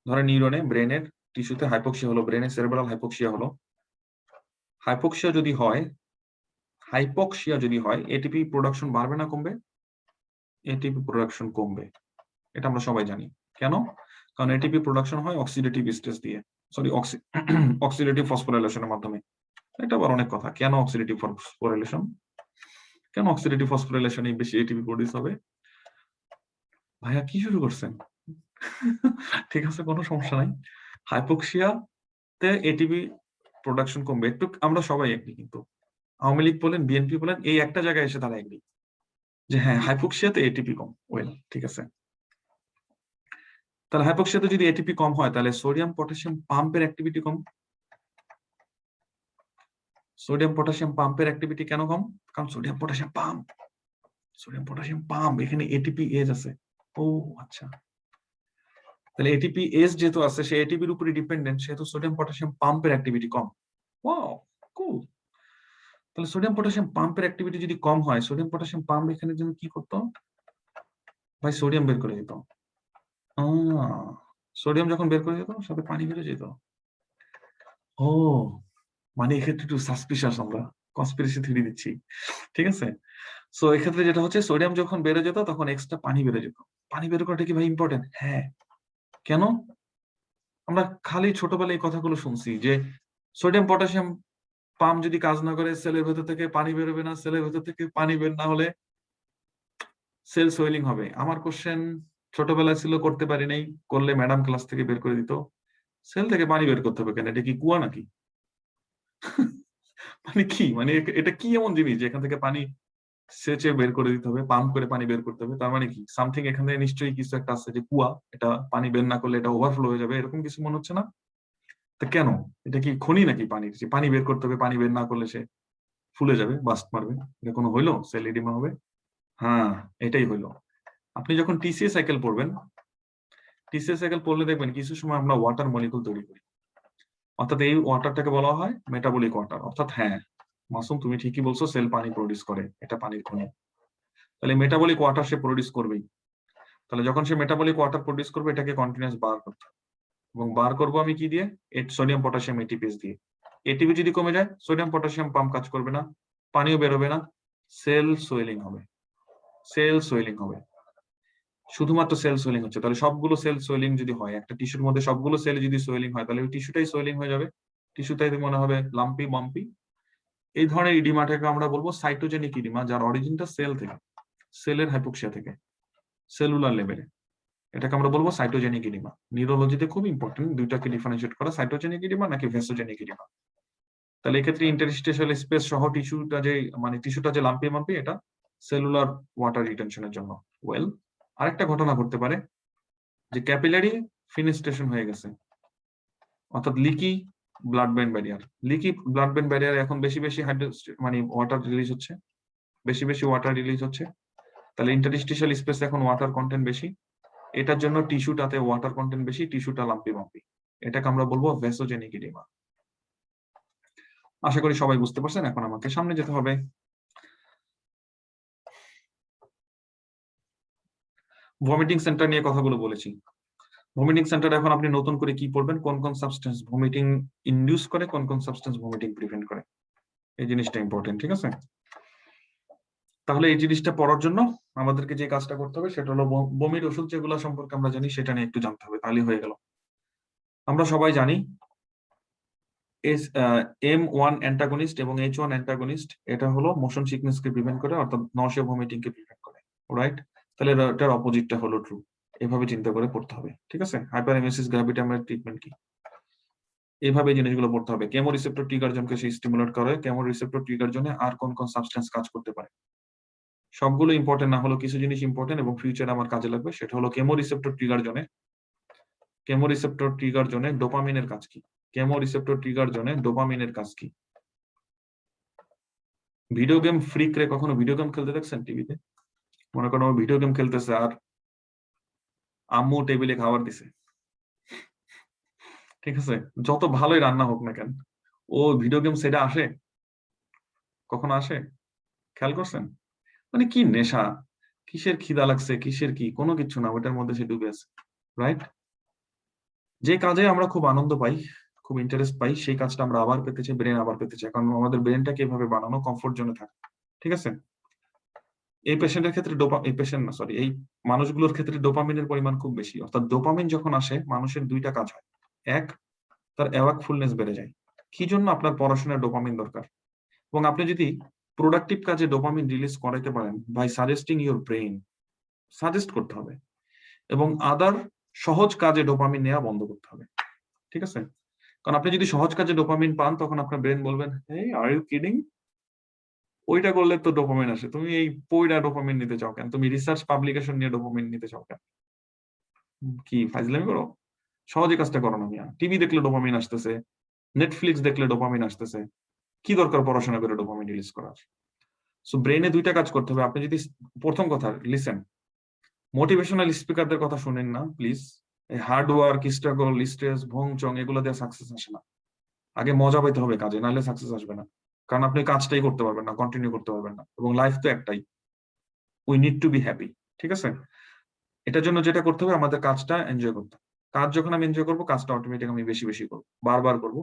ধরে নিউরনে ব্রেনের টিস্যুতে হাইপোক্সিয়া হলো, ব্রেনে সেরেব্রাল হাইপোক্সিয়া হলো। হাইপোক্সিয়া যদি হয় এটিপি প্রোডাকশন বাড়বে না কমবে? এটিপি প্রোডাকশন কমবে, এটা আমরা সবাই জানি। কেন? কারণ এটিপি প্রোডাকশন হয় অক্সিডেটিভ স্ট্রেস দিয়ে, সরি অক্সিডেটিভ ফসফোরাইলেশনের মাধ্যমে। এটা আবার অনেক কথা, কেন অক্সিডেটিভ ফসফোরাইলেশন, কেন অক্সিডেটিভ ফসফোরাইলেশনে বেশি এটিপি প্রোডিউস হবে? ভাইয়া কি শুরু করছেন? ঠিক আছে, কোনো সমস্যা নাই। হাইপোক্সিয়াতে এটিপি প্রোডাকশন কমবে, একটু আমরা সবাই একই, কিন্তু আওয়ামী লীগ বলেন বিএনপি বলেন এই একটা জায়গায় এসে তারা একই যে হ্যাঁ হাইপোক্সিয়াতে এটিপি কম। ওয়েল ঠিক আছে, তাহলে হাইপোক্সিয়াতে যদি এটিপি কম হয় তাহলে সোডিয়াম পটাশিয়াম পাম্পের অ্যাক্টিভিটি কম। সোডিয়াম পটাশিয়াম পাম্পের অ্যাক্টিভিটি কেন কম? কারণ সোডিয়াম পটাশিয়াম পাম্প এখানে এটিপি এজ আছে। ও আচ্ছা, তাহলে এটিপি এজ যেহেতু আছে, সে এটিপির উপরে ডিপেন্ডেন্ট, সেহেতু সোডিয়াম পটাশিয়াম পাম্পের অ্যাক্টিভিটি কম। ওয়াও কুল। তাহলে সোডিয়াম পটাশিয়াম পাম্পের অ্যাক্টিভিটি যদি কম হয়, সোডিয়াম পটাশিয়াম পাম্প এখানে জন্য কি করতো ভাই? সোডিয়াম বের করে দিত। সোডিয়াম যখন বের করে দিত সাথে পানি বেড়ে যেত। ও মানে এক্ষেত্রে একটু সাসপিশাস, আমরা কনস্পিরেসি থিওরি দিচ্ছি, ঠিক আছে। সো এক্ষেত্রে যেটা হচ্ছে, সোডিয়াম যখন বেড়ে যেত তখন এক্সট্রা পানি বেড়ে যেত। পানি বের করাটা কি ভাই ইম্পর্টেন্ট? হ্যাঁ। কেন? আমরা খালি ছোটবেলায় এই কথাগুলো শুনছি যে সোডিয়াম পটাশিয়াম পাম্প যদি কাজ না করে সেলের ভেতর থেকে পানি বেরোবে না, সেলের ভেতর থেকে পানি বের না হলে সেল সোয়েলিং হবে। আমার কোশ্চেন ছোটবেলায় ছিল, করতে পারি নাই, করলে ম্যাডাম ক্লাস থেকে বের করে দিত। সেল থেকে পানি বের করতে হবে কেন? এটা কি কুয়া নাকি? মানে কি, মানে এটা কি এমন জিনিস যে এখান থেকে পানি সেচে বের করে দিতে হবে, পাম্প করে পানি বের করতে হবে? তার মানে কি সামথিং এখানে নিশ্চয়ই কিছু একটা আছে যে কুয়া, এটা পানি বের না করলে এটা ওভারফ্লো হয়ে যাবে, এরকম কিছু মনে হচ্ছে না? তো কেন? এটা কি খনি নাকি পানির, যে পানি বের করতে হবে, পানি বের না করলে সে ফুলে যাবে, বাস্ট মারবে? এটা কোনো হইলো? সেল এডিমা হবে? হ্যাঁ, এটাই হইলো। আপনি যখন টিসিএ সাইকেল পড়বেন, টিসিএ সাইকেল পড়লে দেখবেন কিছু সময় আমরা ওয়াটার মলিকুল তৈরি করি, অর্থাৎ এই ওয়াটারটাকে বলা হয় মেটাবলিক ওয়াটার। অর্থাৎ হ্যাঁ মাসুম, তুমি ঠিকই বলছো, সেল পানি প্রডিউস করে, এটা পানির খনি। তাহলে মেটাবলিক ওয়াটার সে প্রডিউস করবেই। তাহলে যখন সে মেটাবলিক ওয়াটার প্রডিউস করবে, এটাকে কন্টিনিউয়াস বার করতে হবে। এবং বার করবো আমি কি দিয়ে? সোডিয়াম পটাশিয়াম এটিপিস দিয়ে। এটিপি যদি কমে যায়, সোডিয়াম পটাশিয়াম পাম্প কাজ করবে না, পানিও বেরোবে না, সেল সোয়েলিং হবে। সেল সোয়েলিং হবে, শুধুমাত্র সেল সোয়েলিং হচ্ছে। তাহলে সবগুলো সেল সোয়েলিং যদি হয়, একটা টিস্যুর মধ্যে সবগুলো সেল যদি সোয়েলিং হয়, তাহলে ওই টিস্যুটাই সোয়েলিং হয়ে যাবে, টিস্যুটাই মনে হবে লাম্পি বাম্পি। এই ধরনের ইডিমাটাকে আমরা বলবো সাইটোজেনিক ইডিমা, যার অরিজিনটা সেল থেকে, সেলের হাইপোক্সিয়া থেকে, সেলুলার লেভেলে। এটাকে আমরা বলবো সাইটোজেনিক ইডিমা। নিউরোলজিতে খুব ইম্পর্টেন্ট দুইটাকে ডিফারেন্সিয়েট করা, সাইটোজেনিক ইডিমা নাকি ভেসোজেনিক ইডিমা। তাহলে এক্ষেত্রে ইন্টারস্টিশিয়াল স্পেস সহ টিস্যুটা যে, মানে টিস্যুটা যে লাম্পি মাম্পি, এটা সেলুলার ওয়াটার রিটেনশনের জন্য। ওয়েল, আরেকটা ঘটনা ঘটতে পারে যে ক্যাপিলারি ফিনেস্ট্রেশন হয়ে গেছে, অর্থাৎ leaky blood brain barrier. Leaky blood brain barrier এখন বেশি বেশি মানে ওয়াটার রিলিজ হচ্ছে, বেশি বেশি ওয়াটার রিলিজ হচ্ছে। তাহলে ইন্টারস্টিশিয়াল স্পেস এখন ওয়াটার কন্টেন্ট বেশি, এটার জন্য টিস্যুটাতে ওয়াটার কন্টেন্ট বেশি, টিস্যুটা লাম্পি মাম্পি। এটাকে আমরা বলবো ভেসোজেনিক ইডিমা। আশা করি সবাই বুঝতে পারছেন। এখন আমাকে সামনে যেতে হবে। ভমিটিং সেন্টার নিয়ে কথাগুলো বলেছি। ভমিটিং সেন্টার এখন আপনি নতুন করে কি পড়বেন? কোন কোন সাবস্টেন্স ভমিটিং ইনডিউস করে, কোন কোন সাবস্টেন্স ভমিটিং প্রিভেন্ট করে, এই জিনিসটা ইম্পর্টেন্ট, ঠিক আছে। তাহলে এই জিনিসটা পড়ার জন্য আমাদেরকে যে কাজটা করতে হবে সেটা হলো বমির ওষুধ যেগুলো সম্পর্কে আমরা জানি সেটা নিয়ে একটু জানতে হবে, তাহলে হয়ে গেল। আমরা সবাই জানি M1 অ্যান্টাগনিস্ট এবং H1 অ্যান্টাগনিস্ট, এটা হলো মোশন সিকনেস কে প্রিভেন্ট করে, অর্থাৎ নসিয়া ভমিটিং কে প্রিভেন্ট করে, রাইট? তাহলে এটার অপোজিটটা হলো ট্রু। এভাবে চিন্তা করে পড়তে হবে, ঠিক আছে। হাইপারএমেসিস গ্র্যাভিটামের ট্রিটমেন্ট কি, এইভাবে জিনিসগুলো পড়তে হবে। কেমো রিসেপ্টর ট্রিগার জোনকে সে স্টিমুলেট করে, কেমো রিসেপ্টর ট্রিগার জোনে আর কোন কোন সাবস্টেন্স কাজ করতে পারে, সবগুলো ইম্পর্টেন্ট না হলো কিছু জিনিস ইম্পর্টেন্ট এবং ফিউচারে আমার কাজে লাগবে, সেটা হলো কেমোরিসেপ্টর ট্রিগার জোনে। কেমোরিসেপ্টর ট্রিগার জোনে ডোপামিনের কাজ কি? কেমোরিসেপ্টর ট্রিগার জোনে ডোপামিনের কাজ কি? ভিডিও গেম ফ্রিক রে কখনো ভিডিও গেম খেলতে দেখছেন টিভিতে? মনে করেন ও ভিডিও গেম খেলতেছে আর আম্মু টেবিলে খাবার দিছে, ঠিক আছে, যত ভালোই রান্না হোক না কেন, ও ভিডিও গেম সেটা আসে? কখনো আসে? খেয়াল করছেন? মানে কি নেশা, কিসের খিদা লাগছে, কিসের কি, কোনো কিছু না, ওটার মধ্যে সে ডুবে আছে, রাইট? যে কাজে আমরা খুব আনন্দ পাই, খুব ইন্টারেস্ট পাই, সেই কাজটা আমরা আবার পেতে চাই, ব্রেন আবার পেতে চাই, কারণ আমাদের ব্রেনটাকে এভাবে বানানো কমফোর্ট জোনে থাকে, ঠিক আছে? এই পেশেন্টের ক্ষেত্রে এই পেশেন্ট না, সরি, এই মানুষগুলোর ক্ষেত্রে ডোপামিনের পরিমাণ খুব বেশি। অর্থাৎ ডোপামিন যখন আসে মানুষের দুইটা কাজ হয়। এক, তার অ্যাওয়াকফুলনেস বেড়ে যায়। কি জন্য? আপনার পড়াশোনায় ডোপামিন দরকার, এবং আপনি যদি প্রোডাক্টিভ কাজে ডোপামিন রিলিজ করাইতে পারেন by suggesting your brain, suggest করতে হবে, এবং আদার সহজ কাজে ডোপামিন নেওয়া বন্ধ করতে হবে, ঠিক আছে? কারণ আপনি যদি সহজ কাজে ডোপামিন পান তখন আপনার ব্রেন বলবেন, এই আর ইউ কিডিং, ওইটা করলে তো ডোপামিন আসে, তুমি এই পয়টা ডোপামিন নিতে চাও কেন, তুমি রিসার্চ পাবলিকেশন নিয়ে ডোপামিন নিতে চাও কেন, কি ফাইজলামি করো, সহজে কাজটা করো না মিয়া। টিভি দেখলে ডোপামিন আসতেছে, নেটফ্লিক্স দেখলে ডোপামিন আসতেছে, কি দরকার পড়াশোনা করে ডোপামিন রিলিজ করার? সো ব্রেনে দুইটা কাজ করতে হবে। আপনি যদি প্রথম কথা লিসেন, মোটিভেশনাল স্পিকারদের কথা শুনেন না প্লিজ। এই হার্ড ওয়ার্ক, স্ট্রাগল, স্ট্রেস, ভং চং এগুলো দিয়ে সাকসেস আসে না। আগে মজা পাইতে হবে কাজে, নাহলে সাকসেস আসবে না। কারণ আপনি কাজটাই করতে পারবেন না, কন্টিনিউ করতে পারবেন না, এবং লাইফ তো একটাই, we need to be happy, ঠিক আছে? এটার জন্য যেটা করতে হবে, আমাদের কাজটা এনজয় করতে হবে। কাজ যখন আমি এনজয় করবো, কাজটা অটোমেটিক আমি বেশি বেশি করবো, বারবার করবো,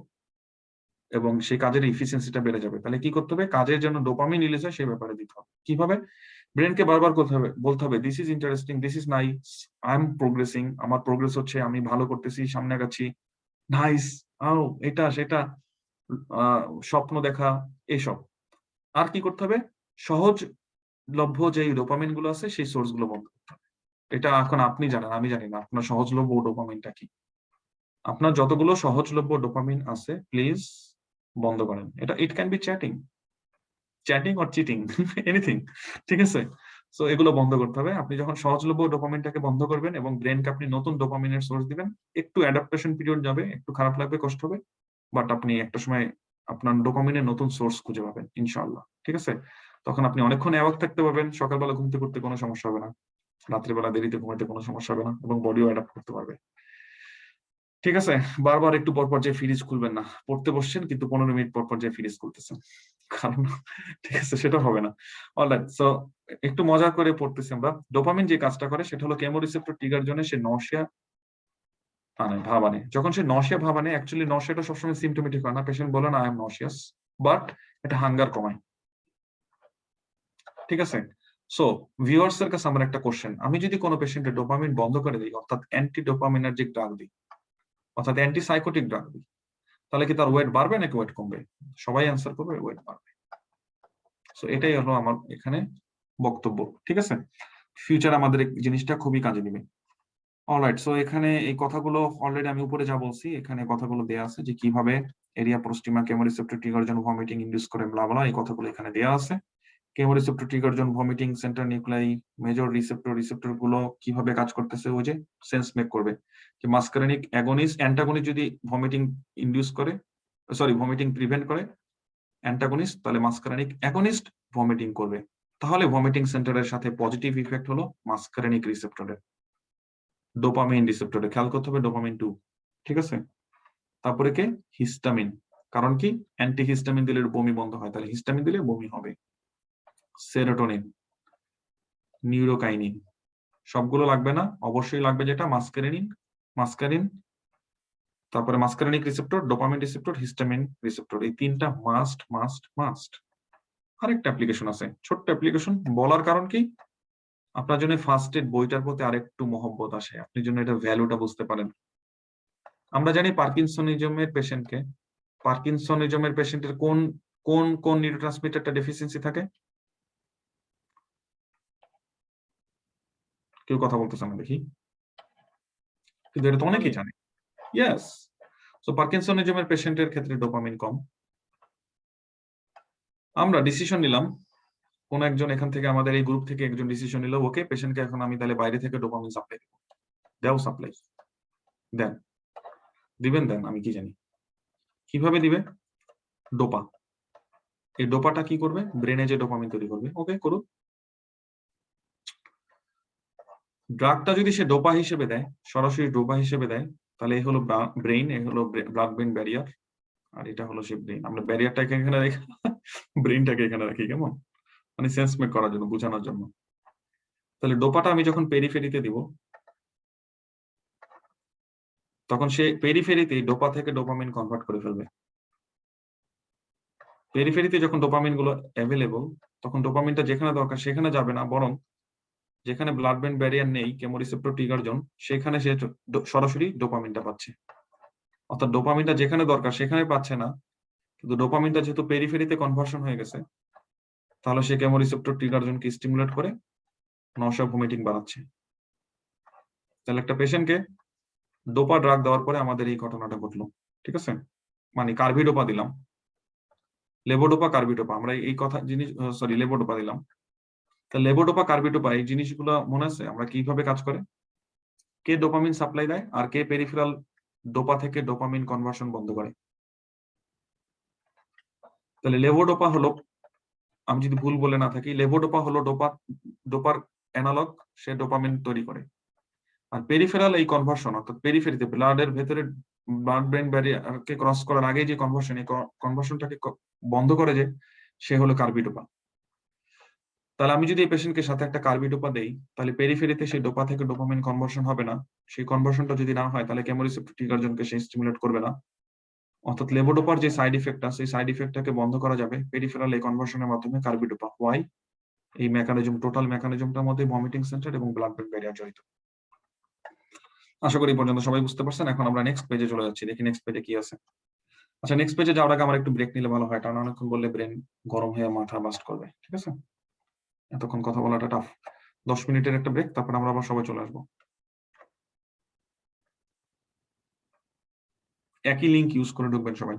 এবং সেই কাজের ইফিসিয়েন্সিটা বেড়ে যাবে। তাহলে কি করতে হবে? কাজের জন্য ডোপামিন রিলিজ হয় সেই ব্যাপারে দিতে হবে। কিভাবে? ব্রেনকে বারবার করতে হবে, বলতে হবে this is interesting, this is nice, I am progressing, আমার প্রোগ্রেস হচ্ছে, আমি ভালো করতেছি, সামনে আগাচ্ছি, নাইস, আও এটা সেটা, স্বপ্ন দেখা, এসব। আর কি করতে হবে? সহজ লভ্য যে ডোপামিন গুলো আছে সেই সোর্স গুলো বন্ধ করতে হবে। এটা এখন আপনি জানেন, আমি জানি না আপনার সহজলভ্য ডোপামিনটা কি। আপনার যতগুলো সহজলভ্য ডোপামিন আছে প্লিজ বন্ধ করেন। এটা it can be chatting or cheating, anything, ঠিক আছে? সো এগুলো বন্ধ করতে হবে। আপনি যখন সহজলভ্য ডোপামিনটাকে বন্ধ করবেন এবং ব্রেনকে আপনি নতুন ডোপামিনের সোর্স দিবেন, একটু অ্যাডাপ্টেশন পিরিয়ড যাবে, একটু খারাপ লাগবে, কষ্ট হবে, বাট আপনি একটা সময় আপনার ডোপামিনের নতুন সোর্স খুঁজে পাবেন ইনশাআল্লাহ, ঠিক আছে? তখন আপনি অনেকক্ষণ অ্যাওয়াক থাকতে পারবেন, সকালবেলা ঘুমতে করতে কোনো সমস্যা হবে না, রাত্রিবেলা দেরিতে ঘুমাইতে কোনো সমস্যা হবে না, এবং বডিও অ্যাডাপ্ট করতে পারবে, ঠিক আছে? বারবার একটু পর পর যে ফ্রিজ খুলবেন না, পড়তে বসছেন কিন্তু 15 মিনিট পর পর যে ফ্রিজ খুলতেছেন, কারণ, ঠিক আছে, সেটা হবে না। অলরাইট, সো একটু মজা করে পড়তেছি আমরা। ডোপামিন যে কাজটা করে সেটা হলো কেমোরিসেপ্টর ট্রিগার জন্য সে নশিয়া আনে, ভাব আনে। যখন সে নশিয়া ভাব আনে, অ্যাকচুয়ালি নশিয়াটা সবসময় সিমটোমেটিক হয় না, পেশেন্ট বলে না আই এম নশিয়াস, বাট এটা হাঙ্গার কমায়, ঠিক আছে? সো ভিউয়ার্স এর কাছে আমার একটা কোশ্চেন, আমি যদি কোনো পেশেন্টের ডোপামিন বন্ধ করে দিই, অর্থাৎ অ্যান্টি ডোপামিনার্জিক ড্রাগ দিই, অর্থাৎ অ্যান্টি সাইকোটিক ড্রাগ দিই, তাহলে কি তার ওয়েট বাড়বে নাকি ওয়েট কমবে? সবাই অ্যান্সার করবে ওয়েট বাড়বে। সো এটাই হলো আমার এখানে বক্তব্য, ঠিক আছে? ফিউচার আমাদের এই জিনিসটা খুবই কাজে দিবে। অলরাইট, সো এখানে এই কথাগুলো অলরেডি আমি উপরে যা বলছি এখানে কথাগুলো দেয়া আছে, যে কিভাবে এরিয়া প্রোস্টিমা কেমোরিসেপ্টর ট্রিগার জন্য ভমিটিং ইনডিউস করে, ব্লা ব্লা, এই কথাগুলো এখানে দেয়া আছে। কেমোরিসেপ্টর ট্রিগার জন্য ভমিটিং সেন্টার নিউক্লাই মেজর রিসেপ্টর গুলো কিভাবে কাজ করতেছে, ওই যে সেন্স মেক করবে যে মাস্কারেনিক অ্যাগনিস্ট অ্যান্টাগনিস্ট যদি ভমিটিং ইনডিউস করে, সরি ভমিটিং প্রিভেন্ট করে অ্যান্টাগনিস্ট, তাহলে মাস্কারেনিক অ্যাগনিস্ট ভমিটিং করবে, তাহলে ভমিটিং সেন্টারের সাথে পজিটিভ ইফেক্ট হলো মাস্কারেনিক রিসেপ্টরের, ডোপামিন রিসেপ্টরে। খেয়াল করতে হবে ডোপামিন 2, ঠিক আছে? তারপরে কে? হিস্টামিন। কারণ কি? অ্যান্টি হিস্টামিন দিলে বমি বন্ধ হয়, তাহলে হিস্টামিন দিলে বমি হবে। সেরোটোনিন, নিউরোকাইনিন, সবগুলো লাগবে না, অবশ্যই লাগবে যেটা মাস্কারিন, তারপরে muscarinic receptor, dopamine receptor, histamine receptor, এই তিনটা মাস্ট মাস্ট মাস্ট। আরেকটা অ্যাপ্লিকেশন আছে, ছোট্ট অ্যাপ্লিকেশন, বলার কারণ কি? আপনার জন্য ফার্স্ট এড বইটার প্রতি আরেকটু মহব্বত আসে, আপনি জন্য এটা ভ্যালুটা বুঝতে পারেন। আমরা জানি পার্কিনসনিজমের পেশেন্টের কোন কোন কোন নিউরোট্রান্সমিটারটা ডেফিসিয়েন্সি থাকে? কেউ কথা বলতেছে না দেখি, কিন্তু এটা তো অনেকেই জানে। ইয়েস, সো পার্কিনসনিজমের পেশেন্টের ক্ষেত্রে ডোপামিন কম। আমরা ডিসিশন নিলাম কোন একজন এখান থেকে আমাদের এই গ্রুপ থেকে একজন ডিসিশন নিল, ওকে পেশেন্টকে এখন আমি তাহলে বাইরে থেকে ডোপামিন সাপ্লাই দেবো, দাও সাপ্লাই দেন, দিবেন দেন, আমি কি জানি কিভাবে দিবে। ডোপা, এই ডোপাটা কি করবে, ব্রেনে যে ডোপামিন তৈরি করবে, ওকে করুক। ড্রাগটা যদি সে ডোপা হিসেবে দেয়, সরাসরি ডোপা হিসেবে দেয়, তাহলে এই হলো ব্রেইন, এই হলো ব্লাড ব্রেন ব্যারিয়ার, আর এটা হলো সে ব্রেইন। আমরা ব্যারিয়ারটাকে এখানে রেখে ব্রেইনটাকে এখানে রাখি, কেমন মানে সেন্স মেক করার জন্য, বোঝানোর জন্য। তাহলে ডোপাটা আমি যখন পেরিফেরিতে দিব, তখন সে পেরিফেরিতে ডোপা থেকে ডোপামিন কনভার্ট করে ফেলবে। পেরিফেরিতে যখন ডোপামিন গুলো অ্যাভেলেবল, তখন ডোপামিনটা যেখানে দরকার সেখানে যাবে না, বরং যেখানে ব্লাড ব্রেন ব্যারিয়ার নেই, কেমোরিসেপ্টর ট্রিগার জোন, সেখানে সে সরাসরি ডোপামিনটা পাচ্ছে। অর্থাৎ ডোপামিনটা যেখানে দরকার সেখানে পাচ্ছে না, কিন্তু ডোপামিনটা যেহেতু পেরিফেরিতে কনভার্সন হয়ে গেছে, তাহলে সে কেমোরিসেপ্টর ট্রিগার জোনকে স্টিমুলেট করে নশা ভমিটিং বাড়াচ্ছে। তাহলে একটা পেশেন্টকে ডোপা ড্রাগ দেওয়ার পরে আমাদের এই ঘটনাটা ঘটলো, ঠিক আছে? মানে কার্ভিডোপা দিলাম, লেবোডোপা কার্ভিডোপা, আমরা এই কথা জিনিস, সরি লেবোডোপা দিলাম। তা লেবোডোপা কার্ভিডোপা এই জিনিসগুলো মনে আছে আমরা কিভাবে কাজ করে, কে ডোপামিন সাপ্লাই দেয় আর কে পেরিফেরাল ডোপা থেকে ডোপামিন কনভার্সন বন্ধ করে। তাহলে লেবোডোপা হলো, আমি যদি ভুল বলে না থাকি, লেবোডোপা হলো ডোপার অ্যানালগ, সে ডোপামিন তৈরি করে। আর পেরিফেরাল এই কনভার্সন, অর্থাৎ পেরিফেরিতে ব্লাডের ভেতরে ব্লাড ব্রেন ব্যারিয়ারকে ক্রস করার আগে যে কনভার্সন, এই কনভার্সনটাকে বন্ধ করে যে, সে হলো কার্বিডোপা। তাহলে আমি যদি এই পেশেন্টকে সাথে একটা কার্বিডোপা দেই, তাহলে পেরিফেরিতে সেই ডোপা থেকে ডোপামিন কনভার্সন হবে না। সেই কনভার্সনটা যদি না হয়, তাহলে কেমোরিসেপ্টর ট্রিগার জোনকে সে স্টিমুলেট করবে না। অর্থাৎ লেবোডোপার যে সাইড ইফেক্ট আছে, সেই সাইড ইফেক্টটাকে বন্ধ করা যাবে পেরিফেরাল এই কনভার্সনের মাধ্যমে কার্বিডোপা। ওয়াই? এই মেকানিজম, টোটাল মেকানিজমটার মধ্যে ভমিটিং সেন্টার এবং ব্লাড ব্রেন ব্যারিয়ার জড়িত। আশা করি এই পর্যন্ত সবাই বুঝতে পারছেন। এখন আমরা নেক্সট পেজে চলে যাচ্ছি, দেখি নেক্সট পেজে কি আছে। আচ্ছা, নেক্সট পেজে যাওয়ার আগে আমার একটু ব্রেক নিলে ভালো হয়, কারণ অনেকক্ষণ বললে ব্রেন গরম হয়ে মাথা বাস্ট করবে, ঠিক আছে? এতক্ষণ কথা বলাটা টাফ। 10 মিনিটের একটা ব্রেক, তারপর আমরা আবার সবাই চলে আসবো। একই লিংক ইউজ করে ঢুকবেন সবাই।